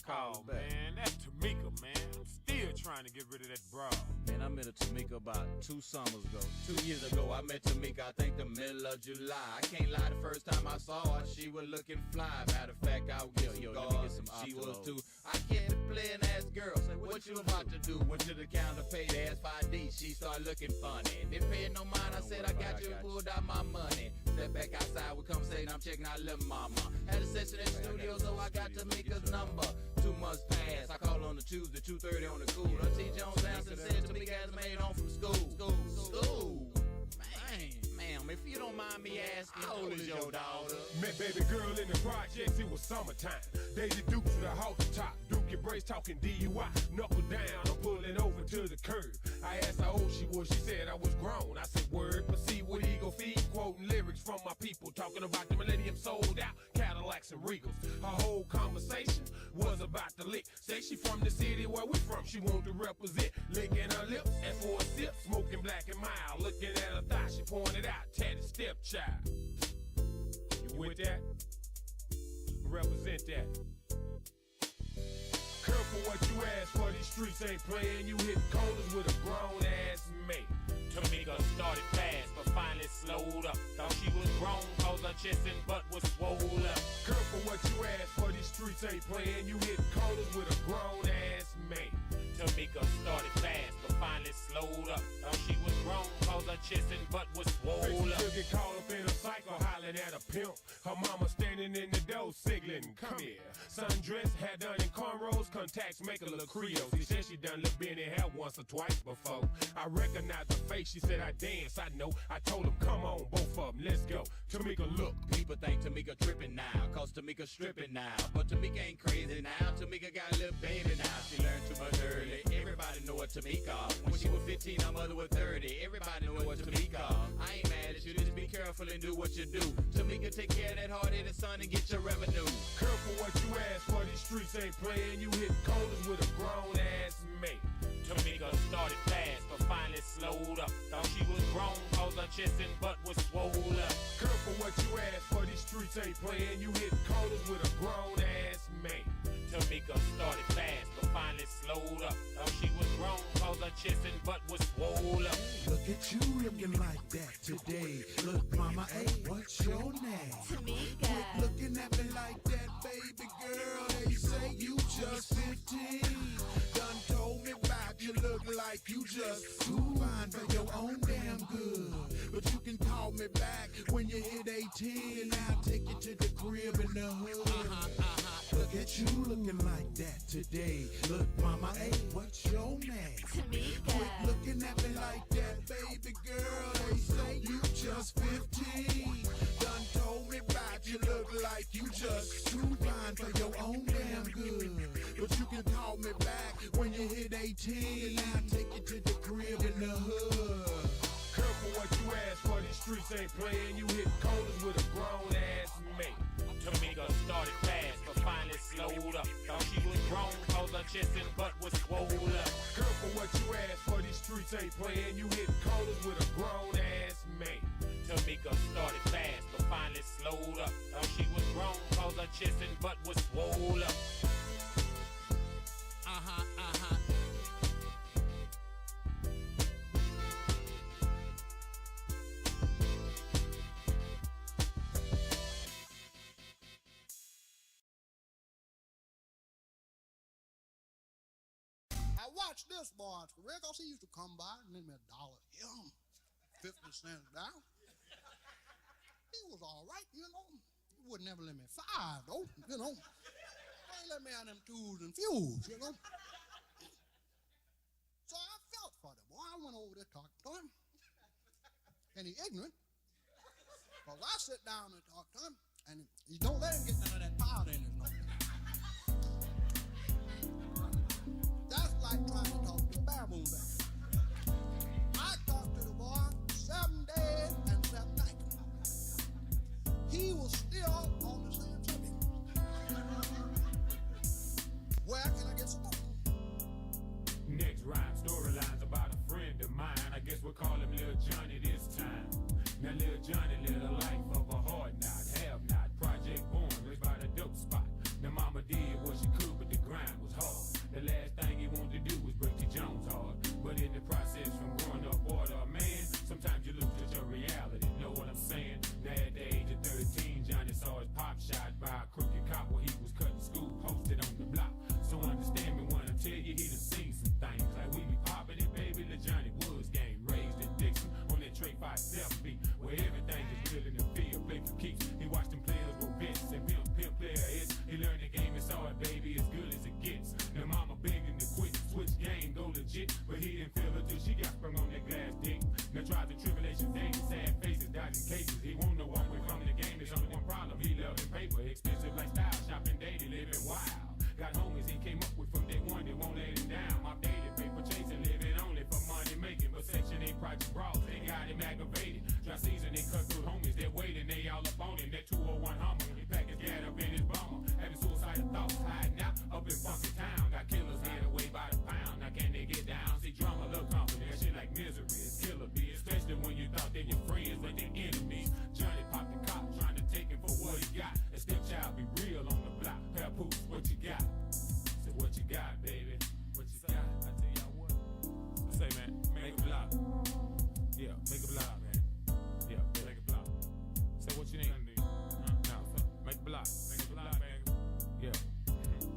call, man. That's Tamika, man. I'm still trying to get rid of that broad. Man, I met a Tamika about 2 summers ago. 2 years ago, I met Tamika, I think the middle of July. I can't lie, the first time I saw her, she was looking fly. Matter of fact, I was getting some she was too. I kept playing ass girl, say, what you about to do? Went to the counter, paid ass 5D, she started looking funny. Didn't pay no mind, I said, I got you, and pulled out my money. Step back outside, we conversating, I'm checking out little mama. Had a session in the studio, so I got Tamika's number. 2 months passed, I called on the Tuesday, 2:30 on the cool. T. Jones answered and said Tamika has made home from school. Ma'am, if you don't mind me asking, how old is your daughter? Met baby girl in the projects, it was summertime. Daisy Dukes with a halter top. Duke your brace talking DUI. Knuckle down, I'm pulling over to the curb. I asked how old she was, she said I was grown. I said word, proceed with ego feed. Quoting lyrics from my people, talking about the millennium sold out Cadillacs and Regals. Her whole conversation was about the lick. Say she from the city where we from, she want to represent. Licking her lips, and for a sip, smoking black and mild. Looking at her thigh, she pointed out, tatted stepchild. You with that? Represent that. Careful what you ask for, these streets ain't playing. You hit corners with a grown ass mate. Tamika started fast, but finally slowed up. Thought she was grown, cause her chest and butt was swole up. Careful what you ask for, these streets ain't playing. You hit corners with a grown ass mate. Tamika started fast, but finally slowed up. Thought she was grown, cause her chest and butt was swole up. She'll get caught up in a cycle, hollering at a pimp. Her mama standing in the door, signaling, come here. Sundress, hair done in cornrows, contacts make her look Creole. She said she done look Benny hair once or twice before. I recognized her face, she said I dance, I know. I told him, come on, both of them, let's go. Tamika, look. People think Tamika tripping now, cause Tamika stripping now. But Tamika ain't crazy now, Tamika got a little baby now. She learned too much early. Everybody know what Tamika. When she was 15, her mother was 30. Everybody know what Tamika. I ain't mad at you, just be careful and do what you do. Tamika, take care of that hard-headed son and get your revenue. Careful what you ask for, these streets ain't playing. You hit corners with a grown ass mate. Tamika started fast, but finally slowed up. Thought she was grown, cause her chest and butt was swole up. Careful what you ask for, these streets ain't playing. You hit corners with a grown ass mate. Tamika started fast, but finally slowed up. Thought she was grown, cause her chest and butt was swole up. Look at you looking like that today. Look, mama, hey, what's your name? Tamika. Quit looking at me like that, baby girl. They say you just 15. Done told me about you look like you just too fine for your own damn good. But you can call me back when you hit 18 and I'll take you to the crib in the hood. Look at you looking like that today. Look, mama, hey, what's your name? Tamika. Quit looking at me like that, baby girl. They say you just 15. Done told me about you look like you just too fine for your own damn good. But you can call me back when you hit 18 and I'll take you to the crib in the hood. Careful what you ask for, these streets ain't playing. You hit corners with a grown ass mate. Tamika started fast, but finally slowed up. Thought she was grown, cause her chest and butt was swole up. Careful what you ask for, these streets ain't playing. You hit corners with a grown ass mate. Tamika started fast, but finally slowed up. Thought she was grown, cause her chest and butt was swole up. I watched this boy's career because he used to come by and lend me $1 here, 50 cents down. He was all right, you know. He would never lend me 5, though, you know. He let me have them twos and fews, you know. So I felt for the boy. I went over there talking to him. And he ignorant. Because I sit down and talk to him, and you don't let him get none of that powder in his nose. That's like trying to talk to a baboon bear. I talked to the boy 7 days and 7 nights. He was still on the same subject. Where can I get some more? Next rhyme, storylines about a friend of mine. I guess we'll call him Lil Johnny this time. Now Lil Johnny lived a life of a hard knot, have not. Project born, raised by the dope spot. The last thing he wanted to do was break the Jones heart. But in the process from growing up order, man, sometimes you lose touch your reality. Know what I'm saying? Now at the age of 13, Johnny saw his pop shot by a crooked cop while he was cutting school, posted on the block. So understand me when I tell you he done seen some things. Like we be popping it, baby, the Johnny Woods game. Raised in Dixon on that Trey 5-7 beat, where everything is real in the field. Play for keeps. He watched them players roll bits and pimp player is. He learned the game, it's hard, baby, as good as it gets. The mama begging to quit, switch game, go legit. But he didn't feel it till she got sprung on that glass dick. Now trials and tribulations, danger, sad faces, dodging cases. He won't know one way from the game. There's only one problem. He loving paper, expensive lifestyle, shopping daily, living wild. Got homies he came up with from day one, they won't let him down. My daily paper chasing, living only for money making. But Section 8 project brawls, they got him aggravated. Dry season, they cut through homies, they're waiting, they all up on him. That 201 Hummer, he packed his gat up in his bummer. Having suicidal thoughts, hiding out up in funky town. Got killers head away by the pound. Now can they get down? See drama, look company, that shit like misery. It's killer bee, especially when you thought they were friends, but they're enemies. Johnny popped the cop, trying to take him for what he got. A stepchild be real on the block. Papoose, what you got? Say what you got, baby. What you got? I tell y'all what. Say, man, make a block. Yeah, make a block, man. Yeah, make a block. Say what you need. Now, make a block. Make a block, man. Yeah.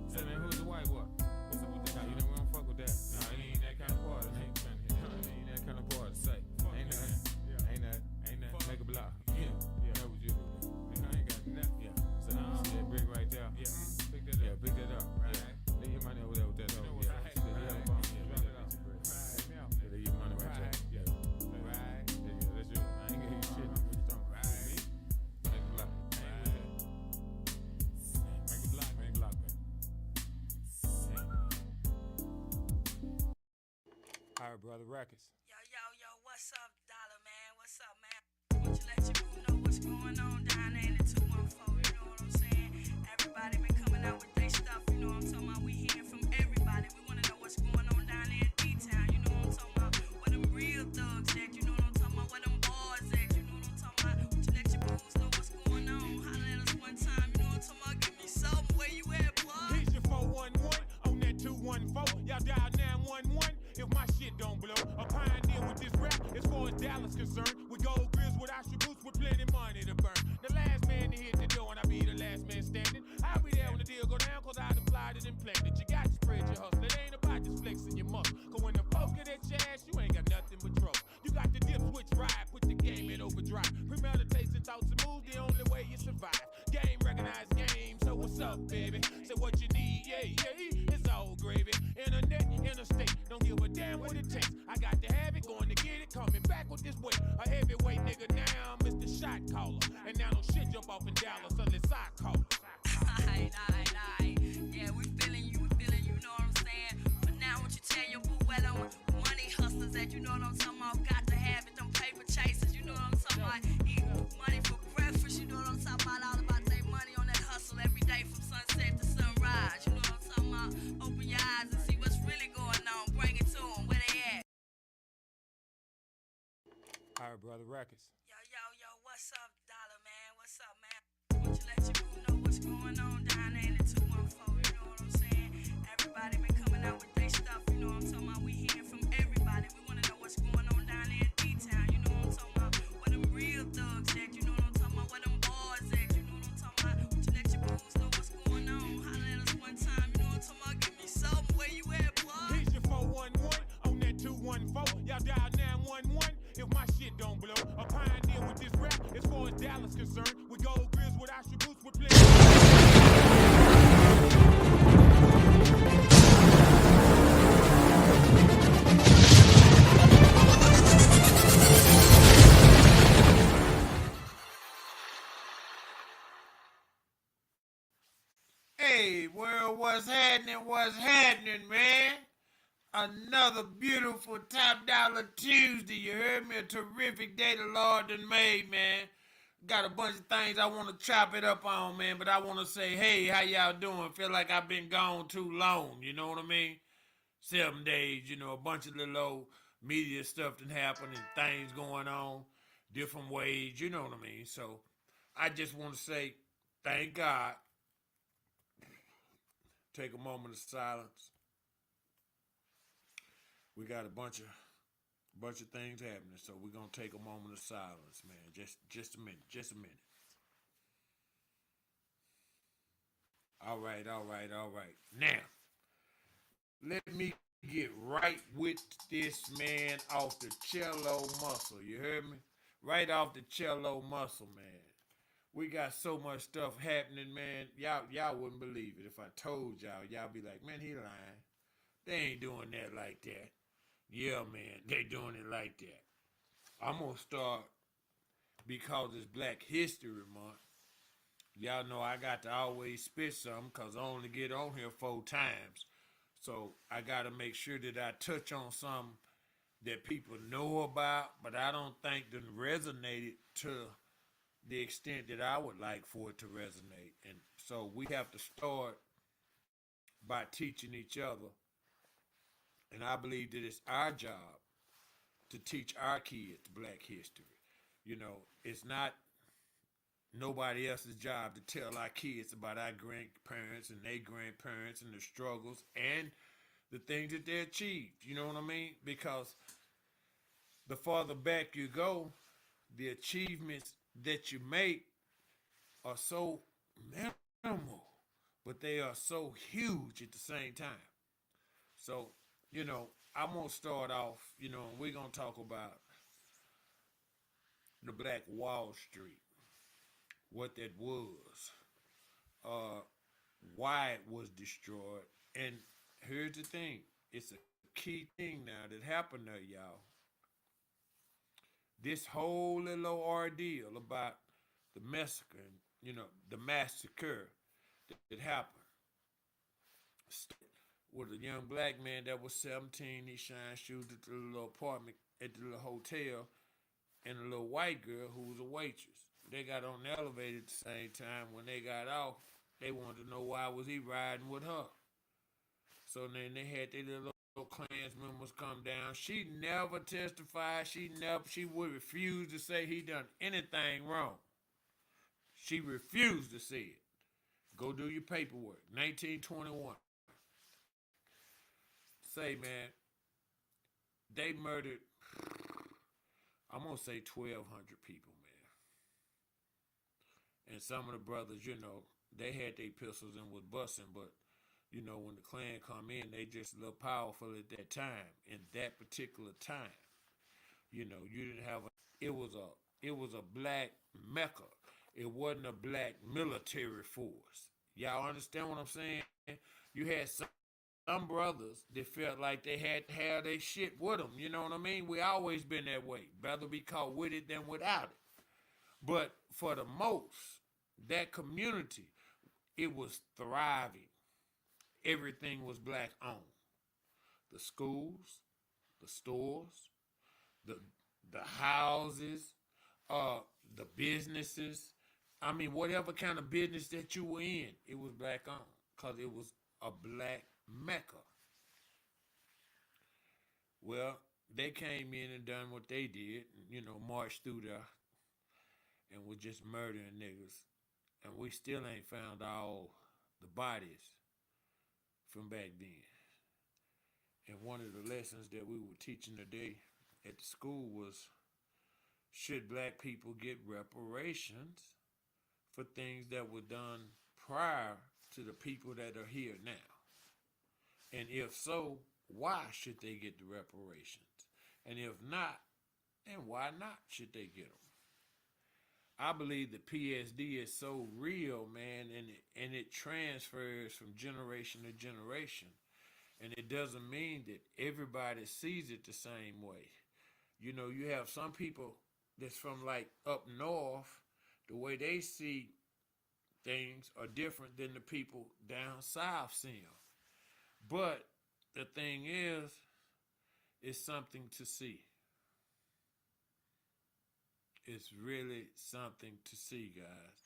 Say, man, who's the white boy? What's up with that? Nah, you know we don't fuck with that. Nah, he ain't that kind of party. He ain't that kind of party. Say, ain't that. Make a block. Yeah. That was you. I ain't got nothing. Yeah. So see that brick right there? Yeah. Pick that up. Yeah, pick that up. Right. Leave your money over there with that hoe. Yeah. Leave your money right there. Yeah. Right. That's you. I ain't gonna hear you shit. What you talking about? Right. Make a block. Make a block. Make a block, man. All right, brother Records. Yo, what's up, Dollar Man? What's up, man? Want you let your boo know what's going on down there in the 214, you know what I'm saying? Everybody been coming out with their stuff, you know what I'm talking about? We hearing from everybody. We want to know what's going on down there in D-Town, you know what I'm talking about? Where them real thugs at, you know what I'm talking about? Where them boys at, you know what I'm talking about? Want you let your boos know what's going on? Holla at us one time, you know what I'm talking about? Give me some, where you at, boy? Here's your 411 on that 214. Y'all dial 911 if my shit don't blow. A pioneer with this rap as far as Dallas concerned. With gold grills, with Oscar boots, with plenty money to burn. The last man to hit the door and I be the last man standing. I'll be there when the deal go down cause I done applied it and planned it. You got to spread your hustle. It ain't about just flexing your muscle. Cause when the folks get at your ass, you ain't got nothing but trouble. You got the dip switch ride, put the game in overdrive. Premeditated thoughts and moves, the only way you survive. Game recognized game, so what's up, baby? Say what you need, yeah, it's all gravy. Internet, interstate, don't give a damn what it takes. I got to have it, going to get it, coming back with this weight. A heavyweight nigga now, Mr. Shot Caller. And now don't shit jump off in Dallas unless I call it. Aight. Yeah, we feeling you, know what I'm saying? But now, what you tell your boo where them money hustlers at, you know what I'm talking about? Got to have it, them paper chasers, you know what I'm talking about? Eat money for breakfast, you know what I'm talking about? All about their money on that hustle every day from sunset to sunrise, you know what I'm talking about? Open your eyes and see what's really going on. Bring it to them, where they at? All right, brother Records. Yo, what's up, Dollar Man? What's up, man? Want you let your boo know what's going on down there in the 214, you know what I'm saying? Everybody been coming out with their stuff, you know what I'm talking about? We hearing from everybody. We want to know what's going on down there in D-Town, you know what I'm talking about? Where them real thugs at, you know what I'm talking about? Where them boys at, you know what I'm talking about? Want you let your boos know what's going on? Holla at us one time, you know what I'm talking about? Give me some, where you at, boy? Here's your 411 on that 214. Y'all dial 911 if my shit don't blow. A pioneer with this rap as far as Dallas concerned. With gold grills, with Oscar boots, with plenty. Hey, world, what's happening, man? Another beautiful Top Dollar Tuesday. You heard me? A terrific day the Lord done made, man. Got a bunch of things I want to chop it up on, man, but I want to say, hey, how y'all doing? Feel like I've been gone too long, you know what I mean? 7 days, you know, a bunch of little old media stuff that happened and things going on different ways, you know what I mean? So I just want to say thank God. Take a moment of silence. We got a bunch of things happening, so we're gonna take a moment of silence, man. Just a minute, just a minute. All right, all right, all right. Now, let me get right with this man off the cello muscle. You heard me? Right off the cello muscle, man. We got so much stuff happening, man. Y'all wouldn't believe it if I told y'all. Y'all be like, man, he lying. They ain't doing that like that. Yeah, man, they doing it like that. I'm gonna start because it's Black History Month. Y'all know I got to always spit something because I only get on here 4 times. So I got to make sure that I touch on something that people know about, but I don't think that resonated to the extent that I would like for it to resonate. And so we have to start by teaching each other. And I believe that it's our job to teach our kids Black history. You know, it's not nobody else's job to tell our kids about our grandparents and their grandparents and the struggles and the things that they achieved. You know what I mean? Because the farther back you go, the achievements that you make are so minimal, but they are so huge at the same time. So, I'm going to start off, and we're going to talk about the Black Wall Street, what that was, uh, why it was destroyed. And here's the thing, it's a key thing now that happened there, y'all. This whole little ordeal about the massacre, the massacre that happened with a young black man that was 17. He shined shoes at the little apartment at the little hotel, and a little white girl who was a waitress. They got on the elevator at the same time. When they got off, they wanted to know why was he riding with her. So then they had their little Klans members come down. She never testified. She would refuse to say he done anything wrong. She refused to say it. Go do your paperwork. 1921. Say, man, they murdered, I'm going to say 1,200 people, man. And some of the brothers, they had their pistols and was busting, but, when the Klan come in, they just a little powerful at that time. In that particular time, you didn't have it was a black Mecca. It wasn't a black military force. Y'all understand what I'm saying? You had some brothers that felt like they had to have their shit with them. You know what I mean? We always been that way. Better be caught with it than without it. But for the most, that community, it was thriving. Everything was black owned. The schools, the stores, the houses, the businesses. I mean, whatever kind of business that you were in, it was black owned because it was a black Mecca. Well, they came in and done what they did, marched through there and was just murdering niggas. And we still ain't found all the bodies from back then. And one of the lessons that we were teaching today at the school was, should black people get reparations for things that were done prior to the people that are here now? And if so, why should they get the reparations? And if not, then why not should they get them? I believe that PSD is so real, man, and it transfers from generation to generation. And it doesn't mean that everybody sees it the same way. You have some people that's from like up north, the way they see things are different than the people down south see them. But the thing is, it's something to see. It's really something to see, guys.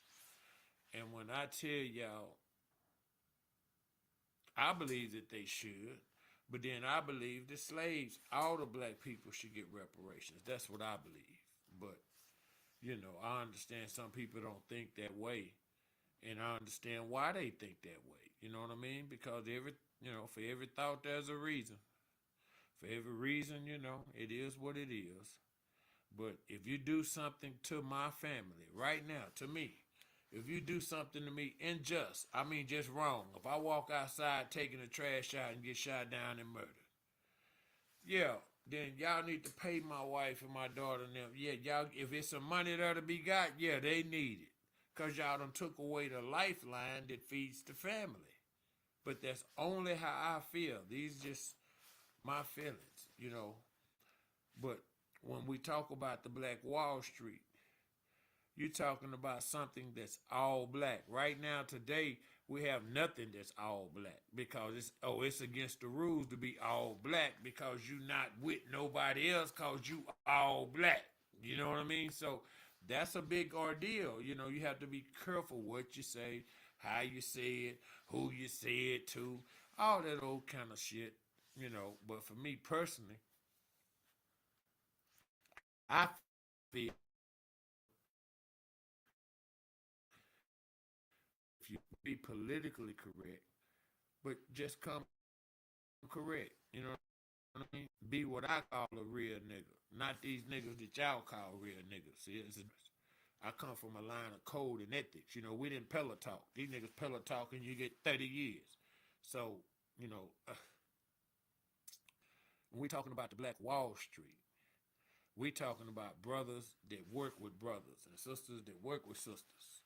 And when I tell y'all, I believe that they should, but then I believe the slaves, all the black people should get reparations. That's what I believe. But, I understand some people don't think that way, and I understand why they think that way. You know what I mean? Because for every thought there's a reason. for every reason, it is what it is. But if you do something to my family right now, to me, if you do something to me unjust, I mean just wrong, if I walk outside taking a trash out and get shot down and murdered, yeah, then y'all need to pay my wife and my daughter and them. Yeah, y'all, if it's some money there to be got, yeah, they need it. Because y'all done took away the lifeline that feeds the family. But that's only how I feel. These just my feelings. But when we talk about the Black Wall Street, you're talking about something that's all black. Right now, today, we have nothing that's all black because it's against the rules to be all black because you not with nobody else because you all black. You know what I mean? So that's a big ordeal. You have to be careful what you say, how you say it, who you say it to, all that old kind of shit. But for me personally, I feel if you be politically correct, but just come correct. You know what I mean? Be what I call a real nigga, not these niggas that y'all call real niggas. See, I come from a line of code and ethics. We didn't pillow talk. These niggas pillow talk and you get 30 years. So, when we talking about the Black Wall Street, we talking about brothers that work with brothers and sisters that work with sisters.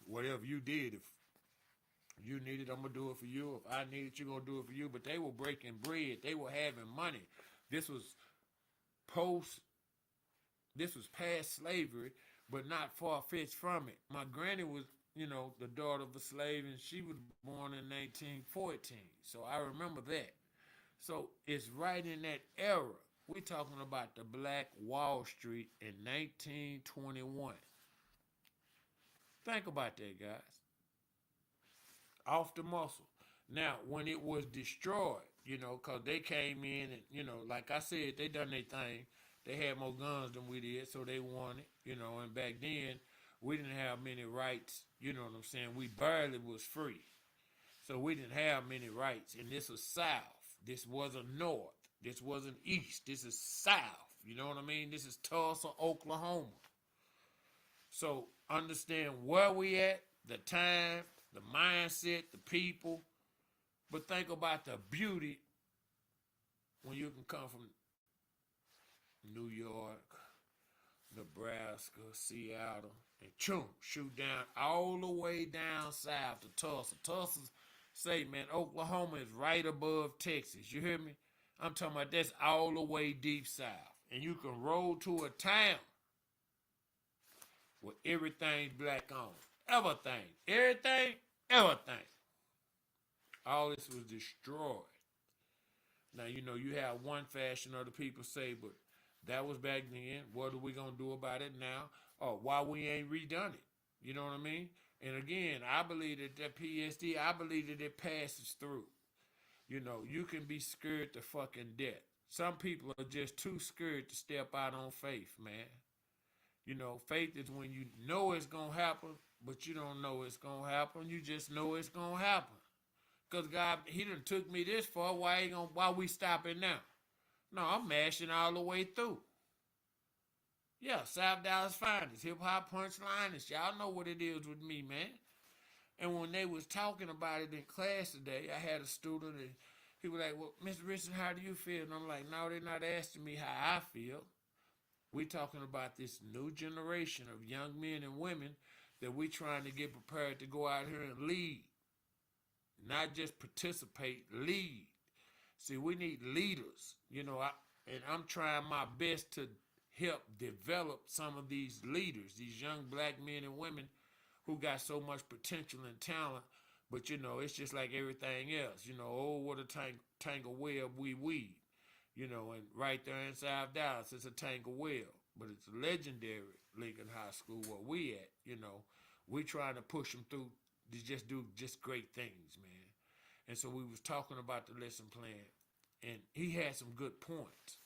Whatever you did, if you need it, I'm going to do it for you. If I need it, you're going to do it for you. But they were breaking bread. They were having money. This was past slavery, but not far-fetched from it. My granny was, the daughter of a slave, and she was born in 1914. So I remember that. So it's right in that era. We're talking about the Black Wall Street in 1921. Think about that, guys. Off the muscle. Now, when it was destroyed, because they came in and, like I said, they done their thing. They had more guns than we did, so they won it, and back then, we didn't have many rights, you know what I'm saying? We barely was free. So we didn't have many rights, and this was South. This wasn't North. This wasn't East. This is South. You know what I mean? This is Tulsa, Oklahoma. So understand where we at, the time, the mindset, the people. But think about the beauty when you can come from New York, Nebraska, Seattle, and shoot down all the way down south to Tulsa. Tulsa's, say, man, Oklahoma is right above Texas. You hear me? I'm talking about that's all the way deep south. And you can roll to a town where everything's black on. Everything. Everything. Everything. All this was destroyed. Now, you have one fashion other people say, but that was back then. What are we going to do about it now? Or why we ain't redone it? You know what I mean? And again, I believe that PSD, I believe that it passes through. You can be scared to fucking death. Some people are just too scared to step out on faith, man. Faith is when you know it's going to happen, but you don't know it's going to happen. You just know it's going to happen. Because God, he done took me this far. Why we stopping now? No, I'm mashing all the way through. Yeah, South Dallas Finest, Hip Hop Punchline. Y'all know what it is with me, man. And when they was talking about it in class today, I had a student and he was like, well, Mr. Richardson, how do you feel? And I'm like, no, they're not asking me how I feel. We're talking about this new generation of young men and women that we're trying to get prepared to go out here and lead. Not just participate, lead. See, we need leaders, and I'm trying my best to help develop some of these leaders, these young black men and women who got so much potential and talent, but, it's just like everything else. Oh, what a tangle web we weave, and right there in South Dallas, it's a tangle web, but it's legendary Lincoln High School where we at, we trying to push them through to just do just great things, man. And so we was talking about the lesson plan, and he had some good points.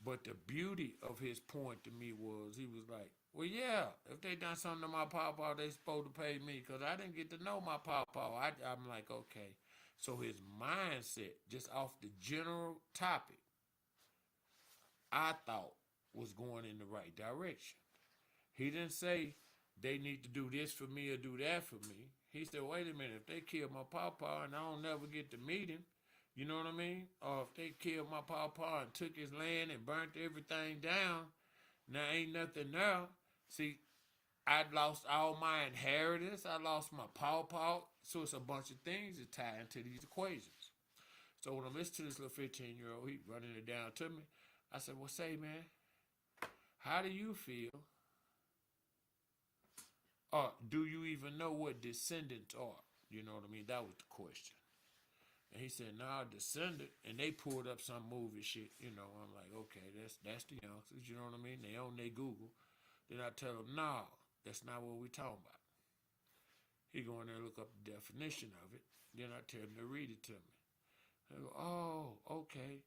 But the beauty of his point to me was, he was like, well, yeah, if they done something to my papa, they supposed to pay me, because I didn't get to know my papa. I'm like, okay. So his mindset, just off the general topic, I thought was going in the right direction. He didn't say they need to do this for me or do that for me. He said, wait a minute, if they kill my papa and I don't never get to meet him, you know what I mean? Or if they killed my papa and took his land and burnt everything down, now ain't nothing there. See, I lost all my inheritance. I lost my pawpaw. So it's a bunch of things that tie into these equations. So when I listen to this little 15-year-old, he running it down to me. I said, well, say, man, how do you feel? Or do you even know what descendants are? You know what I mean? That was the question. And he said, nah, descendant. And they pulled up some movie shit. You know, I'm like, okay, that's the youngsters. You know what I mean? They own their Google. Then I tell them, no, that's not what we talking about. He go in there and look up the definition of it. Then I tell him to read it to me. I go, oh, okay.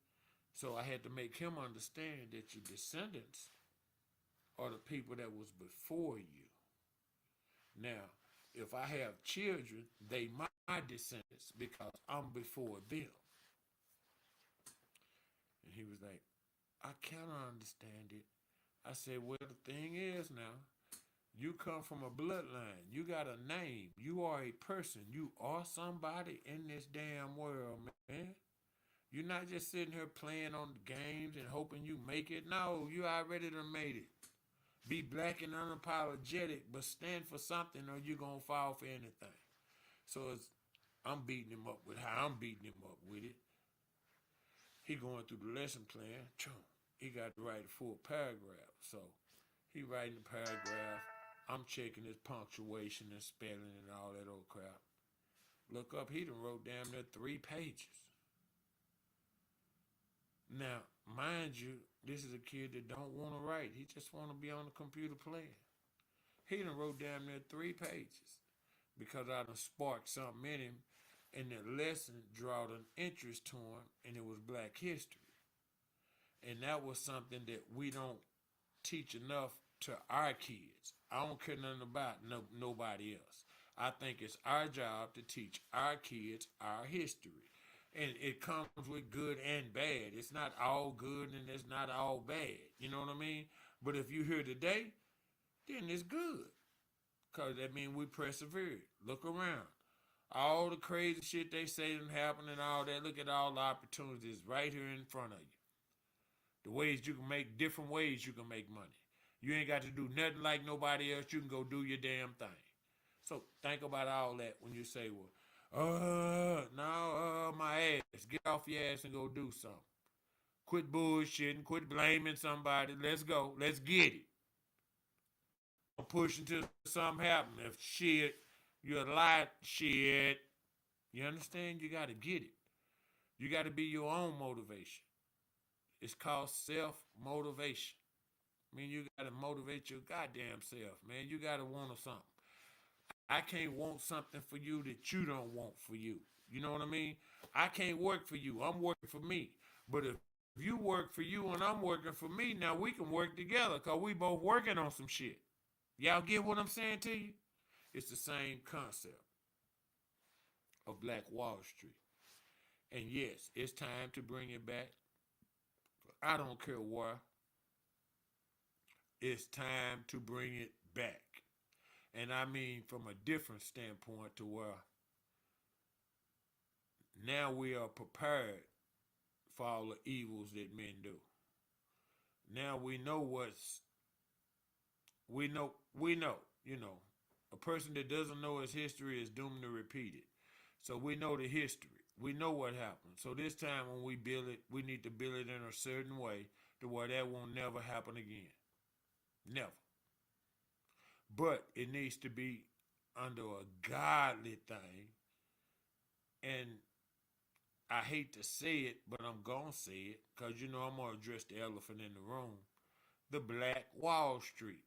So I had to make him understand that your descendants are the people that was before you. Now, if I have children, they my descendants because I'm before them. And he was like, I cannot understand it. I said, well, the thing is now, you come from a bloodline. You got a name. You are a person. You are somebody in this damn world, man. You're not just sitting here playing on the games and hoping you make it. No, you already done made it. Be black and unapologetic, but stand for something or you're going to fall for anything. So I'm beating him up with how I'm beating him up with it. He going through the lesson plan. He got to write a full paragraph. So he writing the paragraph. I'm checking his punctuation and spelling and all that old crap. Look up, he done wrote damn near 3 pages. Now, mind you, this is a kid that don't want to write. He just want to be on the computer playing. He done wrote damn near 3 pages because I done sparked something in him, and the lesson drawed an interest to him, and it was Black history. And that was something that we don't teach enough to our kids. I don't care nothing about nobody else. I think it's our job to teach our kids our history. And it comes with good and bad. It's not all good and it's not all bad. You know what I mean? But if you're here today, then it's good. Because that means we persevered. Look around. All the crazy shit they say didn't happen and all that. Look at all the opportunities right here in front of you. The ways you can make, different ways you can make money. You ain't got to do nothing like nobody else. You can go do your damn thing. So think about all that when you say, well, my ass. Get off your ass and go do something. Quit bullshitting. Quit blaming somebody. Let's go. Let's get it. Don't push until something happens. If shit, you're a lie, shit. You understand? You got to get it. You got to be your own motivation. It's called self-motivation. I mean, you got to motivate your goddamn self, man. You got to want something. I can't want something for you that you don't want for you. You know what I mean? I can't work for you. I'm working for me. But if you work for you and I'm working for me, now we can work together because we both working on some shit. Y'all get what I'm saying to you? It's the same concept of Black Wall Street. And yes, it's time to bring it back. I don't care where. It's time to bring it back. And I mean from a different standpoint to where now we are prepared for all the evils that men do. Now we know a person that doesn't know his history is doomed to repeat it. So we know the history. We know what happened. So this time when we build it, we need to build it in a certain way to where that won't never happen again. Never. But it needs to be under a godly thing. And I hate to say it, but I'm going to say it because, I'm going to address the elephant in the room. The Black Wall Street.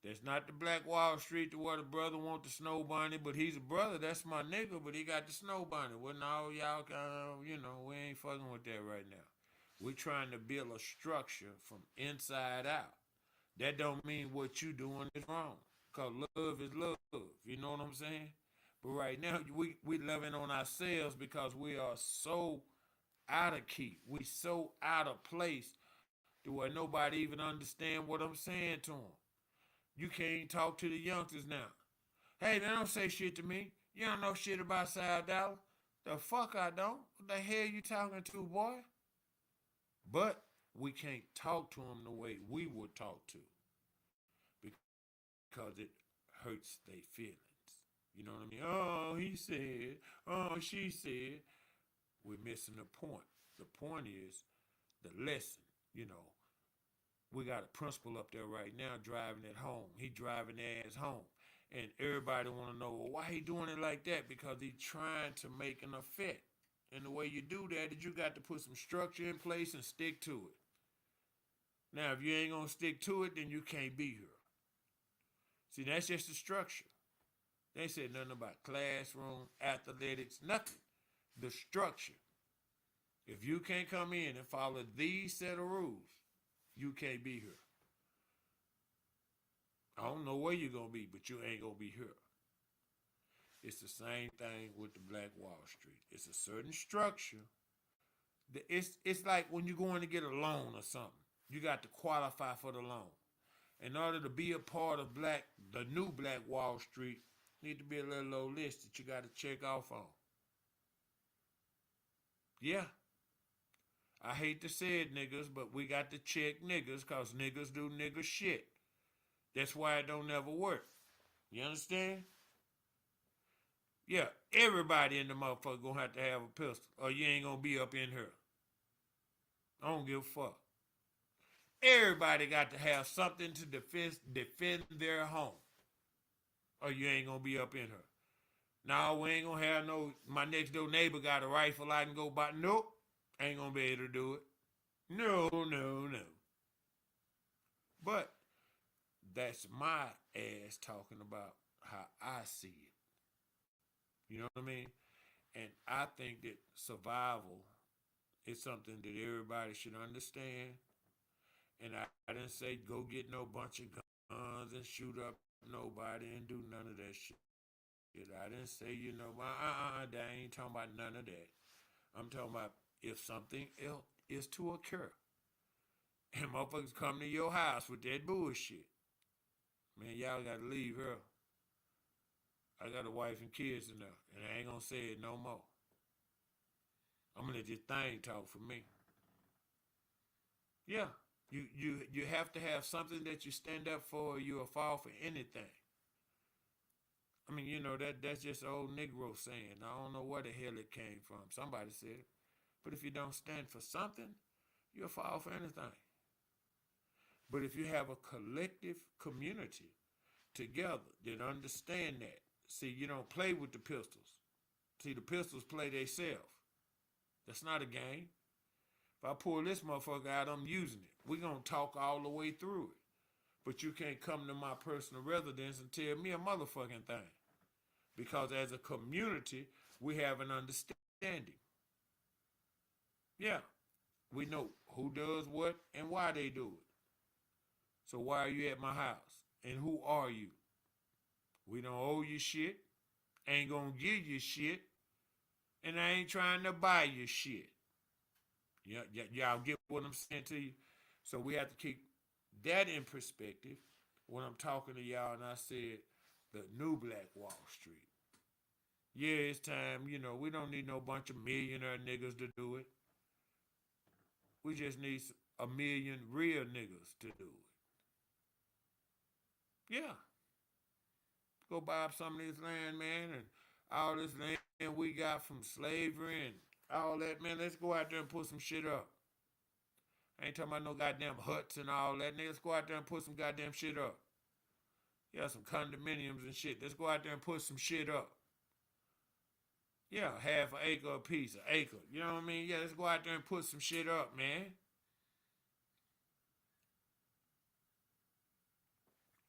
That's not the Black Wall Street to where the brother want the snow bunny, but he's a brother. That's my nigga, but he got the snow bunny. Well, no, y'all we ain't fucking with that right now. We're trying to build a structure from inside out. That don't mean what you doing is wrong. Because love is love. You know what I'm saying? But right now, we loving on ourselves because we are so out of key. We so out of place to where nobody even understand what I'm saying to them. You can't talk to the youngsters now. Hey, they don't say shit to me. You don't know shit about $5. The fuck I don't. What the hell you talking to, boy? But we can't talk to them the way we would talk to because it hurts their feelings. You know what I mean? Oh, he said, oh, she said. We're missing the point. The point is the lesson, you know. We got a principal up there right now driving it home. He driving their ass home. And everybody want to know, well, why he doing it like that? Because he trying to make an effect. And the way you do that is you got to put some structure in place and stick to it. Now, if you ain't going to stick to it, then you can't be here. See, that's just the structure. They said nothing about classroom, athletics, nothing. The structure. If you can't come in and follow these set of rules, you can't be here. I don't know where you're going to be, but you ain't going to be here. It's the same thing with the Black Wall Street. It's a certain structure. It's like when you're going to get a loan or something. You got to qualify for the loan. In order to be a part of the new Black Wall Street, need to be a little old list that you got to check off on. Yeah. I hate to say it, niggas, but we got to check niggas because niggas do nigga shit. That's why it don't never work. You understand? Yeah, everybody in the motherfucker gonna have to have a pistol or you ain't gonna be up in here. I don't give a fuck. Everybody got to have something to defend their home or you ain't gonna be up in here. No, we ain't gonna have my next door neighbor got a rifle I can go buy. Nope, ain't gonna be able to do it. No. But that's my ass talking about how I see it. You know what I mean? And I think that survival is something that everybody should understand. And I didn't say go get no bunch of guns and shoot up nobody and do none of that shit. I didn't say, I ain't talking about none of that. I'm talking about if something else is to occur and motherfuckers come to your house with that bullshit, man, y'all got to leave her. I got a wife and kids in there, and I ain't gonna say it no more. I'm gonna let this thing talk for me. Yeah, you have to have something that you stand up for or you'll fall for anything. I mean, that's just an old Negro saying. I don't know where the hell it came from. Somebody said it. But if you don't stand for something, you'll fall for anything. But if you have a collective community together that understand that, see, you don't play with the pistols. See, the pistols play themselves. That's not a game. If I pull this motherfucker out, I'm using it. We're going to talk all the way through it. But you can't come to my personal residence and tell me a motherfucking thing. Because as a community, we have an understanding. Yeah, we know who does what and why they do it. So why are you at my house? And who are you? We don't owe you shit. Ain't gonna give you shit. And I ain't trying to buy you shit. Y'all get what I'm saying to you? So we have to keep that in perspective when I'm talking to y'all and I said the new Black Wall Street. Yeah, it's time, we don't need no bunch of millionaire niggas to do it. We just need a million real niggas to do it. Yeah. Go buy up some of this land, man, and all this land we got from slavery and all that, man. Let's go out there and put some shit up. I ain't talking about no goddamn huts and all that. Let's go out there and put some goddamn shit up. Yeah, some condominiums and shit. Let's go out there and put some shit up. Yeah, half an acre a piece, an acre. You know what I mean? Yeah, let's go out there and put some shit up, man.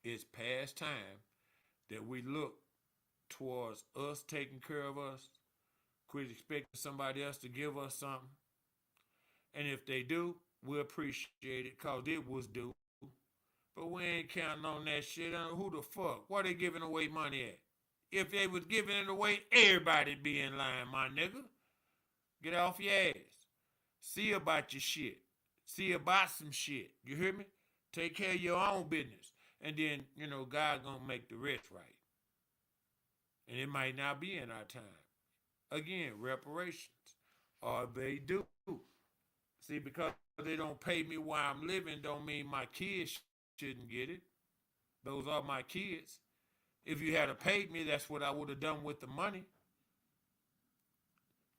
It's past time that we look towards us taking care of us. Quit expecting somebody else to give us something. And if they do, we appreciate it because it was due. But we ain't counting on that shit. Who the fuck? Where they giving away money at? If they was giving it away, everybody'd be in line, my nigga. Get off your ass. See about your shit. See about some shit. You hear me? Take care of your own business. And then, God gonna make the rest right. And it might not be in our time. Again, reparations. Or they do. See, because they don't pay me while I'm living don't mean my kids shouldn't get it. Those are my kids. If you had paid me, that's what I would have done with the money.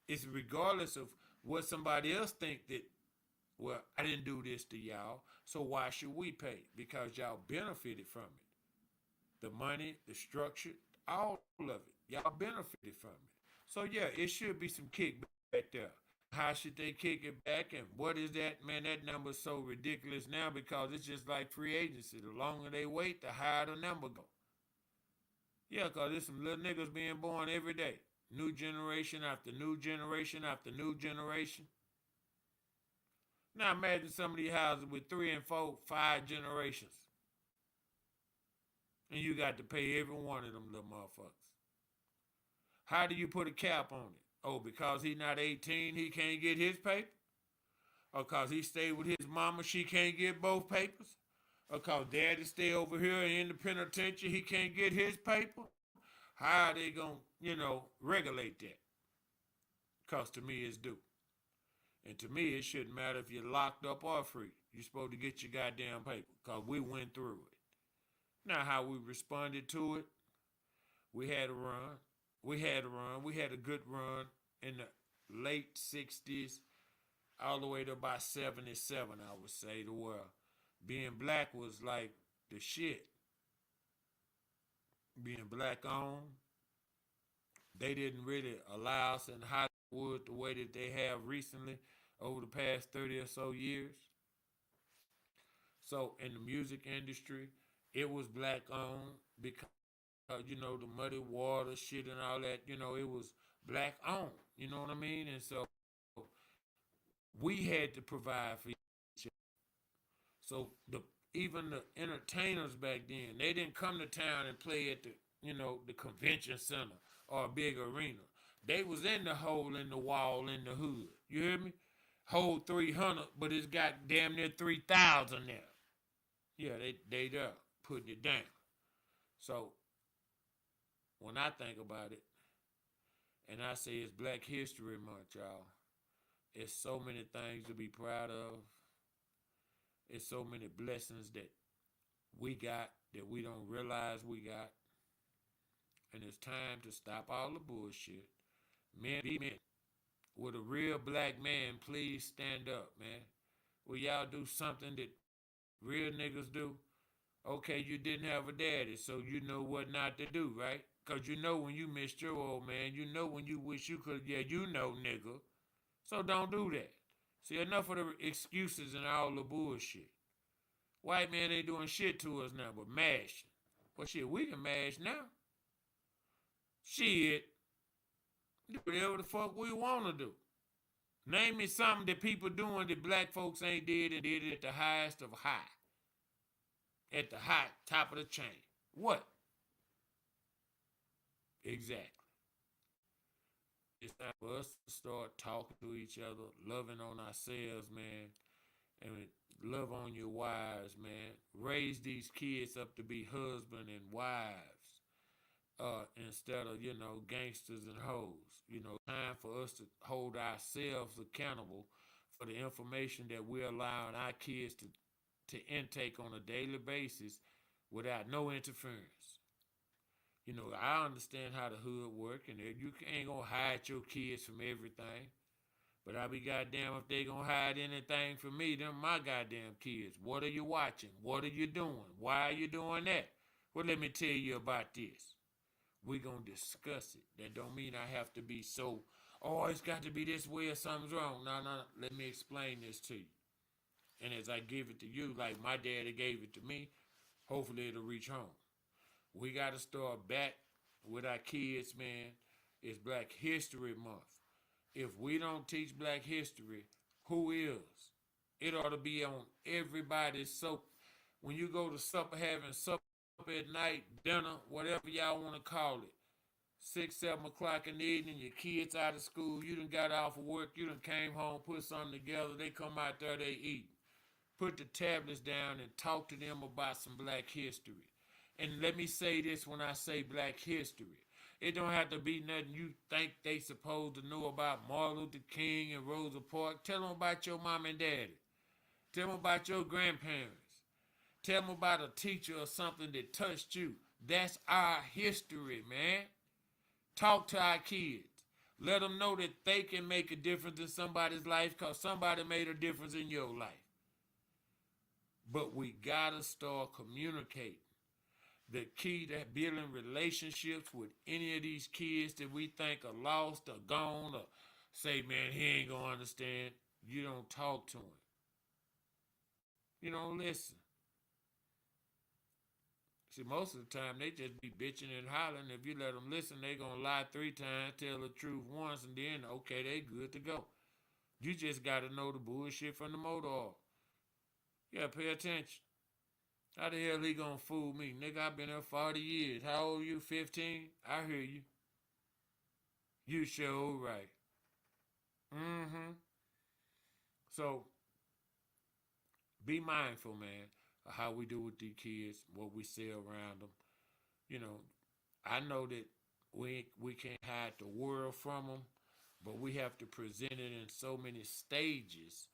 It's regardless of what somebody else think that, well, I didn't do this to y'all, so why should we pay? Because y'all benefited from it. The money, the structure, all of it. Y'all benefited from it. So yeah, it should be some kickback there. How should they kick it back? And what is that? Man, that number's so ridiculous now because it's just like free agency. The longer they wait, the higher the number go. Yeah, because there's some little niggas being born every day. New generation after new generation after new generation. Now imagine some of these houses with 3 and 4, 5 generations. And you got to pay every one of them little motherfuckers. How do you put a cap on it? Oh, because he's not 18, he can't get his paper? Or because he stayed with his mama, she can't get both papers? Or because daddy stay over here in the penitentiary, he can't get his paper? How are they going to, regulate that? Because to me, it's due. And to me, it shouldn't matter if you're locked up or free. You're supposed to get your goddamn paper because we went through it. Now, how we responded to it, we had a run. We had a good run in the late 60s all the way to about 77, I would say, to where being black was like the shit. Being black owned. They didn't really allow us in Hollywood the way that they have recently over the past 30 or so years. So in the music industry, it was black owned because, the Muddy Water shit and all that, it was black owned. You know what I mean? And so we had to provide for each other. So even the entertainers back then, they didn't come to town and play at the, the convention center or a big arena. They was in the hole in the wall in the hood. You hear me? Hole 300, but it's got damn near 3,000 there. Yeah, they there putting it down. So when I think about it, and I say it's Black History Month, y'all, it's so many things to be proud of. It's so many blessings that we got that we don't realize we got. And it's time to stop all the bullshit. Men be men. Would a real black man please stand up, man? Will y'all do something that real niggas do? Okay, you didn't have a daddy, so you know what not to do, right? Because you know when you missed your old man. You know when you wish you could, yeah, nigga. So don't do that. See, enough of the excuses and all the bullshit. White man ain't doing shit to us now but mashing. Well, shit, we can mash now. Shit. Do whatever the fuck we want to do. Name me something that people doing that black folks ain't did and did it at the highest of high. At the high, top of the chain. What? Exactly. It's time for us to start talking to each other, loving on ourselves, man, and love on your wives, man. Raise these kids up to be husband and wives instead of, gangsters and hoes. Time for us to hold ourselves accountable for the information that we're allowing our kids to intake on a daily basis without no interference. I understand how the hood work, and you ain't gonna hide your kids from everything. But I be goddamn if they gonna hide anything from me, them my goddamn kids. What are you watching? What are you doing? Why are you doing that? Well, let me tell you about this. We gonna discuss it. That don't mean I have to be so, it's got to be this way or something's wrong. No. Let me explain this to you. And as I give it to you, like my daddy gave it to me, hopefully it'll reach home. We got to start back with our kids, man. It's Black History Month. If we don't teach Black history, who is? It ought to be on everybody's soap. When you go to supper, having supper at night, dinner, whatever y'all want to call it, 6, 7 o'clock in the evening, your kids out of school, you done got off of work, you done came home, put something together, they come out there, they eat. Put the tablets down and talk to them about some black history. And let me say this when I say black history. It don't have to be nothing you think they supposed to know about Martin Luther King and Rosa Parks. Tell them about your mom and daddy. Tell them about your grandparents. Tell them about a teacher or something that touched you. That's our history, man. Talk to our kids. Let them know that they can make a difference in somebody's life because somebody made a difference in your life. But we gotta start communicating. The key to building relationships with any of these kids that we think are lost or gone or say, man, he ain't gonna understand. You don't talk to him. You don't listen. See, most of the time, they just be bitching and hollering. If you let them listen, they gonna lie 3 times, tell the truth once, and then, okay, they good to go. You just gotta know the bullshit from the motor oil. You gotta pay attention. How the hell he gonna fool me? Nigga, I've been here 40 years. How old are you, 15? I hear you. You sure right. So, be mindful, man, of how we do with these kids, what we say around them. You know, I know that we can't hide the world from them, but we have to present it in so many stages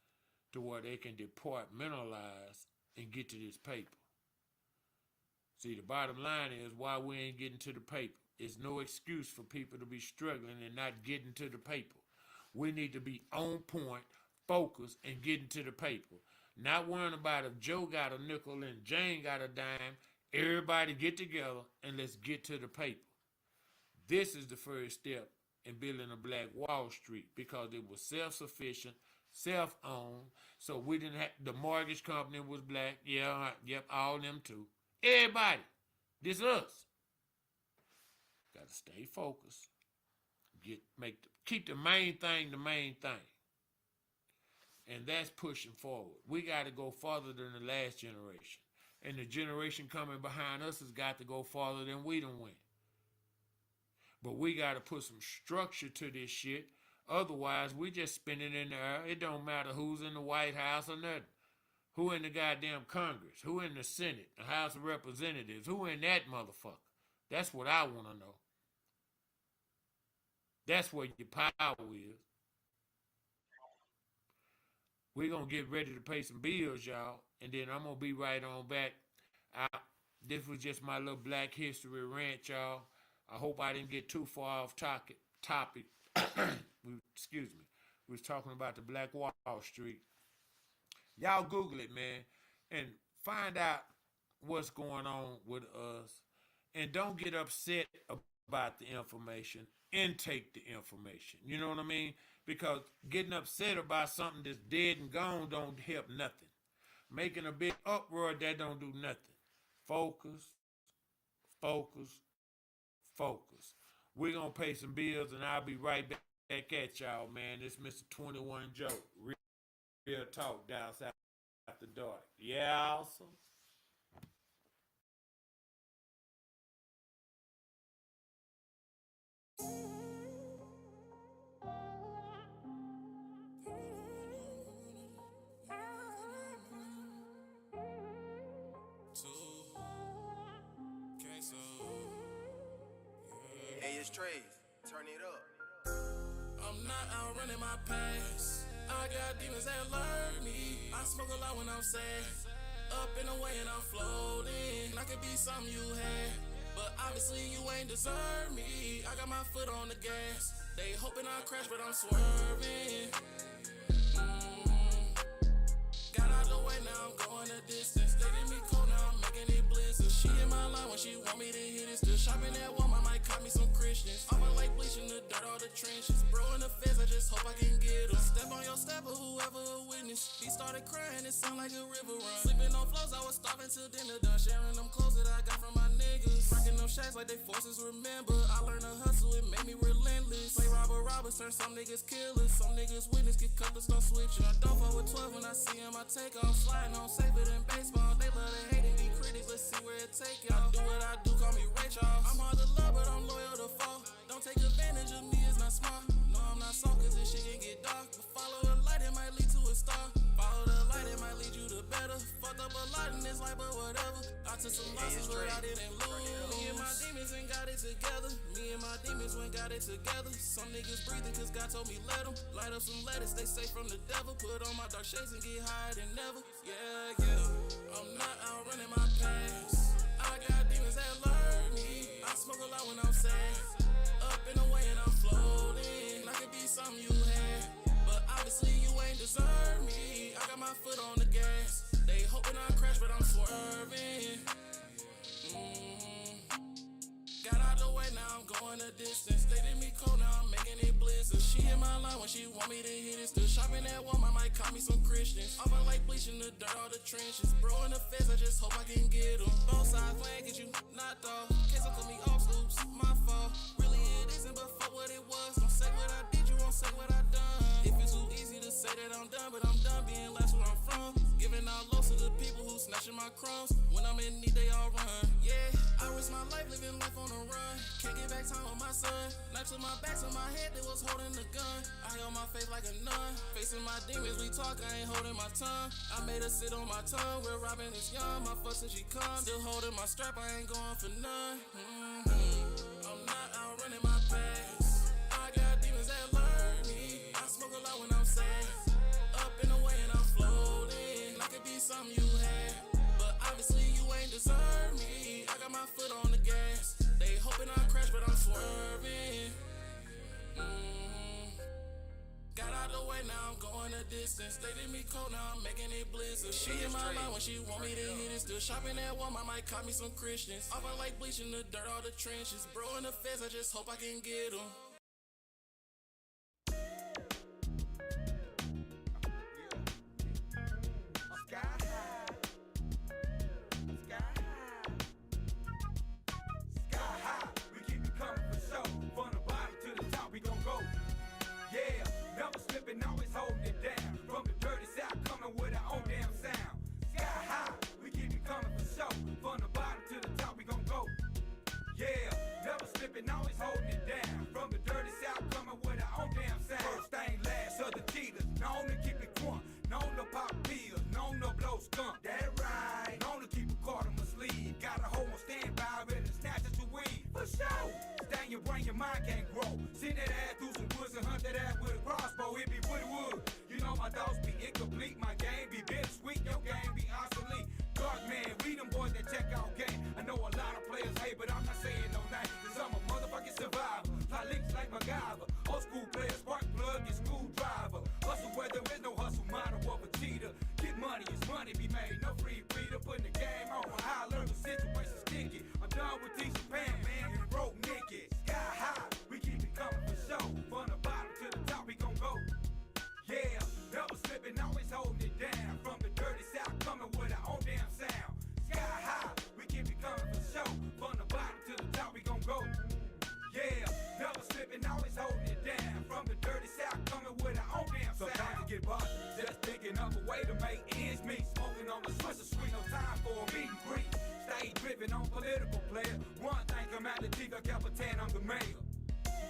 to where they can departmentalize and get to this paper. See, the bottom line is why we ain't getting to the paper. It's no excuse for people to be struggling and not getting to the paper. We need to be on point, focused, and getting to the paper. Not worrying about if Joe got a nickel and Jane got a dime. Everybody get together and let's get to the paper. This is the first step in building a black Wall Street because it was self-sufficient, self-owned. So we didn't have, the mortgage company was black. Yeah, yep, all them too. Everybody. This us. Gotta stay focused. Keep the main thing the main thing. And that's pushing forward. We got to go farther than the last generation. And the generation coming behind us has got to go farther than we done went. But we got to put some structure to this shit. Otherwise, we just spinning in the air. It don't matter who's in the White House or nothing. Who in the goddamn Congress? Who in the Senate? The House of Representatives? Who in that motherfucker? That's what I want to know. That's where your power is. We're going to get ready to pay some bills, y'all, and then I'm going to be right on back. This was just my little Black History rant, y'all. I hope I didn't get too far off topic. Excuse me. We was talking about the Black Wall Street. Y'all Google it, man, and find out what's going on with us. And don't get upset about the information. Intake the information. You know what I mean? Because getting upset about something that's dead and gone don't help nothing. Making a big uproar, that don't do nothing. Focus, focus, focus. We're going to pay some bills, and I'll be right back at y'all, man. This Mr. 21 Joe. Real talk down south after dark. Yeah, awesome. Hey, it's Trey. Turn it up. I'm not outrunning my past. I got demons that lurk me. I smoke a lot when I'm sad. Up and away and I'm floating. I could be something you had, but obviously you ain't deserve me. I got my foot on the gas. They hoping I crash, but I'm swerving. Got out the way, now I'm going a distance. They did me cold, now I'm making it blizzard. She in my line when she want me to hit it. Still shopping at Walmart, might cop me some Christians. I'm like bleaching the dirt, all the trenches. Bro in the fence, I just hope I can get them. Step on your step. whoever a witness. He started crying, it sound like a river run. Sleeping on floors, I was starving till dinner done. Sharing them clothes that I got from my niggas. Rocking them shacks like they forces remember. I learned to hustle, it made me relentless. Play robbers, turn some niggas killers. Some niggas witness, get cut, start switching. I don't fuck with 12 when I see him, I take off. Sliding on safer than baseball. They love to hate and be critics, let's see where it take y'all. Do what I do, call me Ray Charles. I'm hard to love, but I'm loyal to fall. Don't take advantage of me, it's not smart. No, I'm not soft, cause this shit can get dark. But follow the light, it might lead to a star. Follow the light, it might lead you to better. Fucked up a lot in this life, but whatever. I took some losses, but I didn't lose. Me and my demons ain't got it together. Me and my demons ain't got it together. Some niggas breathing, cause God told me let them. Light up some lettuce, they say from the devil. Put on my dark shades and get higher than never. Yeah, yeah. I'm not outrunning my past. I got demons that lure me. I smoke a lot when I'm sad. Up and away and I'm floating. I could be something you had, but obviously you ain't deserve me. I got my foot on the gas. They hoping I crash, but I'm swerving. Got out the way, now I'm going a distance. They did me cold, now I'm making it blizzard. She hit my line when she want me to hit it. Still shopping at Walmart, might call me some Christians. Off I like bleaching the dirt, all the trenches. Bro in the feds, I just hope I can get them. Both sides playing, get you knocked off. Case I cut me off, oops, my fault. Really it isn't, but fuck what it was. Don't say what I did, you won't say what I done. If it's too easy to say that I'm done, but I'm done being last where I'm from. Giving out lows to the people who snatching my crumbs. When I'm in need, they all run. Yeah, I risk my life, living life on the run. Can't get back time with my son. Knife to my back, to my head, they was holding the gun. I held my face like a nun. Facing my demons, we talk, I ain't holding my tongue. I made her sit on my tongue. We're robbing this young, my fuss till she comes. Still holding my strap, I ain't going for none. I'm not outrunning my past. I got demons that lure me. I smoke a lot when I'm sad. Up and away and I'm floating. I could be something you had, but obviously you ain't deserve me. I got my foot on the gas. They hoping I crash, but I'm swerving. Got out the way, now I'm going a distance. They did me cold, now I'm making it blizzard. She in my line when she want me to hit it. Still shopping at Walmart, might call me some Christians. Off I like bleaching the dirt, all the trenches. Bro in the feds, I just hope I can get them. Always holding it down. From the dirty south, coming with our own damn sound. Sky high, we keep it coming for show. From the bottom to the top, we gon' go. Yeah, never slipping, always holding it down. From the dirty south, coming with our own damn sound. First thing last, other cheaters. Known to keep it crunk, known to pop pills, known to blow skunk. That right. Known to keep a card on my sleeve. Got a hoe on standby, ready to snatch at your weed. For sure. Stay in your brain, your mind can't grow. Send that ass through some woods and hunt that ass with a crossbow. It be wood. You know my dogs be incomplete. My game be bittersweet. Your game be obsolete. Dark man, we them boys that check out game. I know a lot of players hate, but I'm not saying no name. Cause I'm a motherfucking survivor. Fly links like MacGyver. Old school player, spark plug, and screwdriver. Hustle where there is no hustle, motto of a cheater. Get money, it's money be made. No free breeder, putting the game on. How I learn the situation sticky. I'm done with teaching Pan, man, and broke naked. Sky high, we keep it coming for show. From the bottom to the top, we gon' go. Yeah, never slipping, always holding it down. From the dirty south, coming with our own damn sound. Sky high, we keep it coming for show. From the bottom to the top, we gon' go. Yeah, never slipping, always holding it down. From the dirty south, coming with our own damn sound. Sometimes you get busted, just thinking of a way to make ends meet. Smoking on the Swisher Sweet, no time for a meet and greet. Stay driven on political player. One thing come out the Chico Capitan, I'm the mayor.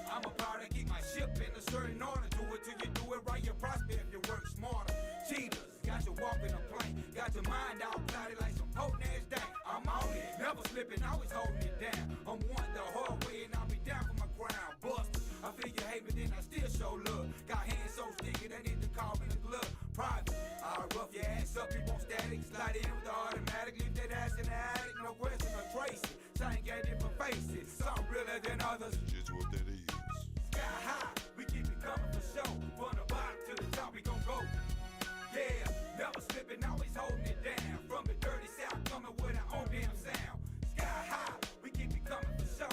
I'm a power to keep my ship in a certain order. Do it till you do it right, you prosper if you work smarter. Cheaters, got you walking a plane. Got your mind all cloudy like some potent ass day. I'm on it, never slipping, always holding it down. I'm one the hard way and I'll be down for my crown. Buster, I feel you hate me, then I still show love. Got hands so sticky, they need to call me the glove. Private, I'll rough your ass up, you won't static. Slide in with the automatic, leave that ass in the attic. No question or trace it. Same got different faces, some realer than others. Just what that is. Sky high, we keep it coming for show. From the bottom to the top, we gon' go. Yeah, never slipping, always holding it down. From the dirty south, coming with our own damn sound. Sky high, we keep it coming for show.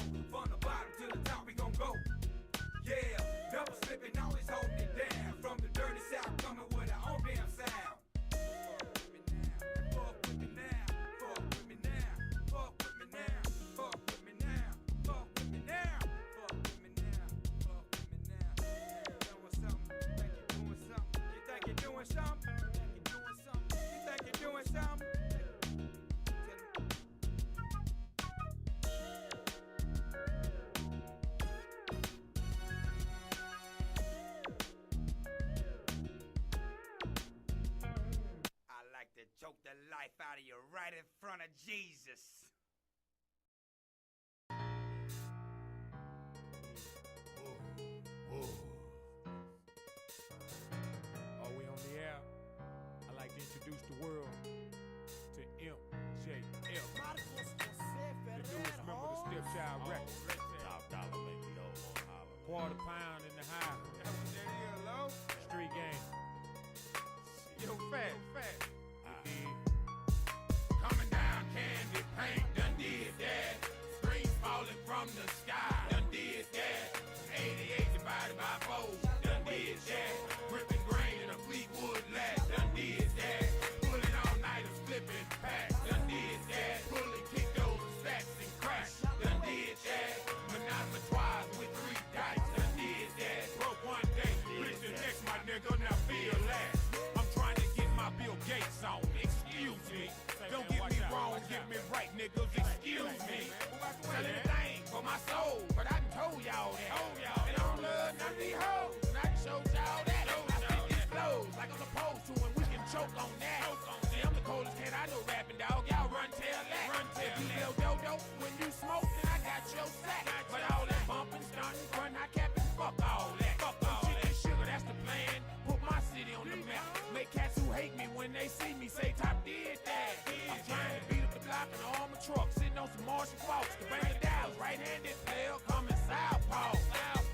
choke the life out of you right in front of Jesus. Are we on the air? I'd like to introduce the world to MJF. The newest member of the Stepchild Records. Top dollar make me know on holler. Quarter pound in the high. Street game. Yo, fat. Coming down, candy paint, done did that. Screens falling from the sky, done did that. 88 divided by 4, done did that. Gripping grain in a Fleetwood lat, done did that. Pulling all nighters, flipping packs, done did that. Pulling kick those stacks and crack, done did that. Monopoly with 3 dice, done did that. Broke one day, rich the next, my nigga, now feel that. I'm trying to get my Bill Gates on, excuse me. Don't get me wrong, get me right, niggas, excuse me. Sell anything for my soul, but I done told y'all that. And I don't love none of these hoes, and I done showed y'all that. I spit these flows like I'm supposed to, and we can choke on that. See, I'm the coldest cat I know rapping, dog. Y'all run tell that. If you live dodo when you smoke, then I got your sack. But all that bumping, stunting, run, high capping, fuck all that. Shit and sugar, that's the plan. Put my city on the map. Make cats who hate me when they see me say Top did that. I'm trying to beat up the block in an armored truck, sitting on some Martian Fox. The bang of Dallas, right-handed player coming southpaw.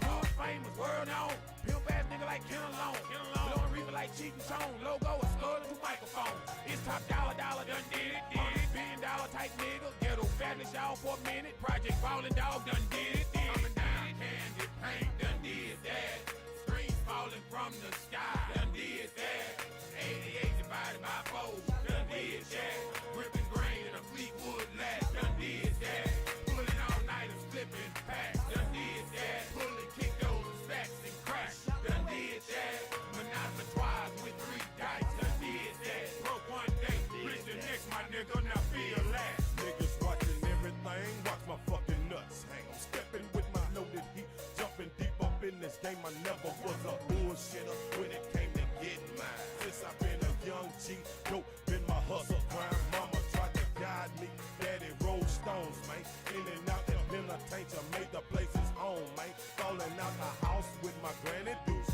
World famous, world known. Pimp ass nigga like Ken Alone. Blowing reaper like Cheek and Chone. Logo a skull to microphone. It's top dollar, done did it. $1 billion type nigga. Ghetto fabulous y'all for a minute. Project Ballin' Dog done did it. Coming down, candy paint done did that. Screens falling from the sky done did that. 88 divided by 4 done did that. Gripping grain in a Fleetwood lat done did that. Pulling all nighters, flipping packs done did that. Pulling kick those stacks and crack done did that. Monopoly with 3 dice done did that. Broke one day, rich the next, my nigga, now feel that. Niggas watching everything, watch my fucking nuts hang. I'm stepping with my loaded heat, jumping deep up in this game. I never was a bullshitter when it came to getting mine. Since I've been a young G, dope been my hustle grind. Mama tried to guide me, daddy rolled stones, man. In and out that penitentiary, made the place his home, man. Falling out the house with my granny deuce.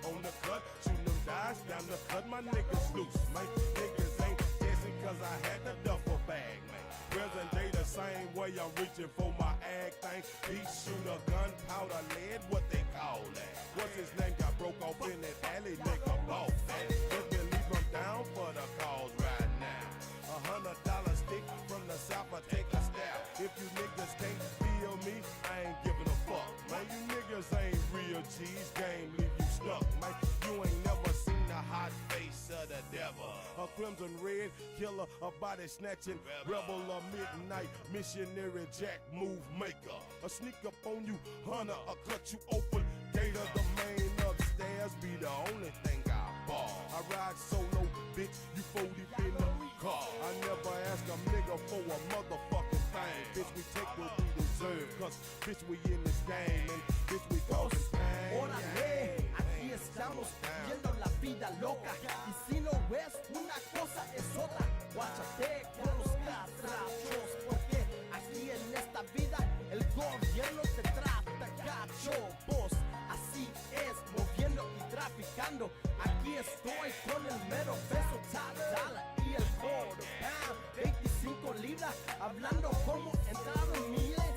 On the cut, shooting them dice down the cut, my niggas loose, man. Niggas ain't guessing cause I had the duffel bag, man. Present day the same way, I'm reaching for my ag thing. Heat shooter, gunpowder, lead, what they call that? What's his name? Got broke off in that alley, nigga, boss that. Just believe I'm down for the cause right now. $100 stick from the south, I take a stab. If you niggas can't feel me, I ain't giving a fuck, man. You niggas ain't real G's, game leave you stuck, man. You ain't never seen the hot face of the devil. A crimson red killer, a body snatching rebel, a midnight missionary jack move maker. A sneak up on you, hunter, a cut you open. Gator, the main upstairs, be the only thing I bar. I ride solo, bitch, you 40 in the car. I never ask a nigga for a motherfucking thing. Bitch, we take what we deserve, cause bitch, we in this game, and bitch, we causing pain. Órale, aquí estamos viendo la vida loca. Y si no ves una cosa es otra. Guáchate con los catrachos, porque aquí en esta vida el gobierno te trata gacho. Vos, así es, moviendo y traficando. Aquí estoy con el mero peso, top dollar y el quarter pound. 25 libras, hablando como entraron miles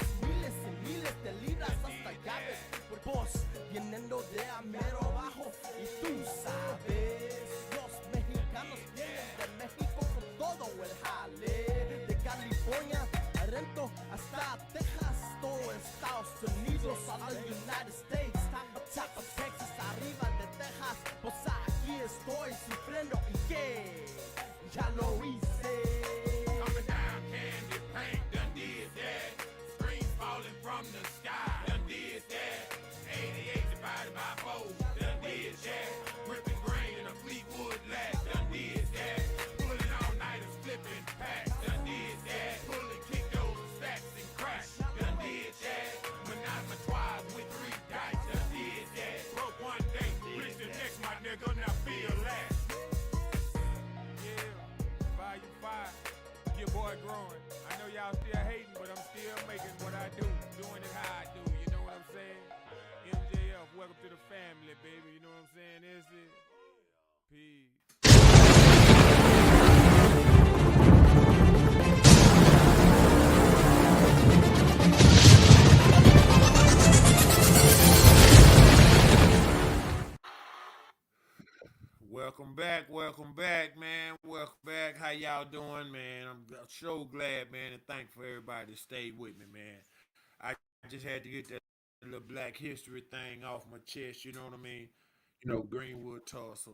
y miles de libras hasta llaves. Vos, viniendo de a mero abajo, y tú sabes, los mexicanos vienen de México con todo el jale. De California a Rento hasta Texas, todo Estados Unidos, a los United States, top of Texas, arriba de Texas. Pues aquí estoy sufriendo y que ya lo hice. Coming down, candy paint done did that. Screens falling from the sky done did that. 88 divided by 4 done did that. Gripping grain in a Fleetwood lat done did that. Pulling all nighters, flipping packs done did that. Pulling kick those stacks and crack done did that. Monopoly with 3 dice done did that. Broke one day, rich the next, my nigga, now feel that. Yeah, going. I know y'all still hating, but I'm still making what I do, doing it how I do. You know what I'm saying? MJF, welcome to the family, baby. You know what I'm saying? This is peace. Welcome back, man. Welcome back. How y'all doing, man? I'm so glad, man, and thankful for everybody that stayed with me, man. I just had to get that little Black History thing off my chest. You know what I mean? Greenwood Tulsa.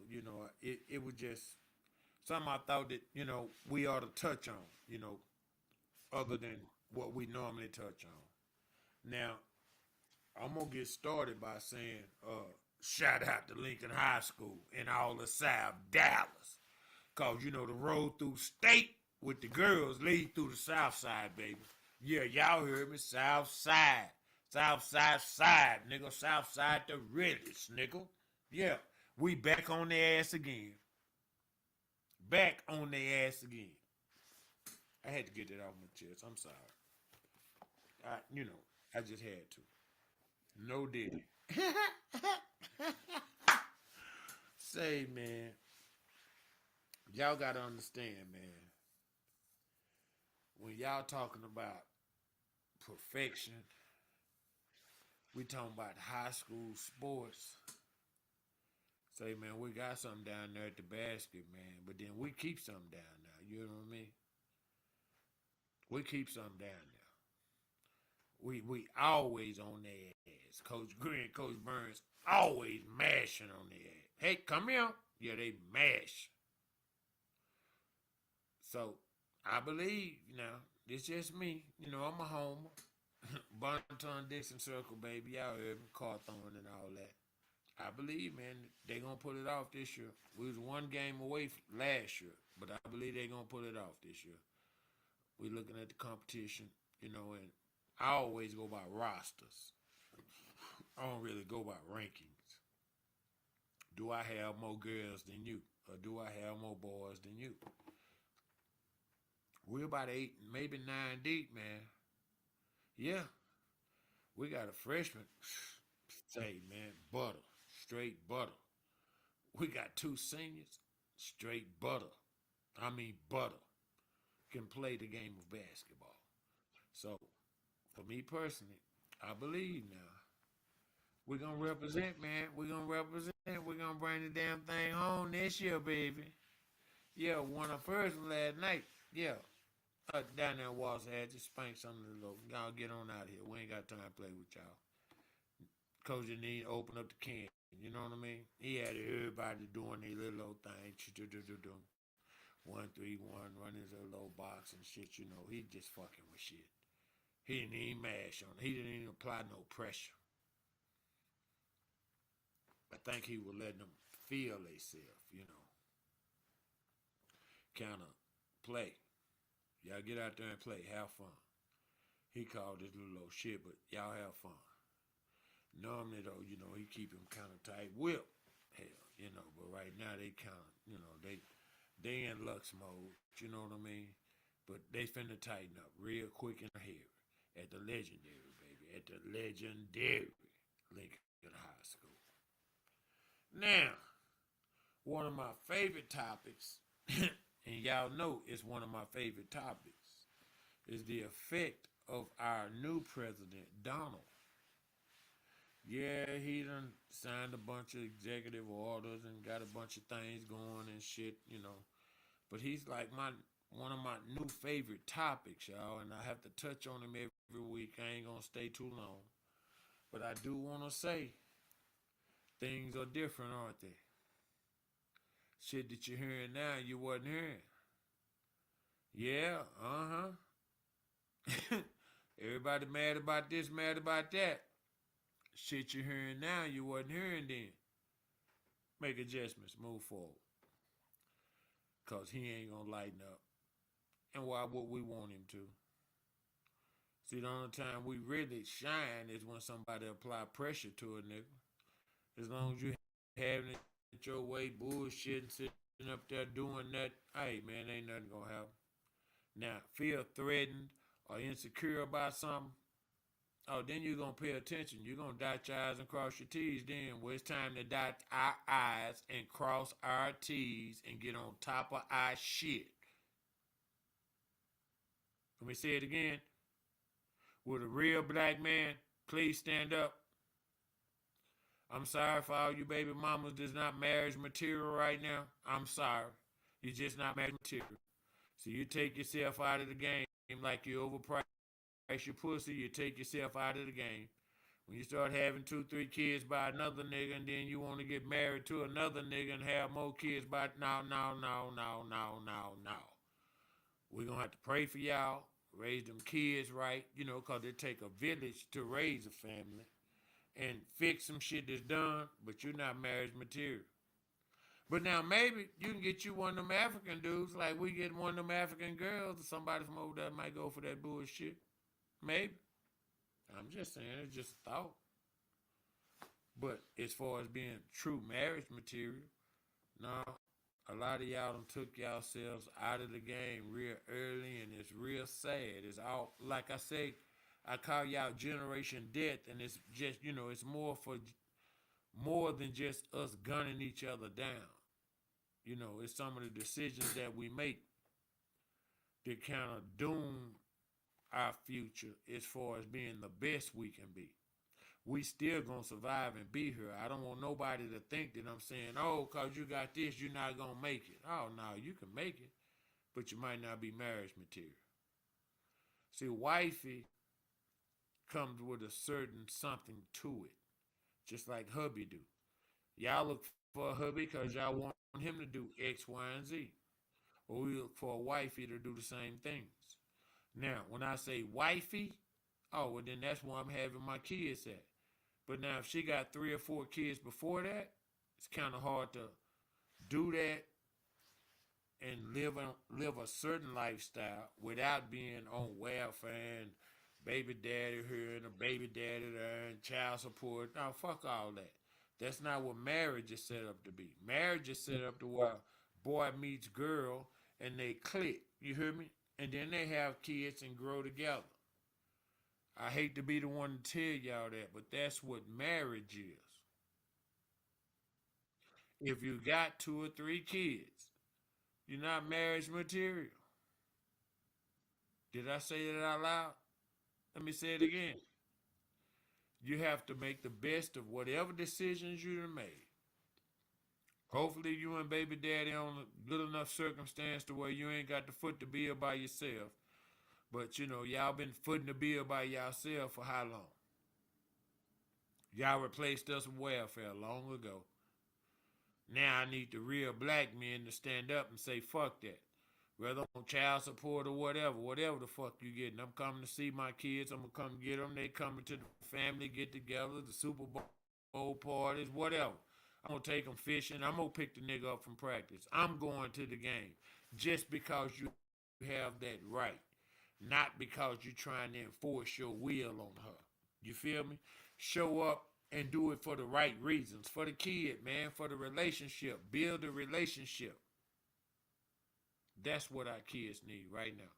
It was just something I thought that we ought to touch on. Other than what we normally touch on. Now, I'm gonna get started by saying, shout out to Lincoln High School and all the South Dallas. Cause the road through state with the girls lead through the South Side, baby. Yeah, y'all heard me, South Side. South Side, nigga. South Side the realest, nigga. Yeah, we back on their ass again. Back on their ass again. I had to get that off my chest. I'm sorry. I just had to. No diddy. Say, man, y'all gotta understand, man. When y'all talking about perfection, we talking about high school sports. Say, man, we got something down there at the basket, man. But then we keep something down there. You know what I mean? We keep something down there. We always on their ass. Coach Green, Coach Burns, always mashing on their ass. Hey, come here. Yeah, they mash. So, I believe, it's just me. I'm a homer. Bonton Dixon Circle, baby. Y'all heard me. Carthorne and all that. I believe, man, they going to pull it off this year. We was one game away last year, but I believe they going to pull it off this year. We looking at the competition, and I always go by rosters. I don't really go by rankings. Do I have more girls than you? Or do I have more boys than you? We're about 8, maybe 9 deep, man. Yeah. We got a freshman. Say, man, butter. Straight butter. We got 2 seniors. Straight butter. I mean butter. Can play the game of basketball. So, for me personally, I believe now. We're going to represent, man. We're going to represent. We're going to bring the damn thing home this year, baby. Yeah, won our first one last night. Yeah. Down there in Walter had to spank something a little. Y'all get on out of here. We ain't got time to play with y'all. Coach need to open up the can. You know what I mean? He had everybody doing their little thing. 1-3-1, running his little box and shit, He just fucking with shit. He didn't even mash on it. He didn't even apply no pressure. I think he was letting them feel themselves, Kind of play. Y'all get out there and play. Have fun. He called this little old shit, but y'all have fun. Normally, though, he keep him kind of tight whip. Hell, but right now they kind of, they in Lux mode. You know what I mean? But they finna tighten up real quick and hairy at the legendary, baby. At the legendary Lincoln High School. Now, one of my favorite topics, and y'all know it's one of my favorite topics, is the effect of our new president, Donald. Yeah, he done signed a bunch of executive orders and got a bunch of things going and shit, But he's like one of my new favorite topics, y'all, and I have to touch on him every week. I ain't gonna stay too long. But I do want to say, things are different, aren't they? Shit that you're hearing now, you wasn't hearing. Yeah, Everybody mad about this, mad about that. Shit you're hearing now, you wasn't hearing then. Make adjustments, move forward. Because he ain't going to lighten up. And why would we want him to? See, the only time we really shine is when somebody apply pressure to a nigga. As long as you having it your way, bullshitting, sitting up there doing that, hey, man, ain't nothing going to happen. Now, feel threatened or insecure about something, oh, then you're going to pay attention. You're going to dot your I's and cross your T's then. Well, it's time to dot our I's and cross our T's and get on top of our shit. Let me say it again. With a real black man, please stand up. I'm sorry for all you baby mamas that's not marriage material right now. I'm sorry. You're just not marriage material. So you take yourself out of the game like you overpriced your pussy, you take yourself out of the game. When you start having 2, 3 kids by another nigga and then you want to get married to another nigga and have more kids by no. We're going to have to pray for y'all, raise them kids right, because it take a village to raise a family and fix some shit that's done, but you're not marriage material. But now maybe you can get you one of them African dudes, like we get one of them African girls, or somebody from over there might go for that bullshit. Maybe. I'm just saying, it's just a thought. But as far as being true marriage material, no, a lot of y'all done took yourselves out of the game real early, and it's real sad. It's all, like I say, I call y'all generation death, and it's just, it's more than just us gunning each other down. It's some of the decisions that we make that kind of doom our future as far as being the best we can be. We still gonna survive and be here. I don't want nobody to think that I'm saying, oh, cause you got this, you're not gonna make it. Oh no, you can make it, but you might not be marriage material. See, wifey comes with a certain something to it, just like hubby do. Y'all look for a hubby because y'all want him to do X, Y, and Z. Or we look for a wifey to do the same things. Now, when I say wifey, oh, well, then that's where I'm having my kids at. But now, if she got 3 or 4 kids before that, it's kind of hard to do that and live a certain lifestyle without being on welfare and baby daddy here and a baby daddy there and child support. No, fuck all that. That's not what marriage is set up to be. Marriage is set up to where boy meets girl and they click. You hear me? And then they have kids and grow together. I hate to be the one to tell y'all that, but that's what marriage is. If you got 2 or 3 kids, you're not marriage material. Did I say that out loud? Let me say it again. You have to make the best of whatever decisions you done made. Hopefully you and baby daddy on a good enough circumstance to where you ain't got to foot the bill by yourself. But y'all been footing the bill by yourself for how long? Y'all replaced us with welfare long ago. Now I need the real black men to stand up and say, fuck that. Whether on child support or whatever the fuck you getting. I'm coming to see my kids. I'm going to come get them. They coming to the family get together, the Super Bowl parties, whatever. I'm going to take them fishing. I'm going to pick the nigga up from practice. I'm going to the game just because you have that right. Not because you're trying to enforce your will on her. You feel me? Show up and do it for the right reasons. For the kid, man. For the relationship. Build a relationship. That's what our kids need right now.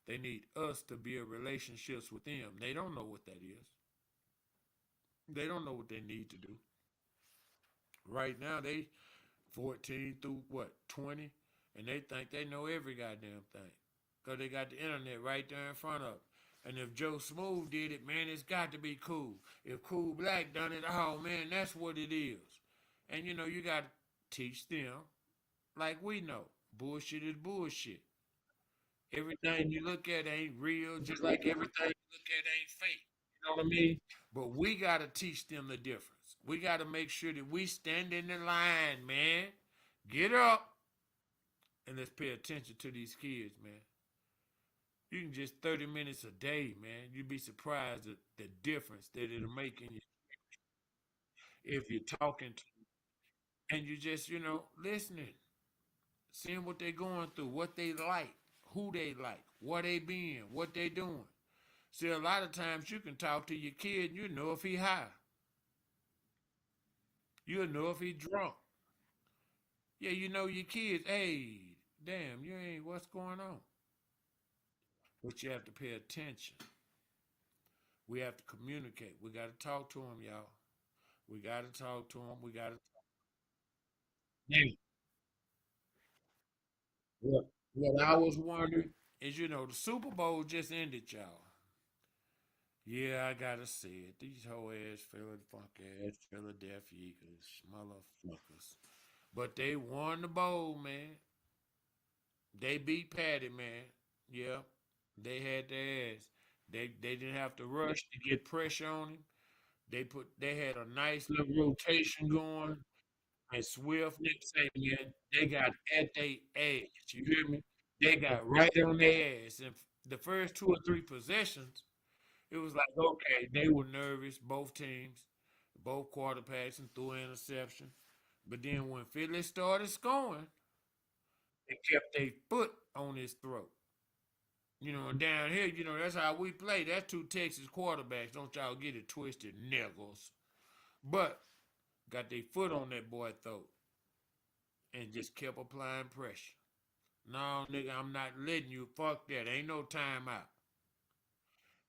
They need us to build relationships with them. They don't know what that is. They don't know what they need to do. Right now, they 14 through 20, and they think they know every goddamn thing. Because they got the internet right there in front of them. And if Joe Smooth did it, man, it's got to be cool. If Cool Black done it, oh, man, that's what it is. And, you got to teach them like we know. Bullshit is bullshit. Everything you look at ain't real, just like everything you look at ain't fake. You know what I mean? But we got to teach them the difference. We got to make sure that we stand in the line, man. Get up and let's pay attention to these kids, man. You can just 30 minutes a day, man. You'd be surprised at the difference that it'll make in you if you're talking to them. And you just, listening, seeing what they're going through, what they like, who they like, where they been, what they doing. See, a lot of times you can talk to your kid and you know if he high. You'll know if he drunk. Yeah, you know your kids, hey, damn, you ain't, what's going on? but you have to pay attention. We have to communicate. We got to talk to them, y'all. We got to talk to them. We got to. Yeah. What I was wondering is, the Super Bowl just ended, y'all. Yeah, I gotta say it. These whole ass Philadelphia Eagles, motherfuckers. But they won the bowl, man. They beat Patty, man. Yeah, they had their ass. They didn't have to rush to get pressure on him. They had a nice little rotation going. And Swift, Nick say, man, they got at their ass. You hear me? They got right on their ass. And the first two or three possessions, it was like, okay, they were nervous, both teams, both quarterbacks, and threw an interception. But then when Philly started scoring, they kept their foot on his throat. And down here, that's how we play. That's two Texas quarterbacks. Don't y'all get it twisted, niggles. But got their foot on that boy throat and just kept applying pressure. No, nigga, I'm not letting you. Fuck that. Ain't no timeout.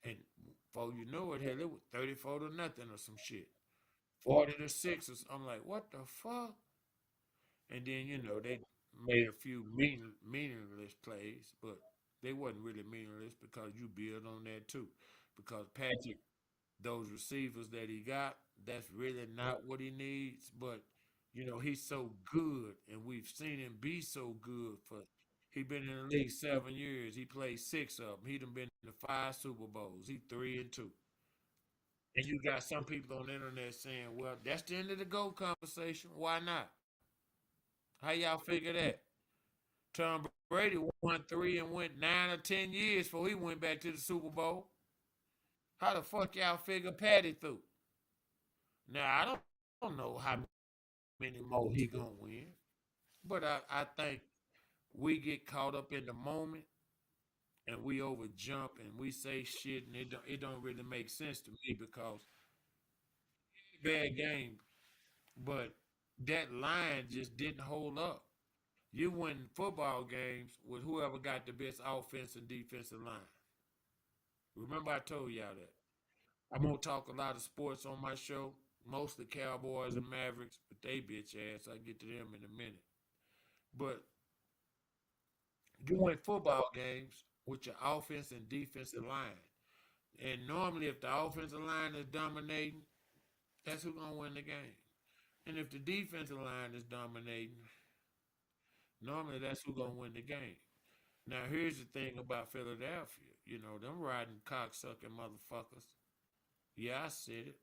And before you know it, hell, it was 34 to nothing or some shit. 40 to 6 or I'm like, what the fuck? And then, they made a few meaningless plays, but they wasn't really meaningless because you build on that too. Because Patrick, those receivers that he got, that's really not what he needs. But he's so good, and we've seen him be so good for. He been in the league 7 years. He played six of them. He done been to five Super Bowls. He 3-2. And you got some people on the internet saying, "Well, that's the end of the GOAT conversation. Why not? How y'all figure that?" Tom Brady won three and went 9 or 10 years before he went back to the Super Bowl. How the fuck y'all figure Patty through? Now I don't know how many more he gonna win, but I think we get caught up in the moment and we overjump and we say shit and it don't really make sense to me because bad game, but that line just didn't hold up. You win football games with whoever got the best offense and defensive line. Remember I told y'all that. I'm gonna talk a lot of sports on my show, mostly Cowboys and Mavericks, but they bitch ass. I get to them in a minute. But you win football games with your offense and defensive line. And normally if the offensive line is dominating, that's who's gonna win the game. And if the defensive line is dominating, normally that's who's gonna win the game. Now here's the thing about Philadelphia. Them riding cocksucking motherfuckers. Yeah, I said it.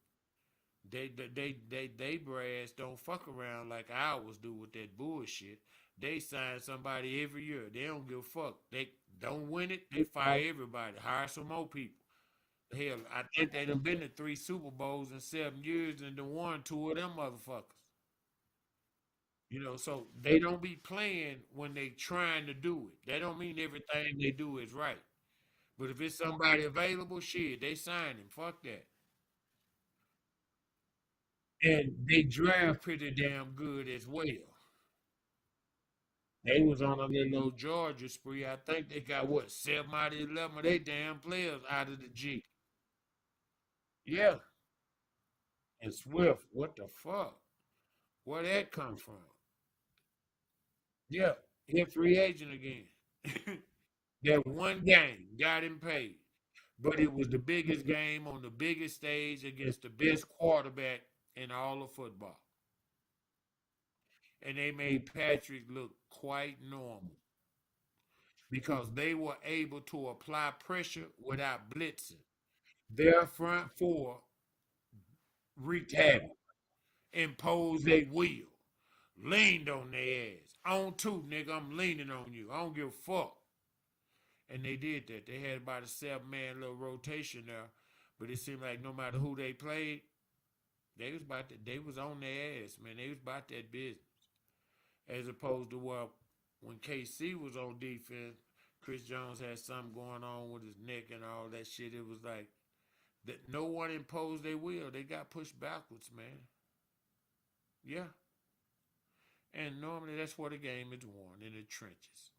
They brass don't fuck around like ours do with that bullshit. They sign somebody every year. They don't give a fuck. They don't win it. They fire everybody. Hire some more people. Hell, I think they done been to three Super Bowls in 7 years and done won two of them motherfuckers. So they don't be playing when they trying to do it. That don't mean everything they do is right. But if it's somebody available, shit, they sign him. Fuck that. And they draft pretty damn good as well. They was on a little old Georgia spree. I think they got what 7 out of 11 of they damn players out of the G. Yeah, and Swift, what the fuck? Where that come from? Yeah, he a free agent again. That one game got him paid, but it was the biggest game on the biggest stage against the best quarterback in all of football, and they made Patrick look quite normal because they were able to apply pressure without blitzing. Their front four wreaked havoc, imposed their will, leaned on their ass. On two, nigga, I'm leaning on you. I don't give a fuck. And they did that. They had about a 7 man little rotation there, but it seemed like no matter who they played, they was on their ass, man. They was about that business. As opposed to when KC was on defense, Chris Jones had something going on with his neck and all that shit. It was like that no one imposed their will. They got pushed backwards, man. Yeah. And normally that's where the game is won, in the trenches.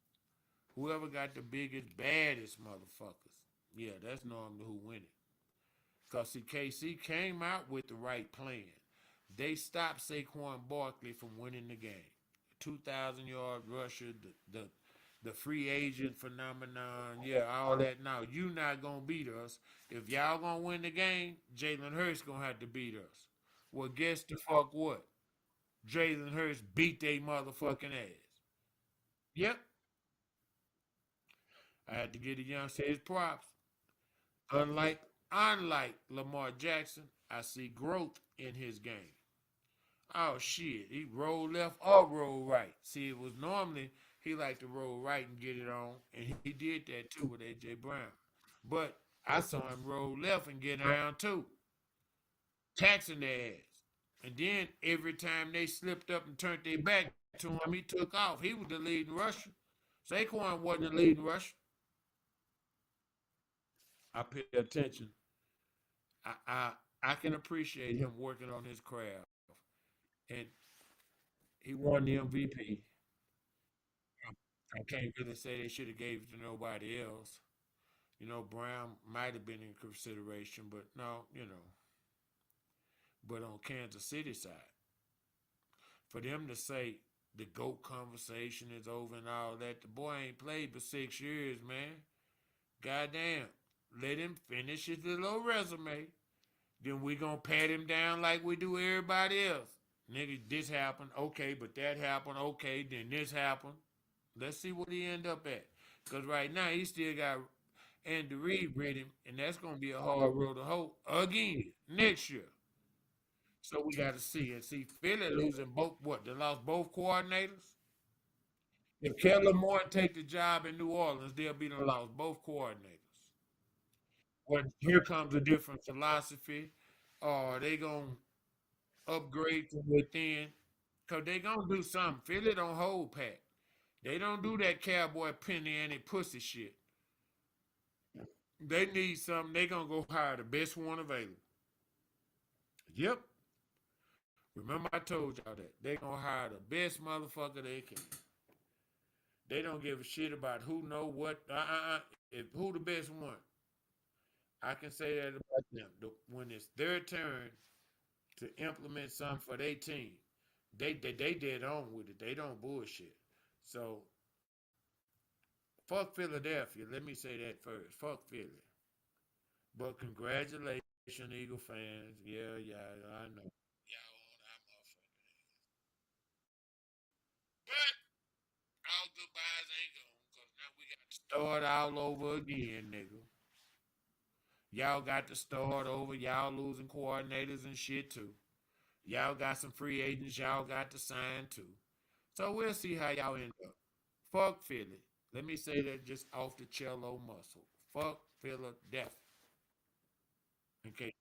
Whoever got the biggest, baddest motherfuckers. Yeah, that's normally who win it. Because see, KC came out with the right plan. They stopped Saquon Barkley from winning the game. 2,000-yard rusher, the free agent phenomenon, yeah, all that. Now, you not going to beat us. If y'all going to win the game, Jalen Hurts going to have to beat us. Well, guess the fuck what? Jalen Hurts beat they motherfucking ass. Yep. I had to get the youngster his props. Unlike unlike Lamar Jackson, I see growth in his game. Oh shit, he rolled left or rolled right. See, it was normally he liked to roll right and get it on, and he did that too with AJ Brown. But I saw him roll left and get around too, taxing their ass. And then every time they slipped up and turned their back to him, he took off. He was the leading rusher. Saquon wasn't the leading rusher. I pay attention. I I I can appreciate him working on his craft, and he won the MVP. I can't really say they should have gave it to nobody else. Brown might have been in consideration, but no, But on Kansas City side, for them to say the GOAT conversation is over and all that, the boy ain't played for 6 years, man. Goddamn. Let him finish his little resume. Then we gonna pat him down like we do everybody else. Nigga, this happened. Okay, but that happened. Okay, then this happened. Let's see what he end up at. Because right now, he still got Andy Reid with him, and that's going to be a hard road to hoe again next year. So we got to see. And see, Philly losing both, what, they lost both coordinators? If Kellen Moore take the job in New Orleans, they'll be the lost both coordinators. Well, here comes a different philosophy. Or they going to upgrade from within. Because they going to do something. Philly don't hold pat. They don't do that cowboy penny and it pussy shit. They need something. They gonna go hire the best one available. Yep. Remember I told y'all that. They gonna hire the best motherfucker they can. They don't give a shit about who know what. If who the best one. I can say that about them. When it's their turn to implement something for their team, they dead on with it. They don't bullshit. So fuck Philadelphia. Let me say that first. Fuck Philly. But congratulations, Eagle fans. Yeah, yeah, I know. Y'all on our motherfucker. But all goodbyes ain't gone, because now we got to start all over again, nigga. Y'all got to start over. Y'all losing coordinators and shit too. Y'all got some free agents y'all got to sign too. So we'll see how y'all end up. Fuck Philly. Let me say that just off the cello muscle. Fuck Philadelphia. Okay,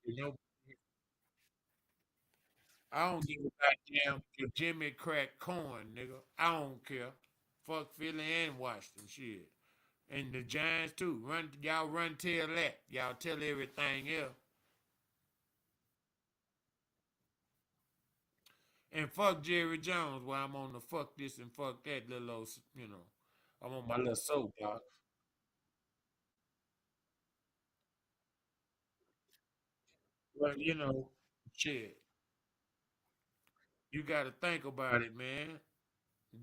I don't give a goddamn if Jimmy crack corn, nigga. I don't care. Fuck Philly and Washington, shit. And the Giants too. Y'all run tell that. Y'all tell everything else. And fuck Jerry Jones while I'm on the fuck this and fuck that little I'm on my little soapbox. But shit. You gotta think about it, man.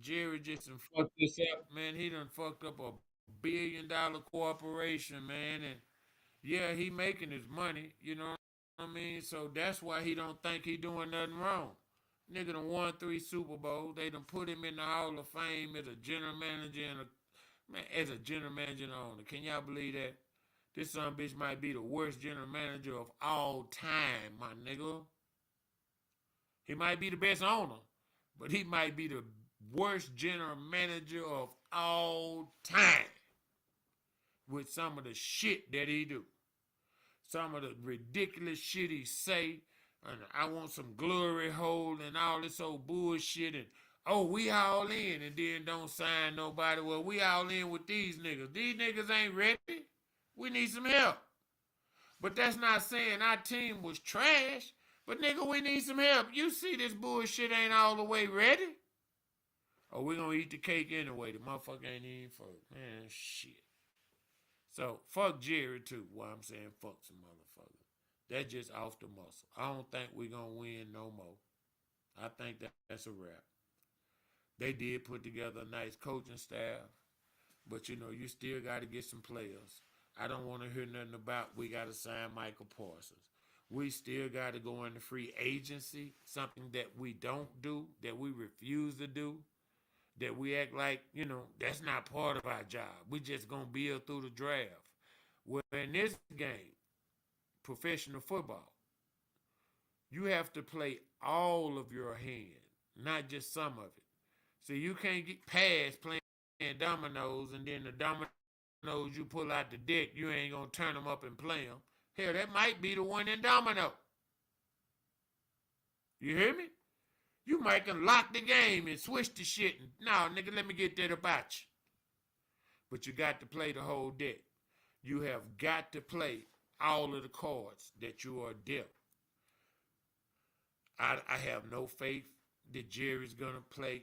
Jerry just done fucked this up, man. He done fucked up a $1 billion corporation, man, and yeah, he making his money, you know what I mean? So that's why he don't think he doing nothing wrong. Nigga done won 3 Super Bowls. They done put him in the Hall of Fame as a general manager and as a general manager and owner. Can y'all believe that? This son bitch might be the worst general manager of all time, my nigga. He might be the best owner, but he might be the worst general manager of all time with some of the shit that he do. Some of the ridiculous shit he say, and I want some glory hole and all this old bullshit, and oh, we all in, and then don't sign nobody. Well, we all in with these niggas. These niggas ain't ready. We need some help. But that's not saying our team was trash. But nigga, we need some help. You see this bullshit ain't all the way ready. Or we gonna eat the cake anyway. The motherfucker ain't even for man shit. So fuck Jerry too. Why I'm saying fuck some motherfuckers. That's just off the muscle. I don't think we're gonna win no more. I think that's a wrap. They did put together a nice coaching staff, but you know, you still gotta get some players. I don't want to hear nothing about we gotta sign Michael Parsons. We still gotta go into free agency, something that we don't do, that we refuse to do, that we act like, you know, that's not part of our job. We just gonna build through the draft. Well, in this game, professional football, you have to play all of your hand, not just some of it. So you can't get past playing dominoes and then the dominoes you pull out the deck, you ain't gonna turn them up and play them. Hell, that might be the one in domino. You hear me? You might can lock the game and switch the shit. And, no, nigga, let me get that about you. But you got to play the whole deck. You have got to play all of the cards that you are dealt. I have no faith that Jerry's gonna play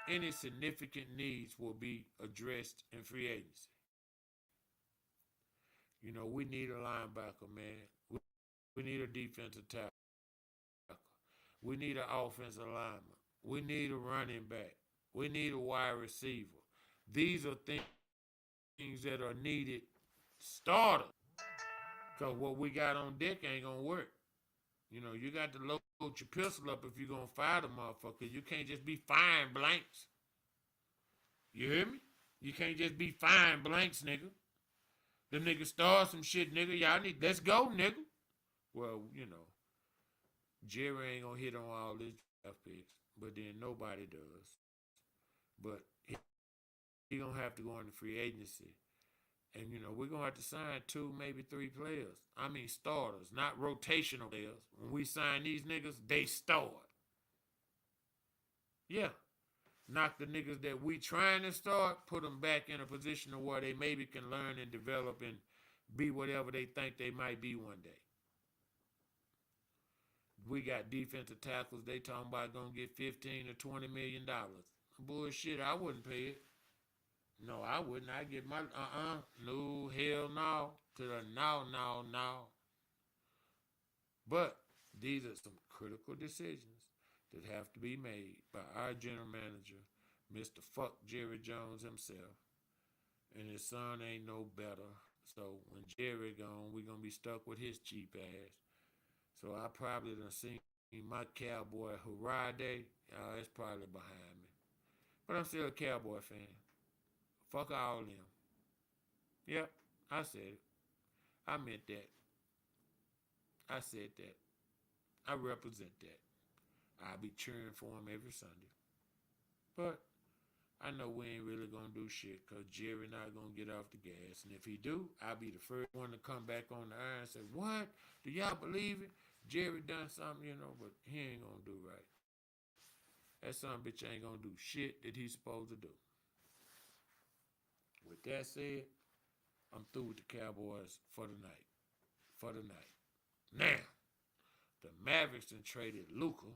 any significant needs will be addressed in free agency. You know, we need a linebacker, man. We need a defensive tackle. We need an offensive lineman. We need a running back. We need a wide receiver. These are things that are needed starters. Because what we got on deck ain't going to work. You know, you got to load your pistol up if you're going to fire the motherfucker. You can't just be firing blanks. You hear me? You can't just be firing blanks, nigga. Them niggas start some shit, nigga. Y'all need, let's go, nigga. Well, you know, Jerry ain't going to hit on all this draft picks, but then nobody does. But he going to have to go into free agency. And, you know, we're going to have to sign 2, maybe 3 players. I mean starters, not rotational players. When we sign these niggas, they start. Yeah. Knock the niggas that we trying to start, put them back in a position of where they maybe can learn and develop and be whatever they think they might be one day. We got defensive tackles. They talking about going to get $15 or $20 million. Bullshit, I wouldn't pay it. No, I wouldn't. I get my, no, hell no, to the no. But these are some critical decisions that have to be made by our general manager, Mr. Fuck Jerry Jones himself. And his son ain't no better. So when Jerry gone, we're going to be stuck with his cheap ass. So I probably done seen my Cowboy hurrah day. It's probably behind me. But I'm still a Cowboy fan. Fuck all them. Yep, I said it. I meant that. I said that. I represent that. I'll be cheering for him every Sunday. But I know we ain't really going to do shit because Jerry not going to get off the gas. And if he do, I'll be the first one to come back on the iron and say, what? Do y'all believe it? Jerry done something, you know, but he ain't going to do right. That son bitch ain't going to do shit that he's supposed to do. With that said, I'm through with the Cowboys for the night. Now, the Mavericks done traded Luka,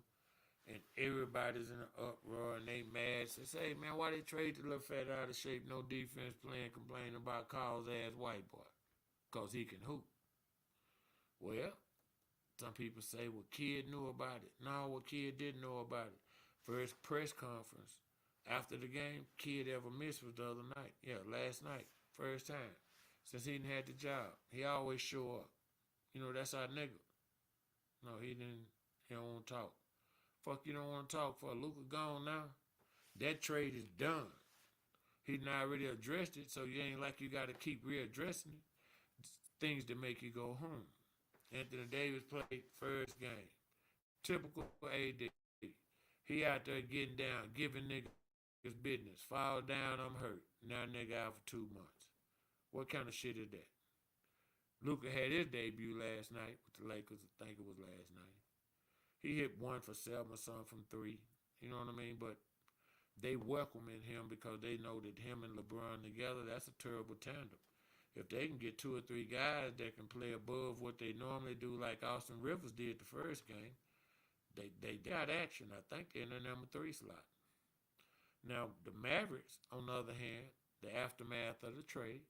and everybody's in an uproar, and they mad. They say, hey, man, why they trade the little fat out of shape, no defense playing, complaining about Carl's ass white boy? Because he can hoop. Well, some people say, well, Kid knew about it. No, well, Kid didn't know about it. First press conference after the game, Kid ever missed was the other night. Yeah, last night. First time. Since he didn't have the job. He always show up. You know, that's our nigga. No, he don't want to talk. Fuck, you don't want to talk for Luka gone now? That trade is done. He done already addressed it, so you ain't like you got to keep readdressing it. Things that make you go home. Anthony Davis played first game. Typical AD. He out there getting down, giving niggas business. Fall down, I'm hurt. Now nigga out for 2 months. What kind of shit is that? Luka had his debut last night with the Lakers. I think it was last night. He hit 1 for 7 or something from 3. You know what I mean? But they welcoming him because they know that him and LeBron together, that's a terrible tandem. If they can get 2 or 3 guys that can play above what they normally do, like Austin Rivers did the first game, they got action. I think they're in the number 3 slot. Now, the Mavericks, on the other hand, the aftermath of the trade,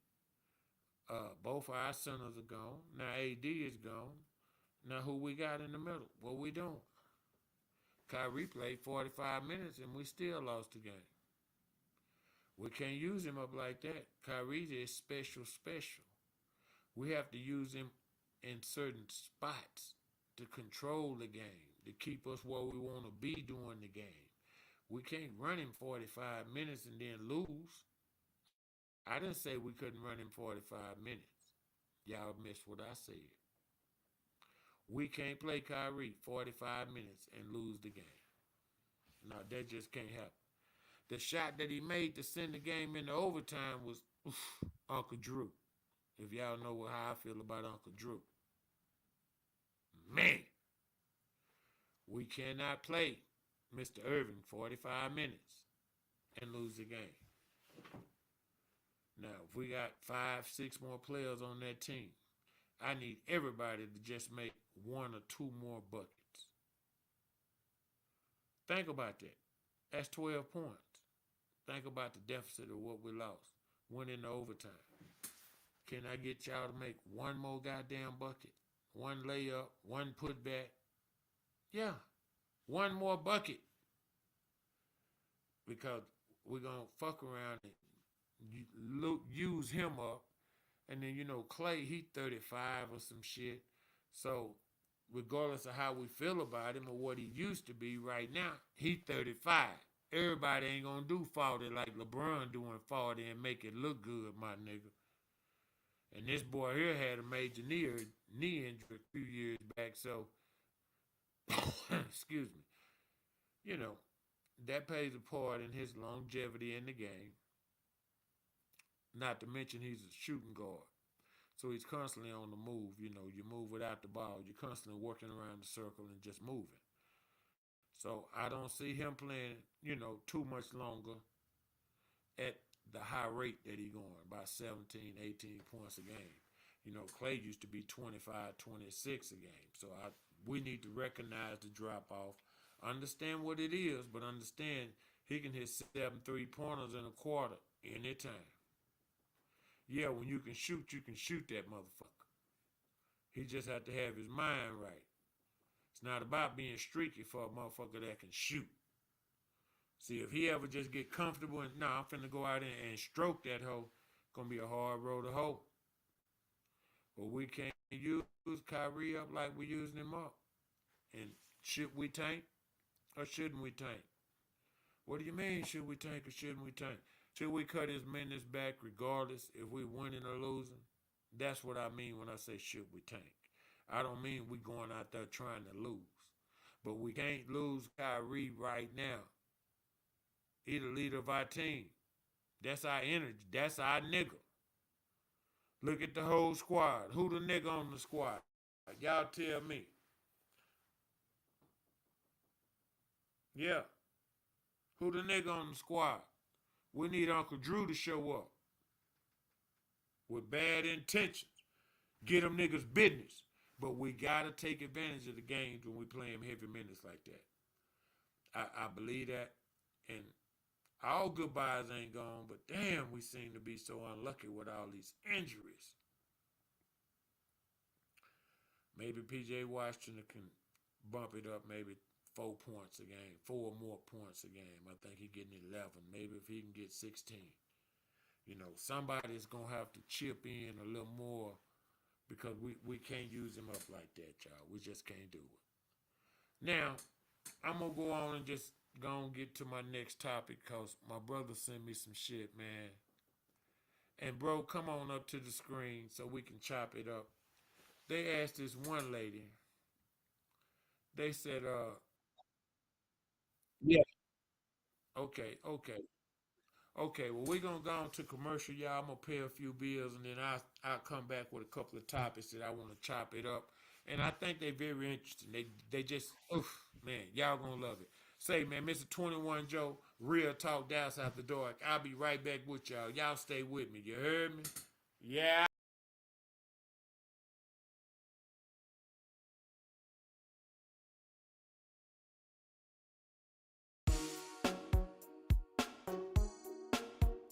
Both of our centers are gone. Now AD is gone. Now who we got in the middle? What we doing? Kyrie played 45 minutes and we still lost the game. We can't use him up like that. Kyrie is special. We have to use him in certain spots to control the game, to keep us where we want to be during the game. We can't run him 45 minutes and then lose. I didn't say we couldn't run him 45 minutes. Y'all missed what I said. We can't play Kyrie 45 minutes and lose the game. No, that just can't happen. The shot that he made to send the game into overtime was Uncle Drew. If y'all know how I feel about Uncle Drew. Man, we cannot play Mr. Irving 45 minutes and lose the game. Now, if we got 5, 6 more players on that team, I need everybody to just make 1 or 2 more buckets. Think about that. That's 12 points. Think about the deficit of what we lost. Went into overtime. Can I get y'all to make 1 more goddamn bucket? 1 layup, 1 putback? Yeah, 1 more bucket. Because we're going to fuck around and use him up. And then, Clay, he 35 or some shit. So regardless of how we feel about him or what he used to be right now, he 35. Everybody ain't going to do 40 like LeBron doing 40 and make it look good, my nigga. And this boy here had a major knee injury a few years back, so, excuse me, that plays a part in his longevity in the game. Not to mention he's a shooting guard. So he's constantly on the move. You move without the ball. You're constantly working around the circle and just moving. So I don't see him playing, too much longer at the high rate that he's going, by 17, 18 points a game. Clay used to be 25, 26 a game. So we need to recognize the drop-off, understand what it is, but understand he can hit 7 3-pointers in a quarter anytime. Yeah, when you can shoot that motherfucker. He just had to have his mind right. It's not about being streaky for a motherfucker that can shoot. See, if he ever just get comfortable and, I'm finna go out and stroke that hoe, gonna be a hard road to hoe. But we can't use Kyrie up like we using him up. And should we tank or shouldn't we tank? What do you mean, should we tank or shouldn't we tank? Should we cut his minutes back regardless if we winning or losing? That's what I mean when I say should we tank. I don't mean we going out there trying to lose. But we can't lose Kyrie right now. He the leader of our team. That's our energy. That's our nigga. Look at the whole squad. Who the nigga on the squad? Y'all tell me. Yeah. Who the nigga on the squad? We need Uncle Drew to show up with bad intentions. Get them niggas business. But we got to take advantage of the games when we play them heavy minutes like that. I believe that. And all goodbyes ain't gone, but damn, we seem to be so unlucky with all these injuries. Maybe P.J. Washington can bump it up maybe 4 points a game, 4 more points a game. I think he's getting 11. Maybe if he can get 16. Somebody's going to have to chip in a little more because we can't use him up like that, y'all. We just can't do it. Now, I'm going to go on and just go and get to my next topic because my brother sent me some shit, man. And, bro, come on up to the screen so we can chop it up. They asked this one lady. They said, yeah. Okay. Well, we're going to go on to commercial, y'all. I'm going to pay a few bills, and then I'll come back with a couple of topics that I want to chop it up. And I think they're very interesting. They just, man, y'all going to love it. Say, man, Mr. 21 Joe, Real Talk Dallas After Dark. I'll be right back with y'all. Y'all stay with me. You heard me? Yeah.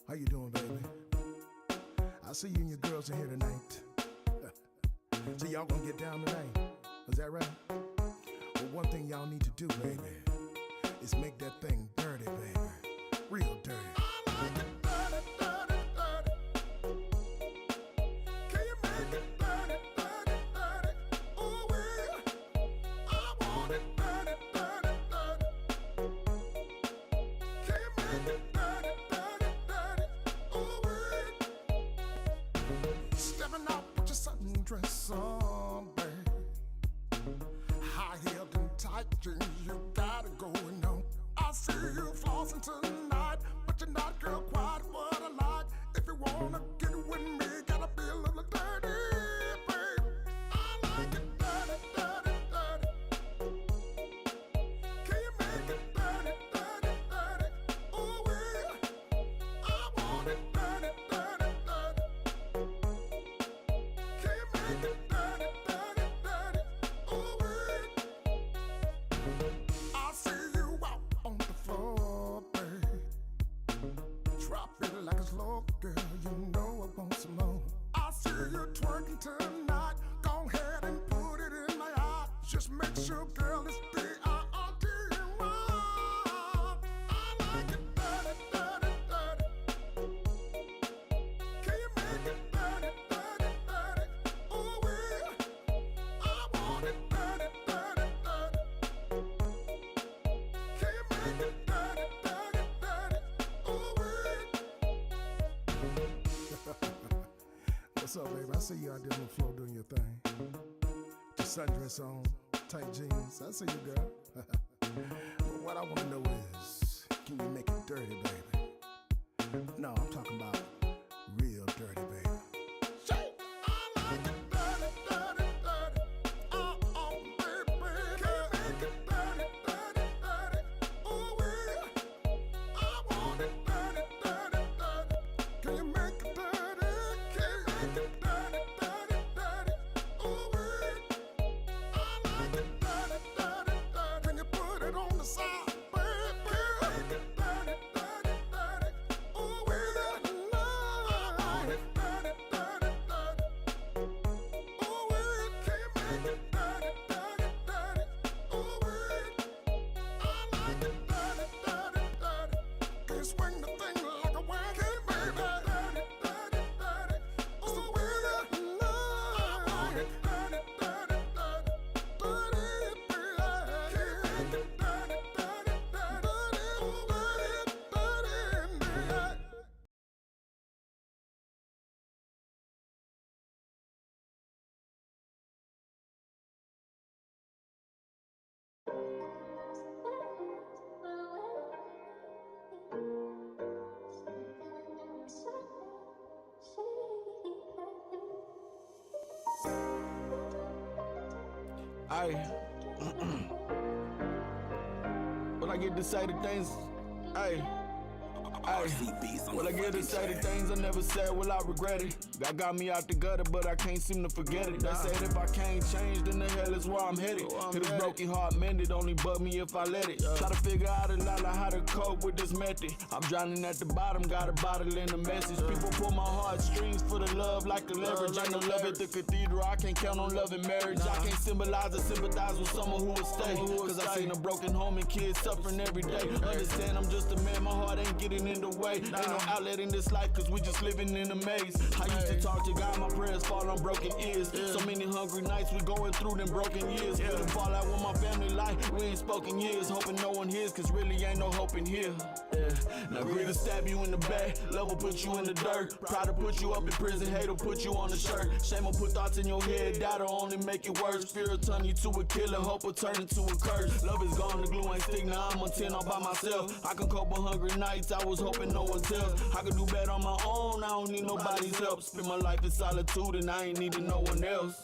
How you doing, baby? I I see you and your girls in here tonight. So y'all gonna get down tonight. Is that right? Well, one thing y'all need to do, baby, is make that thing dirty, baby. Real dirty. Stepping out with your sundress on, babe. High-heeled and tight jeans, you got it going on. I see you flossing tonight, but you're not, girl, quite what I like. If you wanna get with me, gotta be a little dirty, babe. I like it dirty, dirty, dirty. Can you make it dirty, dirty, dirty? Ooh, yeah. I want it dirty, dirty, dirty. Can you make it dirty, dirty, dirty? Ooh, yeah. I see you out on the floor, babe. Drop it like it's low, girl. You know I want some more. I see you twerking tonight. Go ahead and put it in my eye. Just make sure, girl, it's D-I-R-T-Y. I like it dirty, dirty, dirty. Can you make it dirty, dirty, dirty? Ooh, yeah. I want it dirty, dirty, dirty. Can you make it dirty, dirty, dirty? Ooh, yeah. What's up, babe? I see you out there on the floor doing your thing. Your sundress on, tight jeans. I see you, girl. But what I want to know is, can you make it dirty, baby? No, I'm talking about real dirty, baby. Say, I like it dirty, dirty, dirty. Oh, baby. Can you make it dirty, dirty, dirty? Ooh, yeah. I want it dirty, dirty, dirty. Can you make it dirty? Can you make it dirty, dirty, dirty? Ooh, yeah. I like it dirty, dirty, dirty. Can you put it on the side, baby? Make it dirty, dirty, dirty. Ooh, yeah. I want it dirty, dirty, dirty. Ooh, yeah. Can you make it dirty, dirty, dirty? Ooh, yeah. I like it dirty, dirty, dirty. Can you swing the thing like a wagon, baby? Dirty, dirty, dirty. Ooh, yeah. I want it dirty, dirty, dirty. Dirty, baby. Can you make it dirty, dirty, dirty? Ooh, dirty, dirty, dirty. Aye. When I get to say the things, aye. When I get to say the things I never said, will I regret it? That got me out the gutter, but I can't seem to forget it. They said if I can't change, then the hell is where I'm headed. Hit this broken heart mended, only bug me if I let it. Try to figure out a lot of how to cope with this method. I'm drowning at the bottom, got a bottle in the message. People pull my heartstrings for the love like a leverage. Ain't no love at the cathedral, I can't count on love and marriage. I can't symbolize or sympathize with someone who will stay. Cause I seen a broken home and kids suffering every day. Understand I'm just a man, my heart ain't getting in the way. Ain't no outlet in this life cause we just living in a maze. I used to talk to God, my prayers fall on broken ears. So many hungry nights we going through them broken years. Feel the fallout with my family life, we ain't spoken years. Hoping no one hears cause really ain't no hope in here. Now greed will stab you in the back, love will put you in the dirt. Pride will put you up in prison, hate will put you on the shirt. Shame will put thoughts in your head, that'll only make it worse. Fear will turn you to a killer, hope will turn into a curse. Love is gone, the glue ain't stick, now I'm a 10 all by myself. I can cope with hungry nights, I was hoping no one tells. I can do better on my own, I don't need nobody's help. Spend my life in solitude and I ain't needing no one else.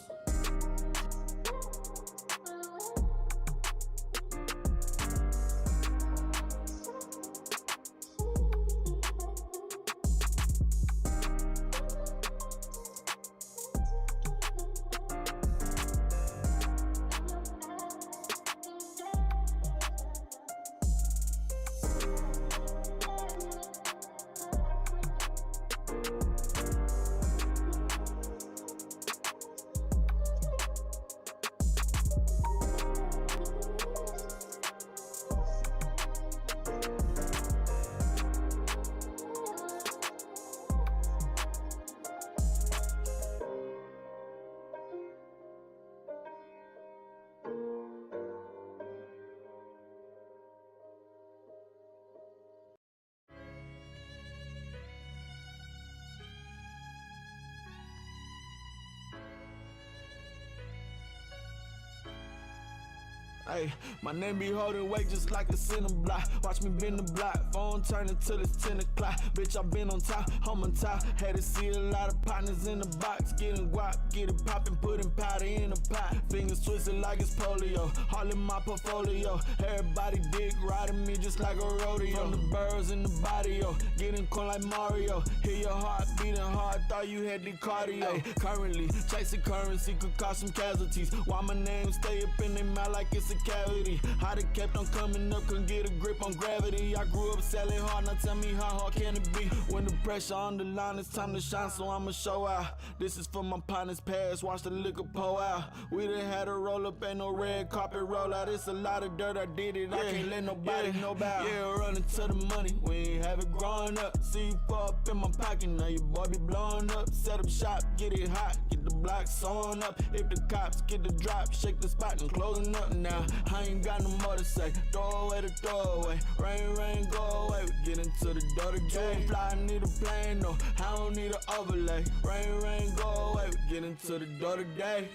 Hey, my name be holding weight just like a cinder block. Watch me bend the block, phone turning till it's 10 o'clock. Bitch, I been on top, I'm on top. Had to see a lot of partners in the box. Getting guap, get it poppin', putting powder in the pot. Fingers twisted like it's polio, all in my portfolio. Everybody dick riding me just like a rodeo. From the birds in the body, yo, getting cold like Mario. Hear your heart beating hard, thought you had the cardio. Ay, currently, chasing currency could cause some casualties. Why my name stay up in their mouth like it's a cavity? How they kept on coming up, couldn't get a grip on gravity. I grew up selling hard, now tell me how hard can it be? When the pressure on the line, it's time to shine, so I'ma show out. This is for my partners past, watch the liquor pour out. We done had a roll up, ain't no red carpet roll out. It's a lot of dirt, I did it, I can't let nobody know about. Yeah, running to the money, we ain't have it growing up. See you fall up in my pocket, now your boy be blowing up. Set up shop, get it hot, get the block sewn up. If the cops get the drop, shake the spot and closing up now. I ain't got no more to say, throw away the throwaway. Rain, rain, go away, we get into the door to game. Fly, I need a plane, no, I don't need an overlay. Rain, rain, go away, we get into the door today.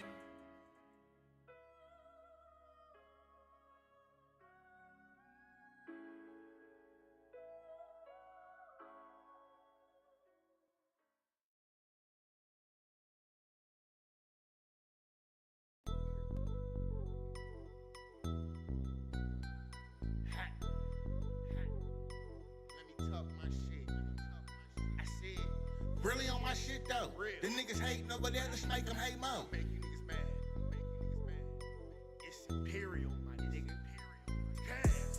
Talk my shit. I said, really on my shit though. The niggas hating over there, let's make them hate more. Make you niggas mad. It's imperial, my nigga.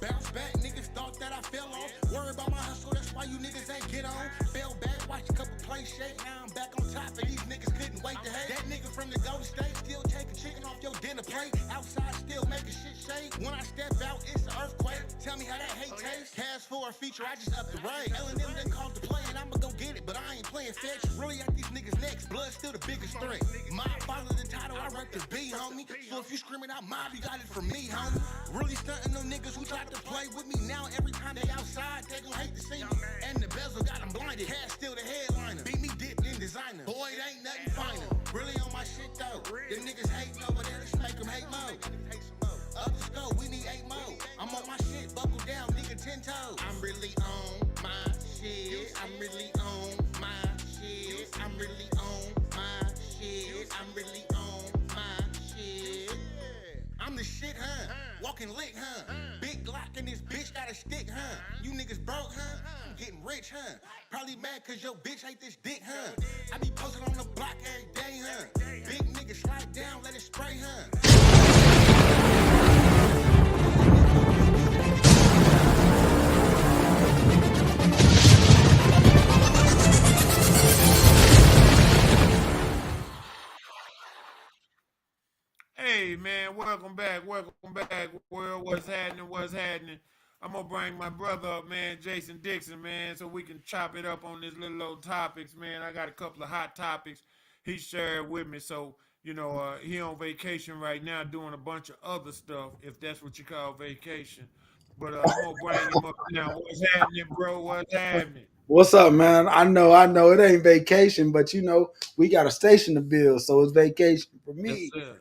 Bounce back, niggas thought that I fell off. Worry about my hustle, that's why you niggas ain't get on. Fell back, watched a couple plays shake. Now I'm back on top, and these niggas couldn't wait to hate. That nigga from the Golden State still taking chicken off your dinner plate. Outside still making shit shake. When I step out, it's an earthquake. Tell me how that hate tastes. Cash for a feature, I just up the rate. L&M done called the play, and I'ma go get it, but I ain't playing fetch. Really at these niggas' necks, blood still the biggest threat. My father the title, I rep the B, homie. So if you screaming out mob, you got it from me, homie. Really stunting them niggas who tried to play with me. Now every time they outside, they gon' hate to see me. And the bezel got them blinded. Cash still the headliner. Beat me dipped in designer. Boy, it ain't nothing finer. Really on my shit though. The niggas hating over there, let's make them hate more. Up the scope, we need 8 more. I'm on my shit, buckle down, nigga 10 toes. I'm really on my shit. I'm really on my shit. I'm really on my shit. I'm really on my shit. I'm the shit, huh? Walking lick, huh? Big Glock and this bitch got a stick, huh? You niggas broke, huh? I'm getting rich, huh? Probably mad cause your bitch ate this dick, huh? I be posted on the block every day, huh? Big nigga slide down, let it spray, huh? Hey man, welcome back, world. What's happening? What's happening? I'm gonna bring my brother up, man, Jason Dixon, man, so we can chop it up on this little old topics, man. I got a couple of hot topics he shared with me, so he on vacation right now doing a bunch of other stuff, if that's what you call vacation. But I'm gonna bring him up now. What's happening, bro? What's happening? What's up, man? I know it ain't vacation, but we got a station to build, so it's vacation for Yes, me. sir.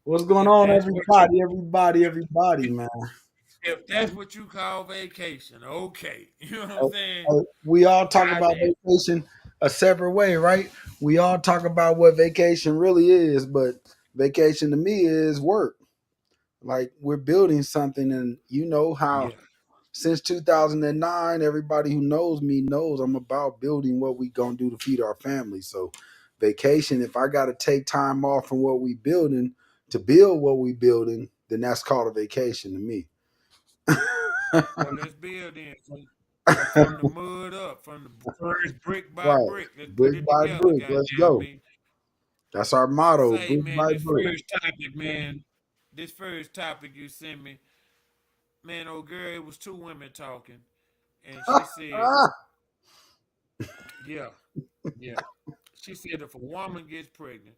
What's going If on, that's what you everybody, man? if that's what you call vacation, okay. You know what Uh, I'm saying? we all talk Got about that. vacation a separate way, right? We all talk about what vacation really is, but vacation to me is work. Like we're building something, and you know how Yeah. since 2009, everybody who knows me knows I'm about building what we gonna do to feed our family. So vacation, if I gotta take time off from what we building to build what we building, then that's called a vacation to me. Well, let's build in from the mud up, from the first brick by Right. brick. Let's put Brick it by together, brick. Let's goddamn go. me. That's our motto. Say, Brick man, by this brick. first topic, man. This first topic you sent me, man, old girl, it was two women talking, and she said, yeah, yeah. She said if a woman gets pregnant,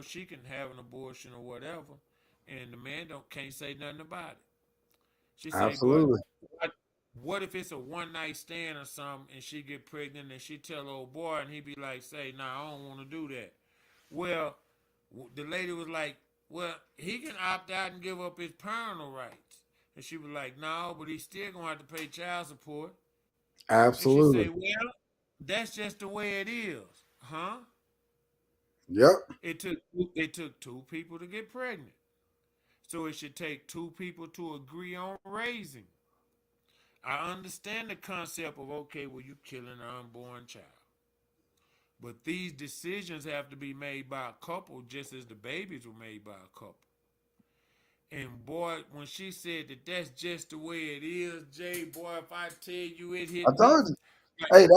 she can have an abortion or whatever, and the man don't can't say nothing about it. She say, but Absolutely. what what if it's a one night stand or something and she get pregnant and she tell old boy and he be like, say, nah, I don't want to do that. Well, the lady was like, Well, he can opt out and give up his parental rights. And she was like, no, but he's still gonna have to pay child support. And she say, Absolutely. well, that's just the way it is, huh? Yep. It took two people to get pregnant, so it should take two people to agree on raising. I understand the concept of okay, well, you killing an unborn child, but these decisions have to be made by a couple, just as the babies were made by a couple. And boy, when she said that that's just the way it is, Jay, boy, if I tell you it I hit me, told you. Hey,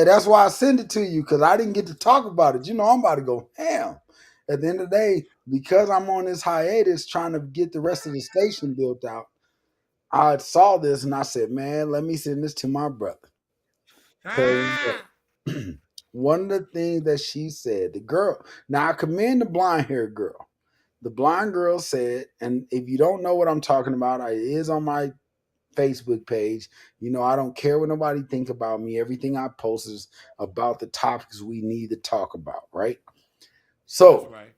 that's why I send it to you because I didn't get to talk about it. You know, I'm about to go ham. At the end of the day, because I'm on this hiatus trying to get the rest of the station built out, I saw this and I said, man, let me send this to my brother. Because ah, one of the things that she said, the girl, now I commend the blind haired girl. The blind girl said, and if you don't know what I'm talking about, it is on my Facebook page. You know, I don't care what nobody think about me. Everything I post is about the topics we need to talk about, right? that's So right.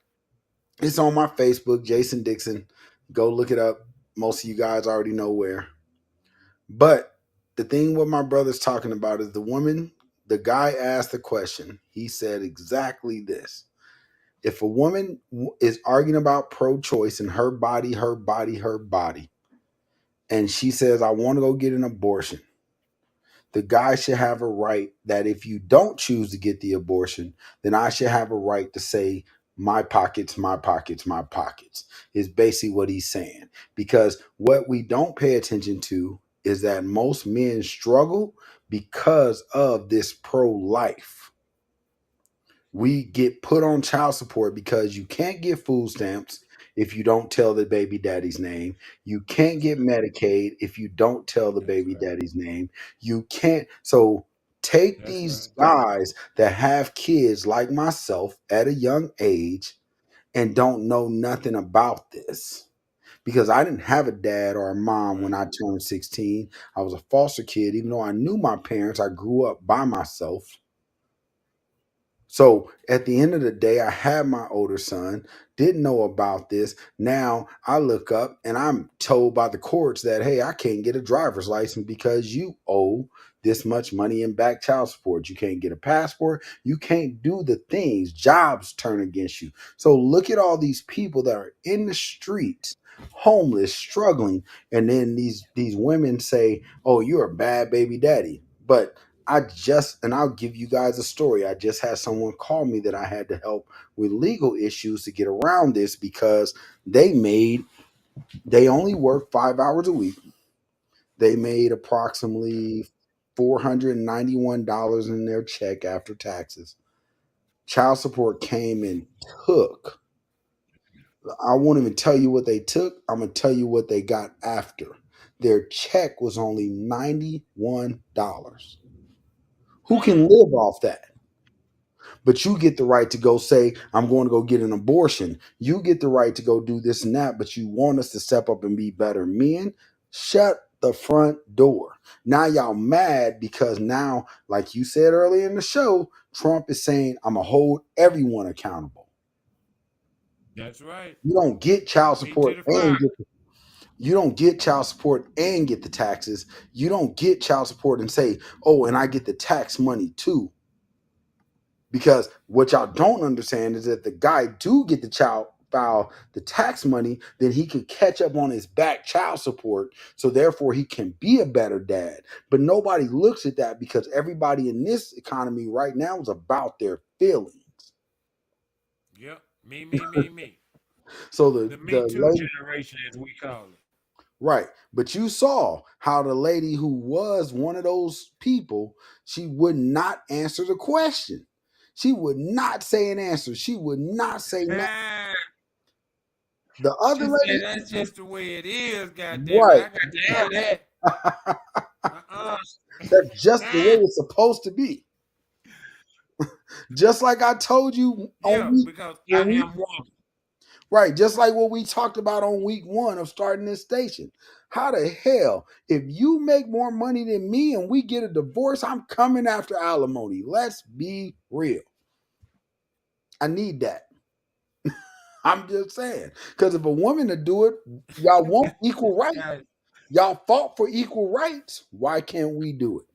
it's on my Facebook, Jason Dixon. Go look it up. Most of you guys already know where. But the thing what my brother's talking about is the woman, the guy asked the question. He said exactly this. If a woman is arguing about pro choice and her body, her body, her body, and she says, I want to go get an abortion, the guy should have a right that if you don't choose to get the abortion, then I should have a right to say, my pockets, my pockets, my pockets, is basically what he's saying. Because what we don't pay attention to is that most men struggle because of this pro life. We get put on child support because you can't get food stamps if you don't tell the baby daddy's name. You can't get Medicaid if you don't tell the That's baby right. daddy's name. You can't. So take That's these right. guys that have kids like myself at a young age and don't know nothing about this. Because I didn't have a dad or a mom when Right. I turned 16. I was a foster kid. Even though I knew my parents, I grew up by myself. So at the end of the day, I had my older son, didn't know about this. Now I look up and I'm told by the courts that, hey, I can't get a driver's license because you owe this much money in back child support. You can't get a passport. You can't do the things. Jobs turn against you. So look at all these people that are in the streets, homeless, struggling. And then these women say, oh, you're a bad baby daddy. But and I'll give you guys a story. I just had someone call me that I had to help with legal issues to get around this because they only work 5 hours a week. They made approximately $491 in their check after taxes. Child support came and took. I won't even tell you what they took. I'm gonna tell you what they got after. Their check was only $91. Who can Mm, live off that? But you get the right to go say, I'm going to go get an abortion. You get the right to go do this and that, but you want us to step up and be better men. Shut the front door. Now y'all mad because now, like you said earlier in the show, Trump is saying, I'm going to hold everyone accountable. that's right. You don't get child Me to support the and fire. get you don't get child support and get the taxes. You don't get child support and say, oh, and I get the tax money too. Because what y'all don't understand is that the guy do get the child file the tax money, then he can catch up on his back child support. So therefore he can be a better dad. But nobody looks at that because everybody in this economy right now is about their feelings. Yep. Me. So The Me the Too lady, generation, as we call it. right. But you saw how the lady who was one of those people, she would not answer the question. She would not say an answer. She would not say nothing. Ah, The other she said lady, that's just the way it is, goddamn it. right. I got to have that. Uh-uh. That's just the way it's supposed to be. Just like I told you Yeah, because I on week am woman. right, just like what we talked about on week 1 of starting this station. How the hell, if you make more money than me and we get a divorce, I'm coming after alimony. Let's be real. I need that. I'm just saying. Because if a woman to do it, y'all want equal rights. Yeah, Y'all fought for equal rights. Why can't we do it?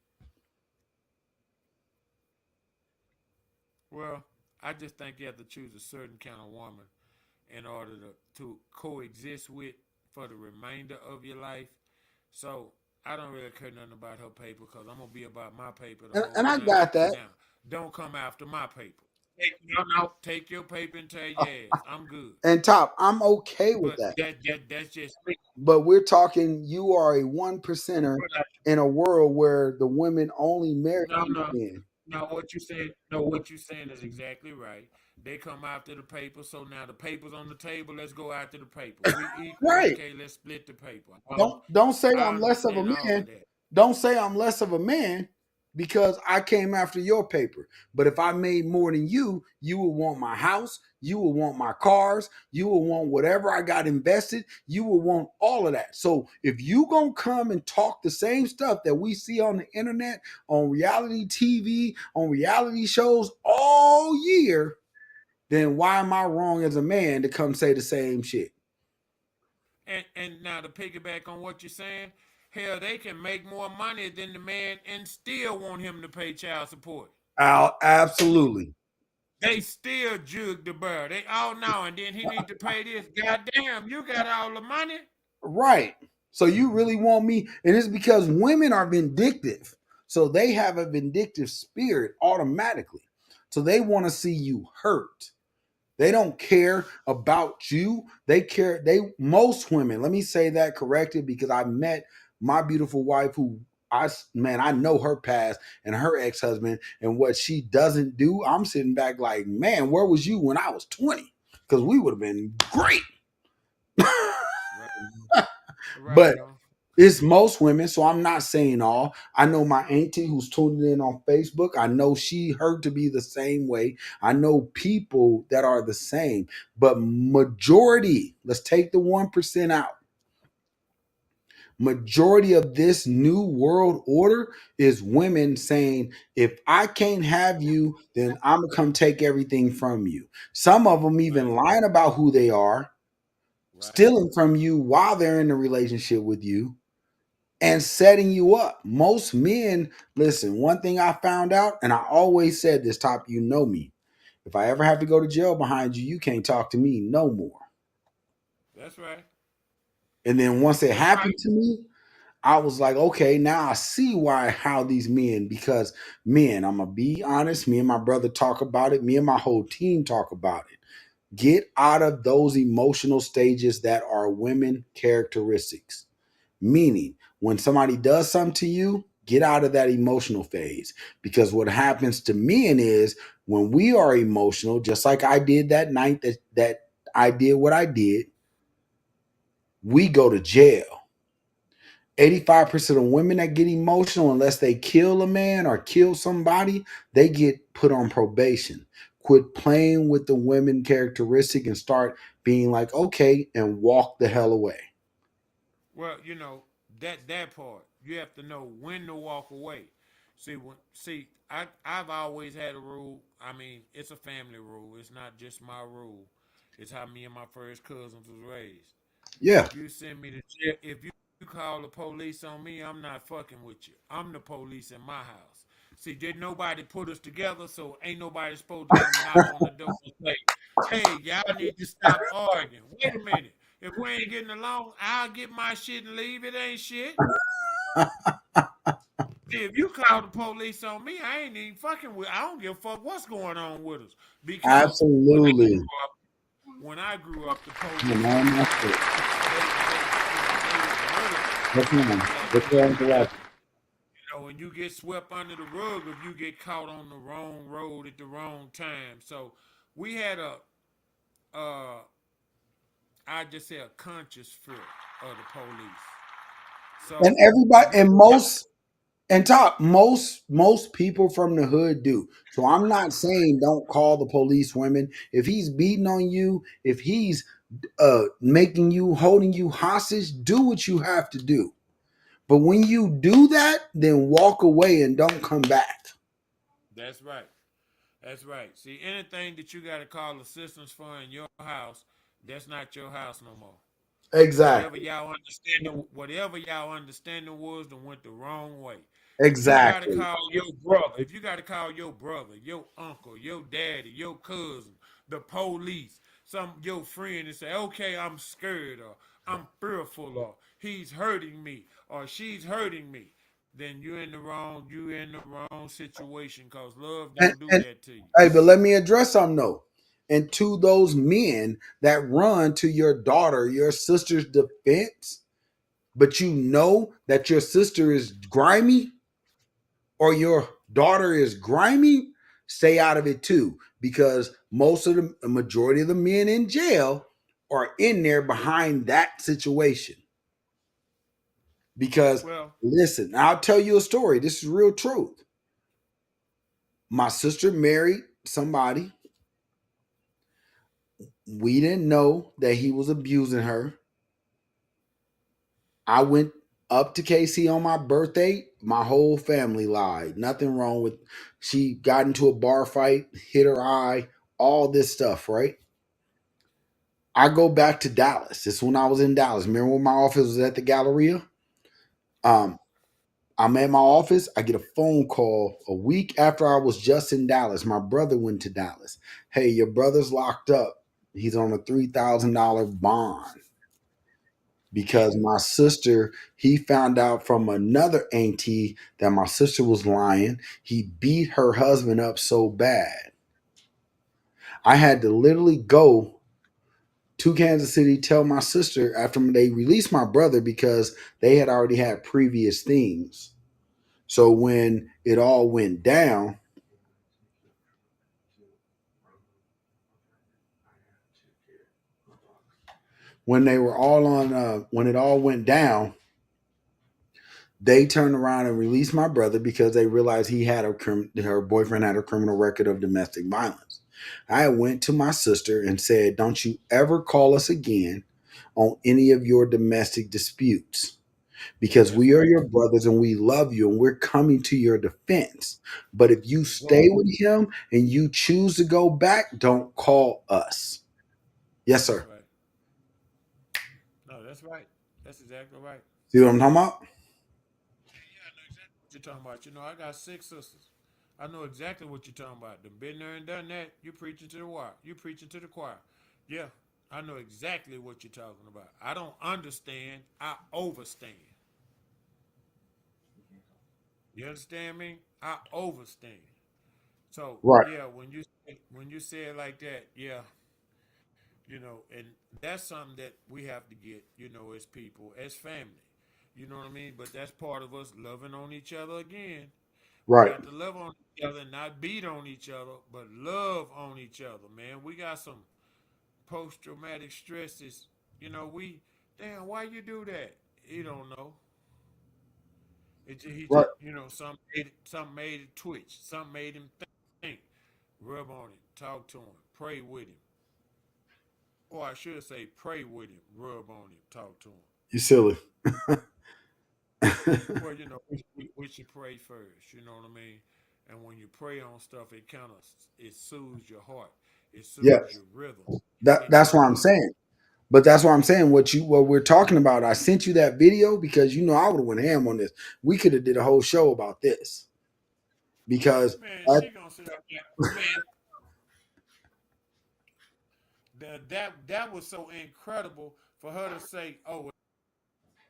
well, I just think you have to choose a certain kind of woman in order to coexist with for the remainder of your life. So I don't really care nothing about her paper because I'm gonna be about my paper the whole And I time. got that. Now, don't come after my paper. Take your paper and tell your ass. I'm good. And Top, I'm okay with But that. that's just me. But we're talking you are a one percenter in a world where the women only marry No, these no. men. No, what you saying? No, what you saying is exactly right. They come after the paper, so now the paper's on the table. Let's go after the paper. We equal, Right. okay? Let's split the paper. Don't say I I'm less of a understand all man. of that. Don't say I'm less of a man because I came after your paper. But if I made more than you would want my house, you would want my cars, you would want whatever I got invested, you would want all of that. So if you gonna come and talk the same stuff that we see on the internet, on reality TV, on reality shows all year, then why am I wrong as a man to come say the same shit? And now to piggyback on what you're saying, hell, they can make more money than the man and still want him to pay child support. Absolutely. They still jug the bird. They all know, and then he need to pay this. Goddamn, you got all the money. Right. So you really want me, and it's because women are vindictive. So they have a vindictive spirit automatically. So they want to see you hurt. They don't care about you. They care. Most women, let me say that corrected because I met my beautiful wife who I know her past and her ex-husband and what she doesn't do. I'm sitting back like, man, where was you when I was 20? Because we would have been great. Right But on. it's most women, so I'm not saying all. I know my auntie who's tuning in on Facebook. I know she heard to be the same way. I know people that are the same, but majority, let's take the 1% out. Majority of this new world order is women saying, if I can't have you, then I'm gonna come take everything from you. Some of them even lying about who they are, Right. stealing from you while they're in a relationship with you and setting you up. Most men, listen, one thing I found out, and I always said this, Top, you know me. If I ever have to go to jail behind you, you can't talk to me no more. That's right. And then once it That's right. happened to me, I was like, okay, now I see why how these men, because men, I'm gonna be honest, me and my brother talk about it, me and my whole team talk about it. Get out of those emotional stages that are women characteristics. Meaning, when somebody does something to you, get out of that emotional phase. Because what happens to men is when we are emotional, just like I did that night that I did what I did, we go to jail. 85% of women that get emotional, unless they kill a man or kill somebody, they get put on probation. Quit playing with the women characteristic and start being like, okay, and walk the hell away. Well, that part you have to know when to walk away. I've always had a rule. I mean, it's a family rule. It's not just my rule. It's how me and my first cousins was raised. Yeah. If you send me to jail, if you call the police on me, I'm not fucking with you. I'm the police in my house. See, did nobody put us together, so ain't nobody supposed to come knock on the door and say, "Hey, y'all need to stop arguing." Wait a minute. If we ain't getting along, I'll get my shit and leave. It ain't shit. See, if you call the police on me, I ain't even fucking with. I don't give a fuck what's going on with us because Absolutely. when I grew up, the Yeah, police man, that's it. What's wrong? What's wrong with the life? when you get swept under the rug if you get caught on the wrong road at the wrong time. So we had I just say a conscious fear of the police. And So everybody if you and most people from the hood do. So I'm not saying don't call the police, women. If he's beating on you, if he's making you holding you hostage, do what you have to do. But when you do that, then walk away and don't come back. that's right. That's right. See, anything that you got to call assistance for in your house, That's not your house no more. Exactly. Whatever y'all understanding was, that went the wrong way. Exactly. If you gotta call your brother, your uncle, your daddy, your cousin, the police, some your friend, and say, okay, I'm scared, or I'm fearful, or he's hurting me, or she's hurting me, then you're in the wrong situation, cause love And, don't do and that to you. hey, but let me address something though. And to those men that run to your daughter, your sister's defense, but you know that your sister is grimy or your daughter is grimy, stay out of it too. Because most of the a majority of the men in jail are in there behind that situation. Because Well, listen, I'll tell you a story. This is real truth. My sister married somebody. We didn't know that he was abusing her. I went up to KC on my birthday. My whole family lied. Nothing wrong with. She got into a bar fight, hit her eye, all this stuff, right? I go back to Dallas. This is when I was in Dallas. Remember when my office was at the Galleria? Um, I'm at my office. I get a phone call a week after I was just in Dallas. My brother went to Dallas. Hey, your brother's locked up. He's on a $3,000 bond because my sister, he found out from another auntie that my sister was lying. He beat her husband up so bad. I had to literally go to Kansas City, tell my sister after they released my brother because they had already had previous things. So when it all went down, when they were all on, when it all went down, they turned around and released my brother because they realized her boyfriend had a criminal record of domestic violence. I went to my sister and said, "Don't you ever call us again on any of your domestic disputes because that's we are right. your brothers and we love you and we're coming to your defense. But if you stay Exactly. with him and you choose to go back, don't call us." Yes, That's sir. right. No, that's right. That's exactly right. See what I'm talking about? Yeah, I know exactly what you're talking about. I got six sisters. I know exactly what you're talking about. Them been there and done that. You preaching to the choir. You preaching to the choir. Yeah, I know exactly what you're talking about. I don't understand. I overstand. You understand me? I overstand. So Right, yeah, when you say it like that, yeah, and that's something that we have to get, as people, as family. You know what I mean? But that's part of us loving on each other again. We right. got to love on each other, not beat on each other, but love on each other, man. We got some post traumatic stresses. Damn, why you do that? He don't know. He Right. just, some made it twitch. Some made him think. Rub on him, talk to him, pray with him. Or I should say, pray with him, rub on him, talk to him. You silly. Well, we should pray first. You know what I mean? And when you pray on stuff, it soothes your heart. It soothes Yes. your rhythm. It That's what helps I'm you. saying. But that's what I'm saying. What we're talking about. I sent you that video because I would have went ham on this. We could have did a whole show about this because Man, I, she gonna sit up there. Man, that was so incredible for her to say, "Oh, well,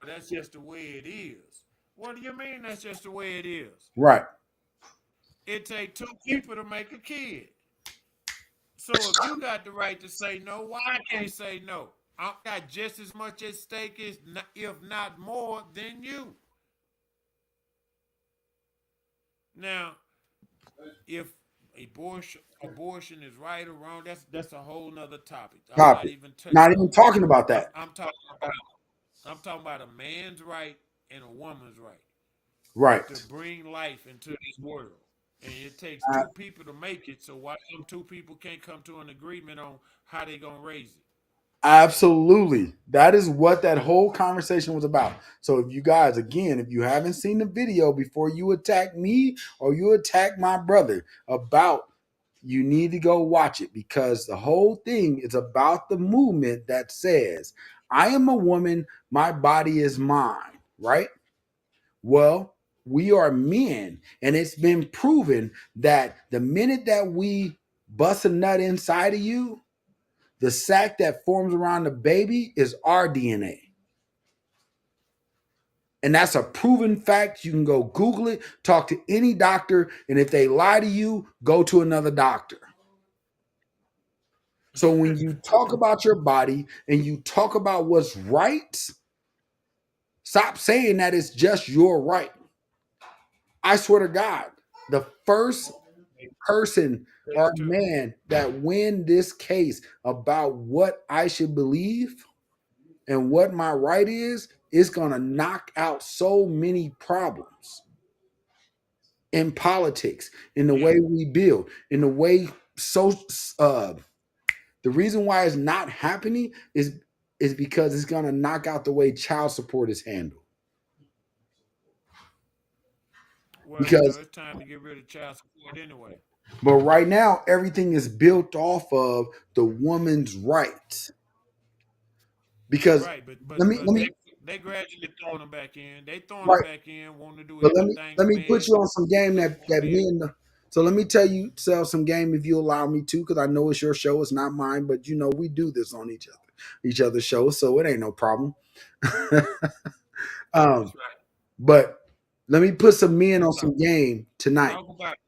that's just the way it is." What do you mean that's just the way it is? right, It take two people to make a kid. So if you got the right to say no, why I can't say no? I got just as much at stake as, if not more, than you. Now, if abortion is right or wrong, that's a whole nother topic. I'm not topic. even Not touching even on talking about that. that. I'm talking about a man's right and a woman's right to Right. bring life into this world. And it takes Uh, two people to make it. So why some two people can't come to an agreement on how they gonna raise it? Absolutely. That is what that whole conversation was about. So if you guys, again, if you haven't seen the video before you attack me or you attack my brother about You need to go watch it because the whole thing is about the movement that says, I am a woman, my body is mine, right? Well, we are men, and it's been proven that the minute that we bust a nut inside of you, the sac that forms around the baby is our DNA. And that's a proven fact. You can go Google it, talk to any doctor, and if they lie to you, go to another doctor. So when you talk about your body and you talk about what's right, stop saying that it's just your right. I swear to God, the first person or man that win this case about what I should believe and what my right is going to knock out so many problems in politics, in the way we build, in the way so the reason why it's not happening is because it's going to knock out the way child support is handled. Well, Because it's time to get rid of child support anyway. but right now everything is built off of the woman's rights. Because Right, but let me they gradually throwing them back in. They throwing them right, back in, wanting to do but everything a let me put man you on some game that did. me and so let me tell you sell some game if you allow me to, because I know it's your show, it's not mine, but you know we do this on each other's shows, so it ain't no problem. That's um, right. but let me put some men on Let's some game tonight. talk about it.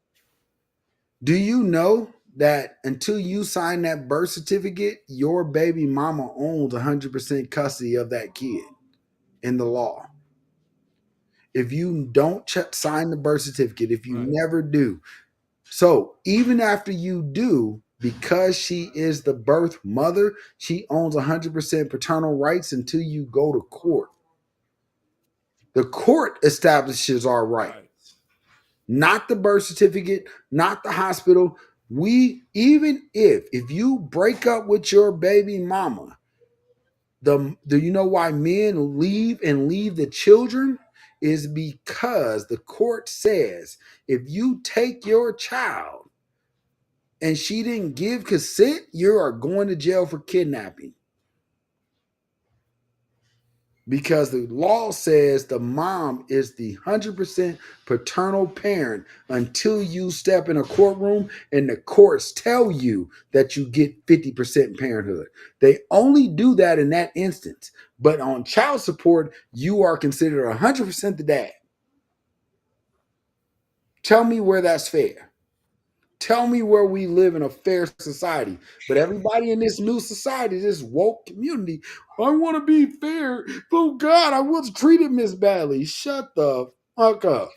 Do you know that until you sign that birth certificate, your baby mama owns 100% custody of that kid in the law? If you don't sign the birth certificate, if you Right. never do, so even after you do, because she is the birth mother, she owns 100% paternal rights until you go to court. The court establishes our right, Right. not the birth certificate, not the hospital. We even if you break up with your baby mama, do you know why men leave and leave the children? Is because the court says if you take your child and she didn't give consent, you are going to jail for kidnapping. Because the law says the mom is the 100% paternal parent until you step in a courtroom and the courts tell you that you get 50% parenthood. They only do that in that instance. But on child support, you are considered 100% the dad. Tell me where that's fair. Tell me where we live in a fair society. But everybody in this new society, this woke community, I want to be fair. Oh God, I was treated Miss Badly. Shut the fuck up.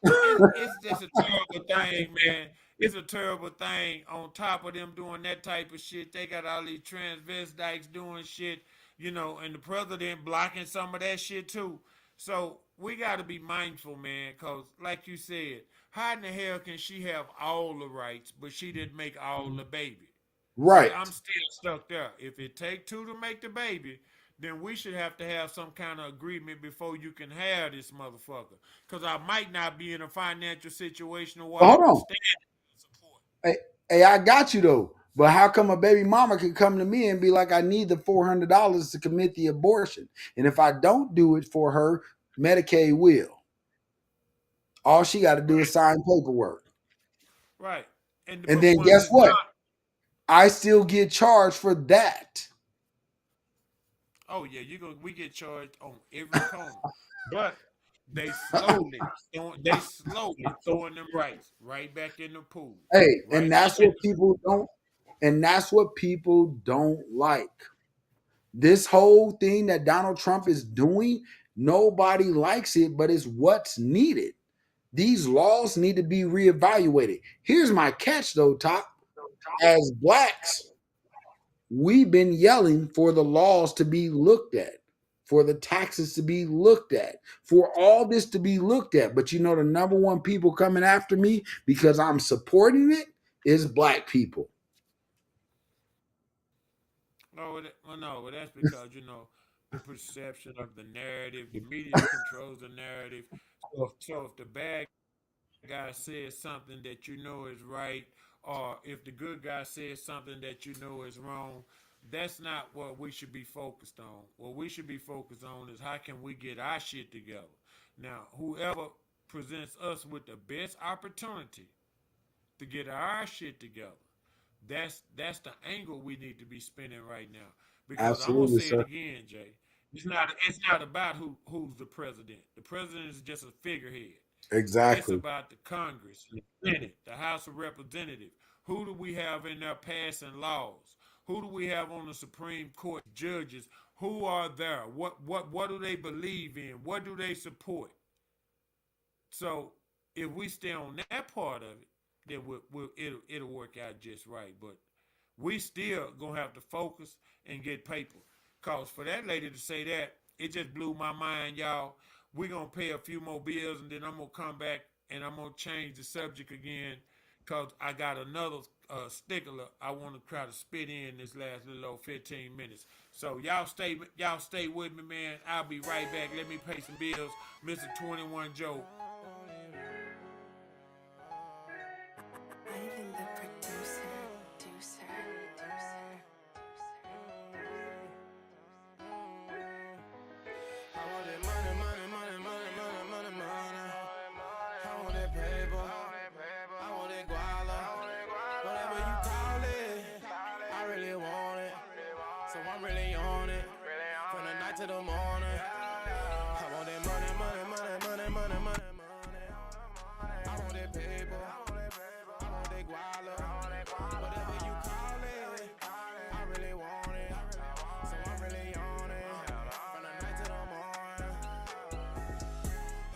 Well, it's just a terrible thing, man. It's a terrible thing. On top of them doing that type of shit, they got all these transvestites doing shit, and the president blocking some of that shit too. So we got to be mindful, man, because like you said, how in the hell can she have all the rights, but she didn't make all the baby? See, Right. I'm still stuck there. If it take two to make the baby, then we should have to have some kind of agreement before you can have this motherfucker. Because I might not be in a financial situation where But I hold can on. stand support. Hey, I got you though. But how come a baby mama can come to me and be like, I need the $400 to commit the abortion? And if I don't do it for her, Medicaid will. All she got to do is sign paperwork. Right. And And but then once guess it's what? done, I still get charged for that. oh yeah, we get charged on every corner. But they slowly throwing them rights right back in the pool. Hey, and Right back that's in what people don't, and that's what people don't like. This whole thing that Donald Trump is doing, nobody likes it, but it's what's needed. These laws need to be reevaluated. Here's my catch though, Top. As blacks, we've been yelling for the laws to be looked at, for the taxes to be looked at, for all this to be looked at. But you know, the number one people coming after me because I'm supporting it is black people. no, that's because the perception of the narrative, the media controls the narrative. So if the bad guy says something that you know is right, or if the good guy says something that you know is wrong, that's not what we should be focused on. What we should be focused on is how can we get our shit together. Now, whoever presents us with the best opportunity to get our shit together, that's the angle we need to be spinning right now. Because I'm gonna Absolutely, say it sir. again, Jay. It's not about who's the president. The president is just a figurehead. It's Exactly. about the Congress, the Senate, the House of Representatives. Who do we have in there passing laws? Who do we have on the Supreme Court judges? Who are there? What do they believe in? What do they support? So if we stay on that part of it, then it'll work out just right. But we still gonna have to focus and get paper. Cause for that lady to say that, it just blew my mind, y'all. We gonna pay a few more bills and then I'm gonna come back and I'm gonna change the subject again. Cause I got another stickler I want to try to spit in this last little old 15 minutes. So y'all stay with me, man. I'll be right back. Let me pay some bills, Mr. 21 Joe. Even the producer. I want that money, money, money, money, money, money, money. I want that paper. I want that guala. Whatever you call it, I really want it. So I'm really on it. From the night to the morning. I want that money, money, money, money, money, money, money. I want that paper. I want that guala. Whatever you call it, I really want it. So I'm really on it. From the night to the morning.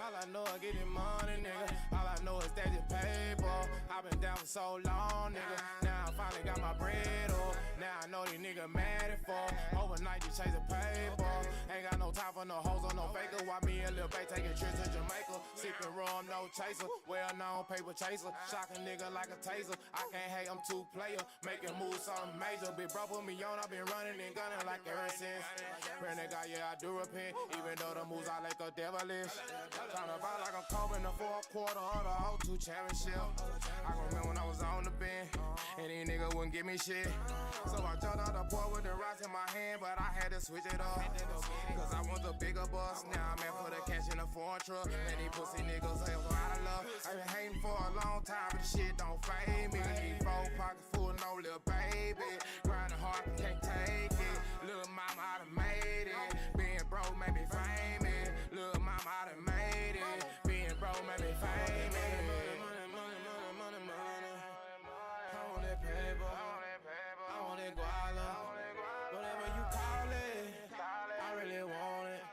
All I know is getting money, nigga. All I know is that it's paper. I've been down for so long, nigga. Now I finally got my bread up. Now I know these niggas mad at for. Overnight just chasing paper. Ain't got no time for no hoes or no faker. Why me and Lil Bay taking trips to Jamaica? Sipping rum, no chaser. Well known paper chaser. Shock a nigga like a taser. I can't hate, I'm two player. Making moves, something major. Big bro put me on, I've been running and gunning like ever since. Friend that guy, yeah, I do repent. Even though the moves I like a devilish. Tryna ball like I'm Kobe in the fourth quarter of the O2 championship. I can remember when I was on the bench, and these niggas wouldn't give me shit. So I jumped out the port with the rocks in my hand, but I had to switch it up. Cause I want the bigger bus. Now I'm in for the cash in the foreign truck. And these pussy niggas hell so out of love. I've been hating for a long time, but the shit don't fade me. These 4 pockets full, no little baby. Grinding hard, can't take it. Little mama, I done made it. Being broke made me famous. Little mama, I done made it. Being broke made me famous. Money, money, money, money, money. I want that paper. I want that guala. Whatever you call it, I really want it.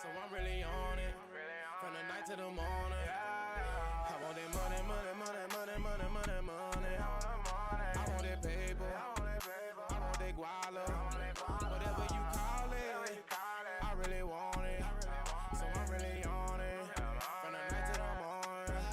So I'm really on it. From the night to the morning. I want that money, money, money, money, money, money, money. I want that paper. I want that guala. Whatever you call it, I really want it. So I'm really on it. From the night to the morning.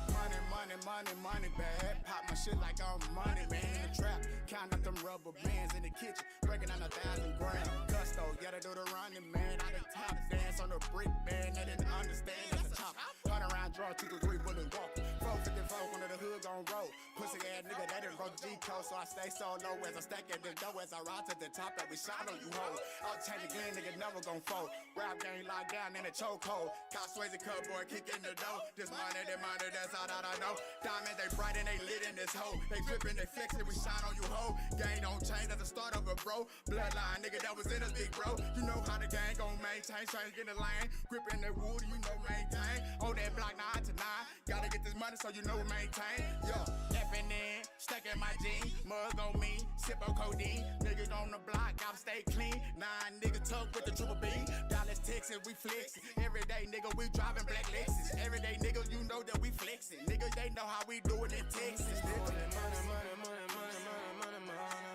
Money, money, money, money bag. Pop my shit like I'm money, man. In the trap, count up them rubber bands in the kitchen, breaking down 1,000 grams. Gusto, yeah, they do the running, man. I done top dance on the brick, man. They didn't understand that's a chop. Turn around, draw 2 to 3 bullet walk. 454 under the hood gon' roll. Pussy ass nigga, they didn't roll G-code, so I stay so low as I stack at the dough as I ride to the top that we shine on you hoe. I'll change again, nigga, never gon' fold. Rap game locked down in a chokehold. Kyle Swayze cupboard, kick in the dough. This money, that's all that I know. Diamonds, they bright and they lit in this hoe. They drippin', they flexin', we shine on you hoe. Gang don't change at the start of a bro. Bloodline, nigga, that was in us, big bro. You know how the gang gon' maintain. Change in the lane, grippin' that wood, you know maintain. On that block 9 to 9. Gotta get this money so you know we maintain. Yo, effing in, stuck in my jeans. Mug on me, sip on codeine. Niggas on the block, gotta stay clean. 9 nigga tuck with the triple B. Dallas, Texas, we flexin'. Every day, nigga, we driving black Lexus. Every day, nigga, you know that we flexin'. Nigga, they know how we do it in Texas. Money, money, money, money, money, money, money, money.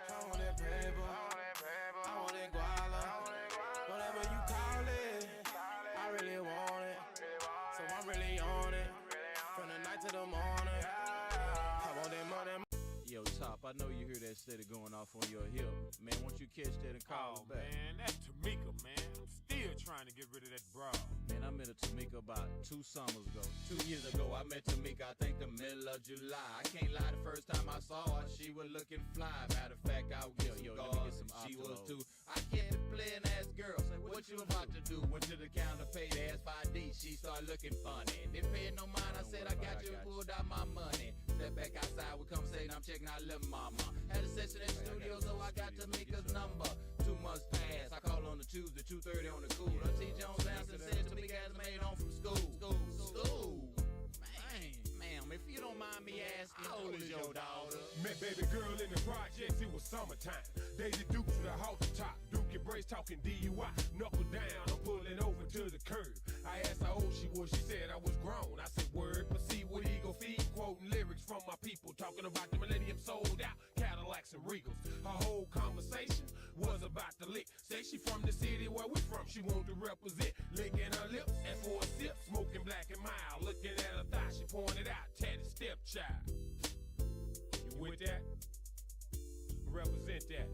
I want that paper. I want that guala. Whatever you call it, I really want it. So I'm really on it. From the night to the morning. I want that money. Yo, Top, I know you hear that steady going off on your hip. Man, won't you catch that and call us back? Man, that's Tamika, man. I'm still trying to get rid of that bra. Man, I I met a Tamika about 2 summers ago. 2 years ago, I met Tamika, I think the middle of July. I can't lie, the first time I saw her, she was looking fly. Matter of fact, I was let me get some she was too. I kept it playing ass girl. Say, what you about to do? Went to the counter, paid the ass 5D. She started looking funny. Didn't pay no mind, I said, I got you, pulled out my money. Step back outside, we conversation, I'm checking out little mama. Had a session in the studio, so I got Tamika's number. 2 months passed, I called on the Tuesday, 2:30 on the cool. T. Jones answered, said Tamika has made home from school. Ma'am, if you don't mind me asking, how old is your daughter? Met baby girl in the projects, it was summertime. Daisy Dukes to the halter top. Duke and Brace talking DUI. Knuckle down, I'm pulling over to the curb. I asked how old she was, she said I was grown. I said word, proceed with Eagle Feed. Quoting lyrics from my people, talking about the millennium sold out Cadillacs and Regals. Her whole conversation was about the lick. Say she from the city where we from, she want to represent. Licking her lips, and for a sip, smoking black and mild. Looking at her thigh, she pointed out, tatted stepchild. You with that? Represent that.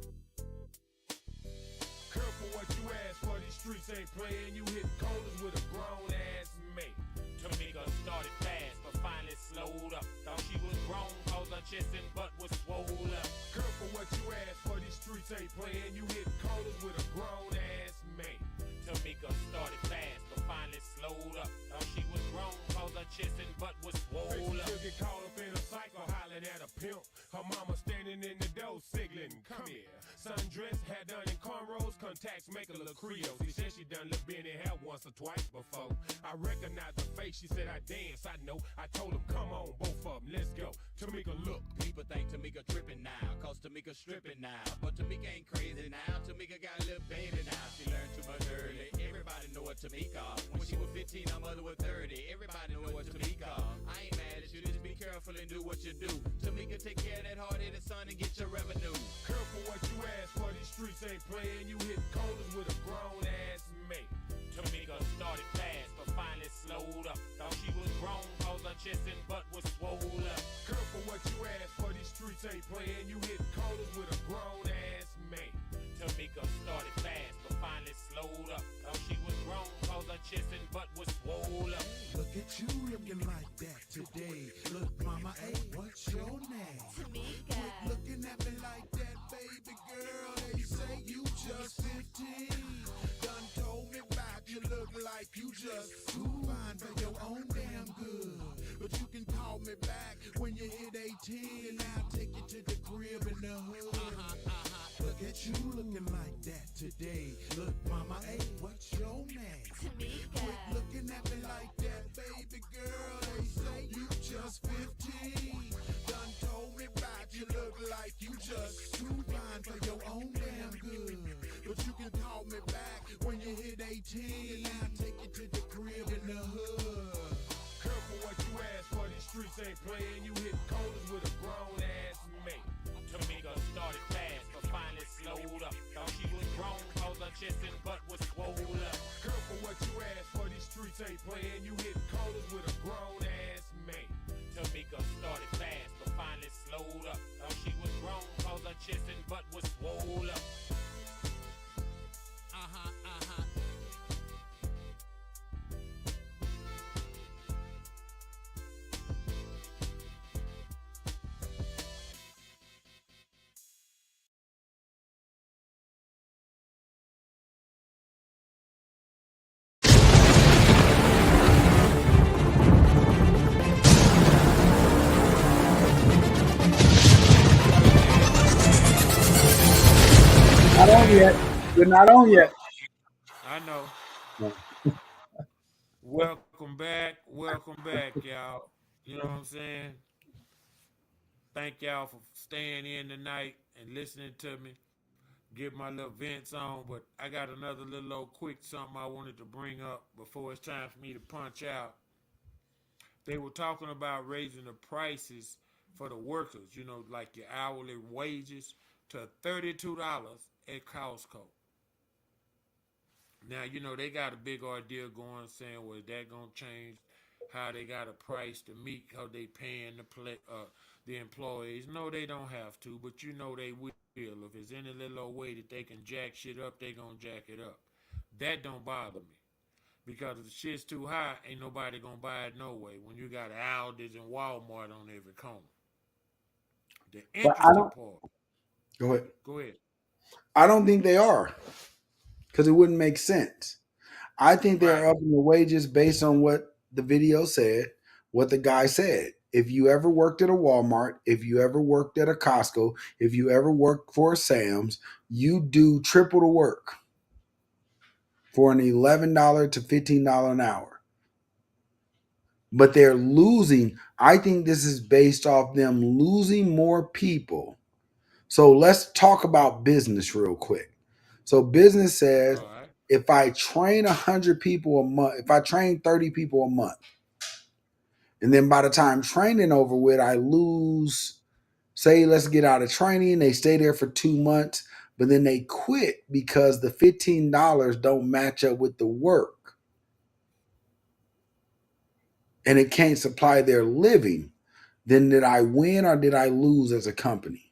Careful what you ask for, these streets ain't playing. You hit corners with a grown ass mate. Tamika started fast, but finally slowed up. Thought she was grown, cause her chest and butt was swole up. Careful what you ask for, these streets ain't playing. You hit corners with a grown ass mate. Tamika started fast, but finally slowed up. Thought she was grown, cause her chest and butt was swole up. She'll get caught up in a cycle, hollering at a pimp. Her mama standing in the door, signaling, come here. Sundress, hat done in cornrows, contacts make a little Creole. She said she done little Benny hair once or twice before. I recognized her face, she said I dance, I know. I told him, come on, both of them, let's go. Tamika, look. People think Tamika tripping now, cause Tamika stripping now. But Tamika ain't crazy now, Tamika got a little baby now. She learned too much early, everybody know what Tamika. When she was 15, her mother was 30, everybody know what Tamika. I ain't mad at you, just be careful and do what you do. Tamika, take care of that hard-headed son and get your revenue. Careful what you ask for, these streets ain't playing. You hit corners with a grown ass mate. Tamika started fast, but finally slowed up. Thought she was grown, cause her chest and butt was swole up. Careful what you ask for, these streets ain't playing. You hit corners with a grown ass mate. Tamika started fast, but finally slowed up. Thought she was grown, cause her chest and butt was swole up. Look at you looking like that today. Look, mama, hey, what's your name? Tamika. Quit looking at me like that, baby girl. They say you just 15. Done told me back, you look like you just too fine for your own damn good. But you can call me back when you hit 18, and I'll take you to the crib in the hood. Look at you looking like that today. Look, mama, hey, what's your name? Tamika. Quit looking at me like that, baby girl. They say you just 15. Done told me back, you look like you just too fine for your own damn good. But you can call me back when you hit 18, and I'll take you to the crib in the hood. Careful what you ask for, these streets ain't playing. You hit corners with a grown ass mate. Tamika started fast, but finally slowed up. Thought she was grown, cause her chest and butt was swole up. Careful what you ask for, these streets ain't playing. You hit corners with a grown ass mate. Tamika started fast, but finally slowed up. Thought she was grown, cause her chest and butt was swole up. Not on yet. We're not on yet. I know. Welcome back, y'all. You know what I'm saying? Thank y'all for staying in tonight and listening to me. Get my little vents on, but I got another little old quick something I wanted to bring up before it's time for me to punch out. They were talking about raising the prices for the workers, you know, like your hourly wages to $32 at Costco. Now, you know, they got a big ordeal going saying, well, is that going to change how they got a price to meet how they paying the employees? No, they don't have to, but you know they will. If there's any little old way that they can jack shit up, they going to jack it up. That don't bother me. Because if the shit's too high, ain't nobody gonna buy it no way. When you got Aldi's and Walmart on every corner. The But I interesting don't part. go ahead. Go ahead. I don't think they are because it wouldn't make sense. I think they're Right. upping the wages based on what the video said, what the guy said. If you ever worked at a Walmart, if you ever worked at a Costco, if you ever worked for a Sam's, you do triple the work for an $11 to $15 an hour. But they're losing. I think this is based off them losing more people. So let's talk about business real quick. So business says All right. if I train 100 people a month, if I train 30 people a month, and then by the time training over with, I lose, say, let's get out of training, they stay there for 2 months, but then they quit because the $15 don't match up with the work and it can't supply their living. Then did I win or did I lose as a company?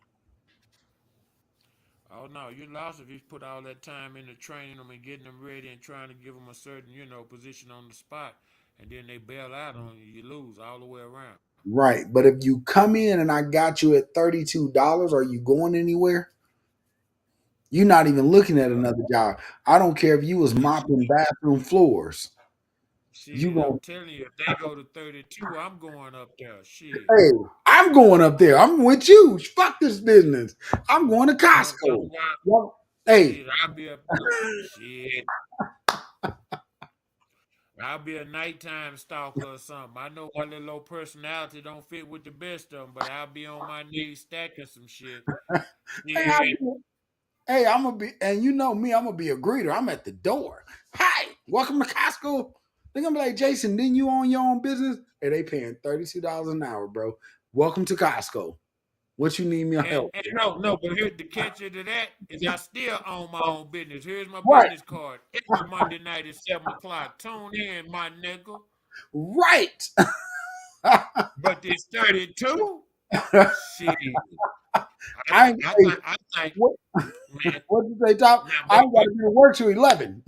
Oh no, you lost if you put all that time into training them and getting them ready and trying to give them a certain, position on the spot, and then they bail out on you. You lose all the way around. Right. But if you come in and I got you at $32, are you going anywhere? You're not even looking at Uh, another job. I don't care if you was mopping bathroom floors. You Shit, I'm going, telling you, if they go to 32, I'm going up there. Shit. hey, I'm going up there. I'm with you. Fuck this business. I'm going to Don't Costco. lie. Well, hey, Shit, I'll be a shit. I'll be a nighttime stalker or something. I know my little low personality don't fit with the best of them, but I'll be on my knees stacking some shit. hey, Shit. hey, I'm gonna be, and you know me, I'm gonna be a greeter. I'm at the door. Hi, welcome to Costco. They're gonna be like, Jason, didn't you own your own business? Hey, they paying $32 an hour, bro. Welcome to Costco. What you need me to help? And no, but here's the catch to that is I still own my own business. Here's my Right, business card. Every Monday night at 7 o'clock. Tune in, my nigga. right. But this 32, shit. I ain't hey, I think, what man. what did they talk? Now, I ain't got to be to work till 11.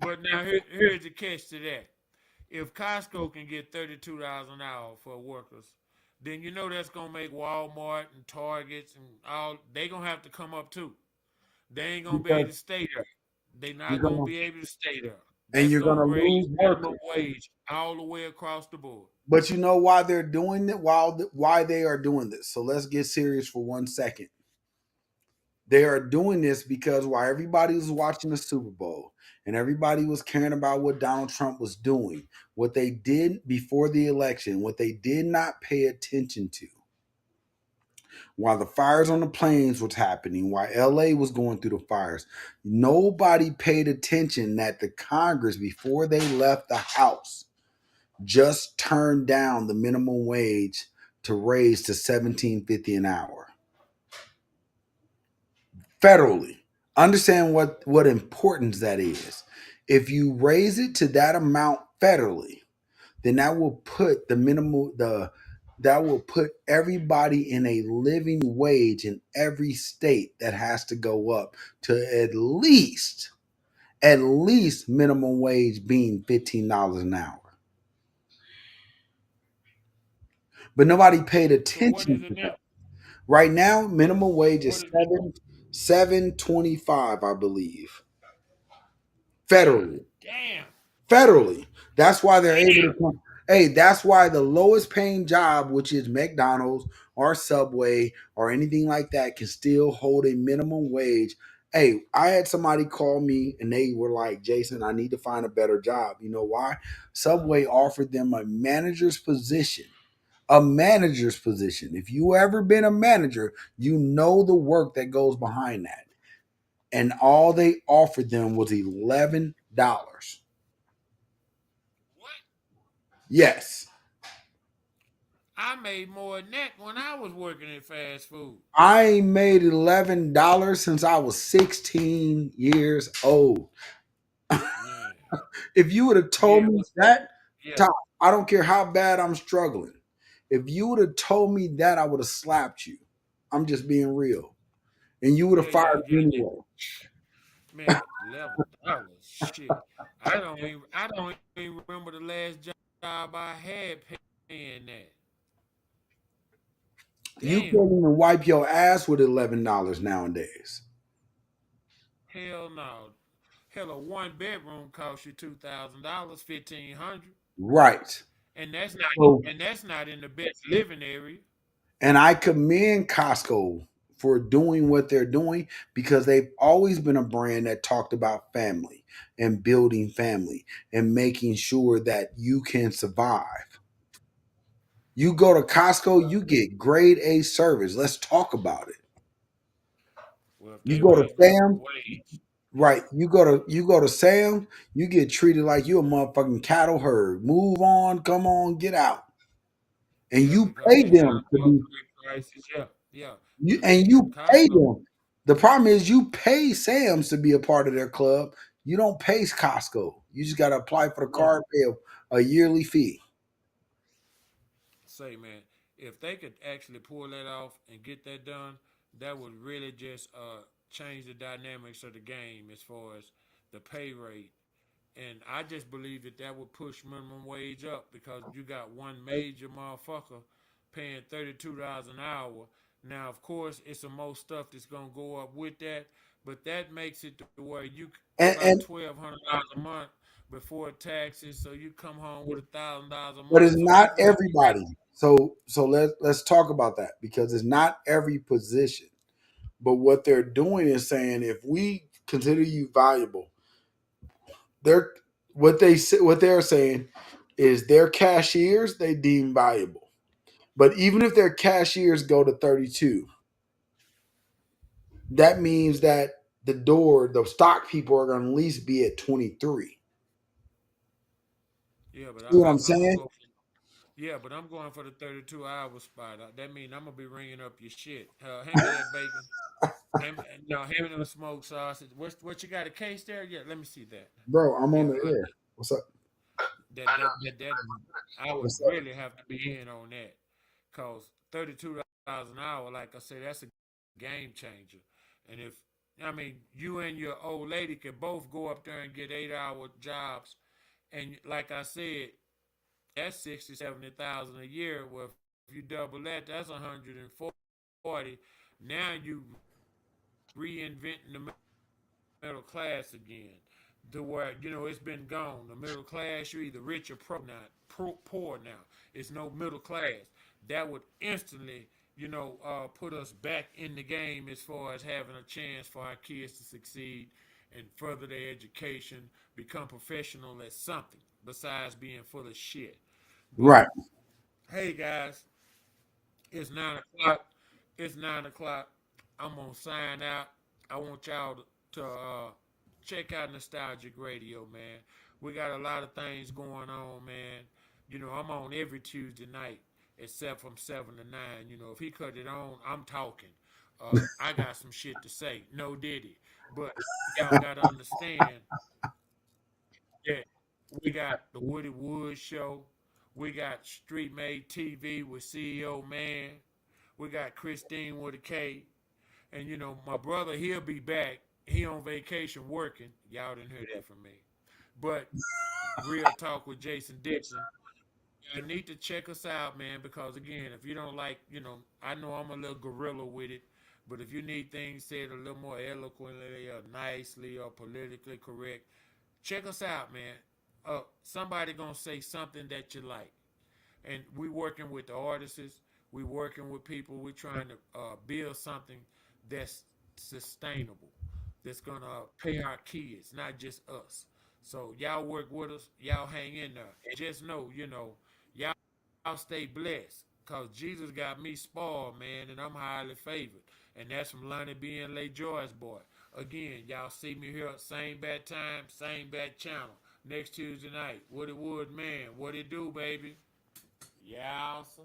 but now here's the catch to that. If Costco can get $32 an hour for workers, then you know that's gonna make Walmart and Targets and all they gonna have to come up too. They ain't gonna be Because able to stay there. They you're not gonna gonna be able to stay there. and That's you're gonna gonna raise lose minimum workers. wage all the way across the board. But you know why they're doing it? Why they are doing this? So let's get serious for 1 second. They are doing this because while everybody was watching the Super Bowl and everybody was caring about what Donald Trump was doing, what they did before the election, what they did not pay attention to, while the fires on the plains was happening, while LA was going through the fires, nobody paid attention that the Congress, before they left the House, just turned down the minimum wage to raise to $17.50 an hour federally. Understand what importance that is. If you raise it to that amount federally, then that will put the minimum that will put everybody in a living wage in every state that has to go up to at least minimum wage being $15 an hour. But nobody paid So what is attention it to that. now? Right now, minimum wage What is is it? 7.25, I believe, God federally. damn. Federally, that's why they're able to Damn. come. Hey, that's why the lowest paying job, which is McDonald's or Subway or anything like that, can still hold a minimum wage. Hey, I had somebody call me and they were like, Jason, I need to find a better job. You know why? Subway offered them a manager's position. A manager's position. If you ever been a manager, you know the work that goes behind that. And all they offered them was $11. What? Yes. I made more than that when I was working at fast food. I ain't made $11 since I was 16 years old. Man. If you would have told Yeah, me what's that, yeah. Tom, I don't care how bad I'm struggling. If you would have told me that, I would have slapped you. I'm just being real. And you would have Yeah, fired me yeah. anyway. Man, $11. Shit. I don't even remember the last job I had paying that. You Damn. can't even wipe your ass with $11 nowadays. Hell no. Hell, a one bedroom costs you $2,000, 1,500, Right. and that's not So, and that's not in the best living area. and I commend Costco for doing what they're doing because they've always been a brand that talked about family and building family and making sure that you can survive. You go to Costco, you get grade A service. Let's talk about it. Well, if You they go to raise the Sam, wage, yeah, right? You go to Sam, you get treated like you a motherfucking cattle herd. Move on, come on, get out. And yeah, you because pay they try them to to be upgrade prices. Yeah, yeah. you But and see, you pay Costco, them. The problem is you pay Sam's to be a part of their club. You don't pay Costco. You just gotta apply for the yeah. card, pay a yearly fee. Say, man, if they could actually pull that off and get that done, that would really just change the dynamics of the game as far as the pay rate. And I just believe that that would push minimum wage up because you got one major motherfucker paying $32 an hour. Now, of course, it's some more stuff that's gonna go up with that, but that makes it to where you about And $1,200 a month before taxes. So you come home with $1,000 a but it's month. So not that would be right. everybody. So let's talk about that because it's not every position. But what they're doing is saying if we consider you valuable, they're what they're saying is their cashiers they deem valuable. But even if their cashiers go to 32, that means that the stock people are going to at least be at 23. Yeah, but See what I'm I'm gonna saying? go. Yeah, but I'm going for the 32-hour spot. That means I'm gonna be ringing up your shit. Hand me that bacon. Hand me the smoked sausage. What you got a case there? Yeah, let me see that. Bro, I'm on Yeah, the air. What's up? that I would What's up? really have to be in on that, cause $32 an hour, like I said, that's a game changer. And if I mean you and your old lady can both go up there and get 8-hour jobs, and like I said, that's 60, 70,000 a year. Well, if you double that, that's 140. Now you reinventing the middle class again. To where it's been gone. The middle class, you're either rich or poor now. It's no middle class. That would instantly, put us back in the game as far as having a chance for our kids to succeed and further their education, become professional at something besides being full of shit. But Right. hey, guys, it's 9 o'clock. It's 9 o'clock. I'm gonna sign out. I want y'all to check out Nostalgic Radio, man. We got a lot of things going on, man. I'm on every Tuesday night except from 7 to 9. If he cut it on, I'm talking. I got some shit to say. No diddy. But y'all gotta understand that we got the Woody Wood Show. We got Street Made TV with CEO Man. We got Christine with a K. And my brother, he'll be back. He on vacation working. Y'all didn't hear that from me. But Real Talk with Jason Dixon. You need to check us out, man, because again, if you don't like, I know I'm a little gorilla with it, but if you need things said a little more eloquently or nicely or politically correct, check us out, man. Somebody gonna say something that you like, and we working with the artists. We working with people. We trying to build something that's sustainable, that's gonna pay our kids, not just us. So y'all work with us. Y'all hang in there. And just know, y'all stay blessed, cause Jesus got me spoiled, man, and I'm highly favored. And that's from Lonnie B and Lay Joy's boy. Again, y'all see me here, same bad time, same bad channel. Next Tuesday night. What it would, man. What it do, baby? Yeah, sir.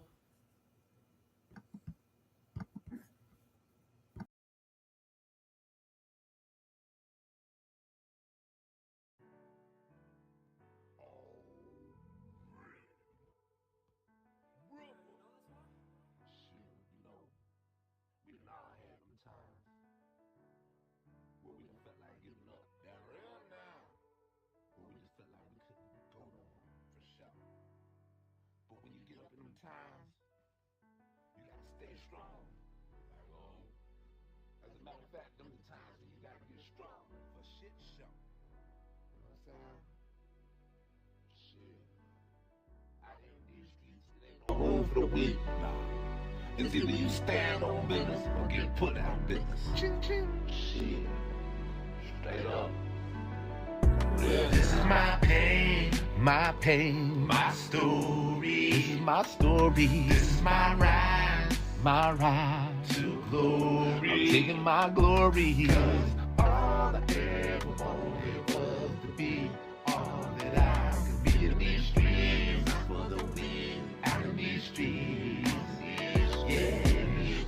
We done all had them times where we done felt like giving up. sometimes you gotta stay strong. Like, oh, as a matter of fact, them the times when you gotta get strong for shit show. You know what I'm saying? Shit. Out here in these streets, it ain't no room for the weak. Nah. It's either you stand on business or get put out of business. Shit. Straight up. This is my pain, my story. This is my story. This is my rise to glory. I'm taking my glory. 'Cause all I ever wanted was to be all that I could be in these streets. For the win out in these streets. Yeah.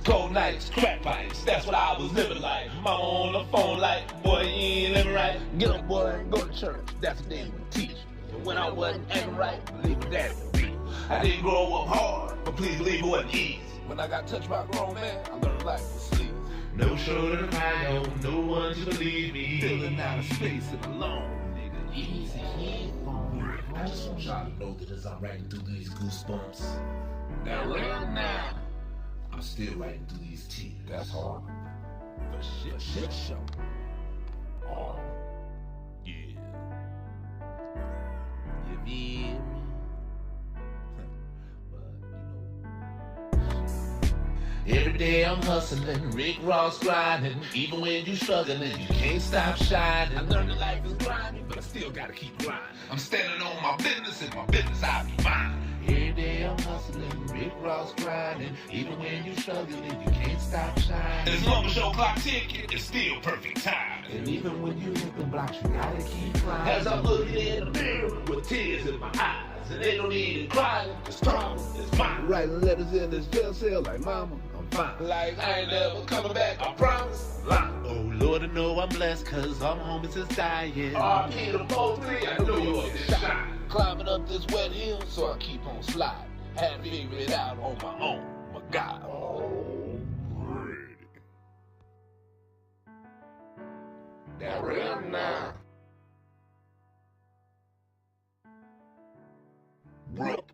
Cold nights, crack pipes, that's what I was living like. Mama on the phone like, boy, you ain't living right. Get up, boy, go to church, that's what they would teach. And when I wasn't acting right, believe that to be. I didn't grow up hard, but please believe it wasn't easy. When I got touched by a grown man, I learned life was sleazy. No shoulder to cry on, no one to believe me. Feeling out of space and alone, nigga, easy. I just want y'all to know that as I'm writing through these goosebumps, now right now, I'm still writing through these tears. That's hard. For shit show. Oh, yeah. You feel me? But, every day I'm hustling, Rick Ross grinding. Even when you struggling, you can't stop shining. I learned that life is grinding, but I still gotta keep grinding. I'm standing on my business, and my business I be mine. Every day I'm hustling, Rick Ross grinding. Even when you struggling, you can't stop shining. As long as your clock ticking, it's still perfect time. And even when you hit the blocks, you gotta keep climbing. As I'm looking in the mirror with tears in my eyes, and they don't need to cry, cause trauma is mine. Writing letters in this jail cell like, mama, I'm fine. Like, I ain't never coming back, I promise. Lie. Oh, Lord, I know I'm blessed, cause all my homies is dying. RP the both three, I know you up to shine. Climbing up this wet hill, so I keep on sliding. Had to figure it out on my own, my God. Already. Now, right now. Rip.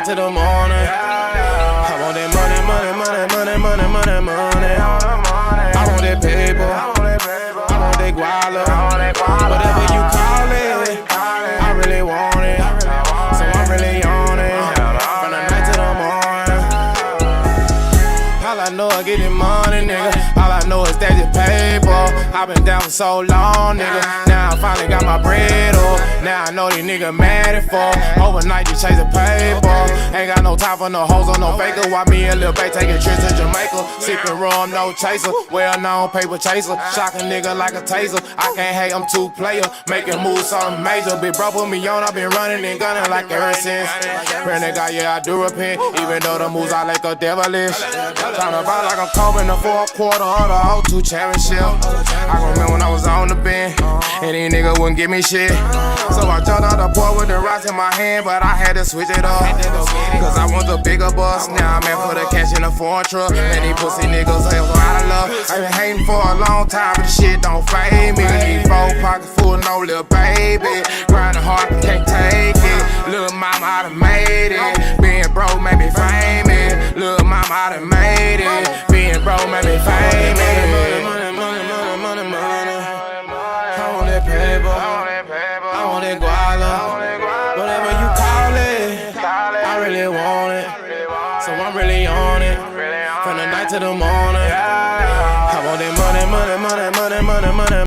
To the morning, I want that money. I want that paper, I want that guala. Whatever you call it, I really want it. So I'm really on it, from the night to the morning. All I know is getting money, nigga. All I know is that it's paper. I've been down for so long, nigga. Now I finally got my bread up. Now I know these niggas mad at for. Overnight you chasing paper. Ain't got no time for no hoes or no faker. Why me and Lil Bae taking trips to Jamaica? Sippin' rum, no chaser. Well known paper chaser. Shocking nigga like a taser. I can't hate, I'm two player. Making moves, something major. Big bro put me on, I been running and gunning like ever since. Real nigga, yeah, I do repent. Even though the moves I like a devilish. Tryna ball like I'm Kobe in the fourth quarter of the O2 championship. I remember when I was on the bench, and these niggas wouldn't give me shit. So I jumped out the port with the rocks in my hand, but I had to switch it up. Cause I want the bigger bus. Now I'm in for the cash in a foreign truck. And these pussy niggas ain't out of love. I been hating for a long time, but the shit don't fade me. 4 pockets full, no little baby. Grinding hard, can't take it. Little mama, I done made it. Being broke made me famous. Little mama, I done made it. Being broke made me famous. Money, money, money, money, money, money. I want that paper. I want that guala. Whatever you call it, I really want it. So I'm really on it. From the night to the morning. I want that money, money, money, money, money, money.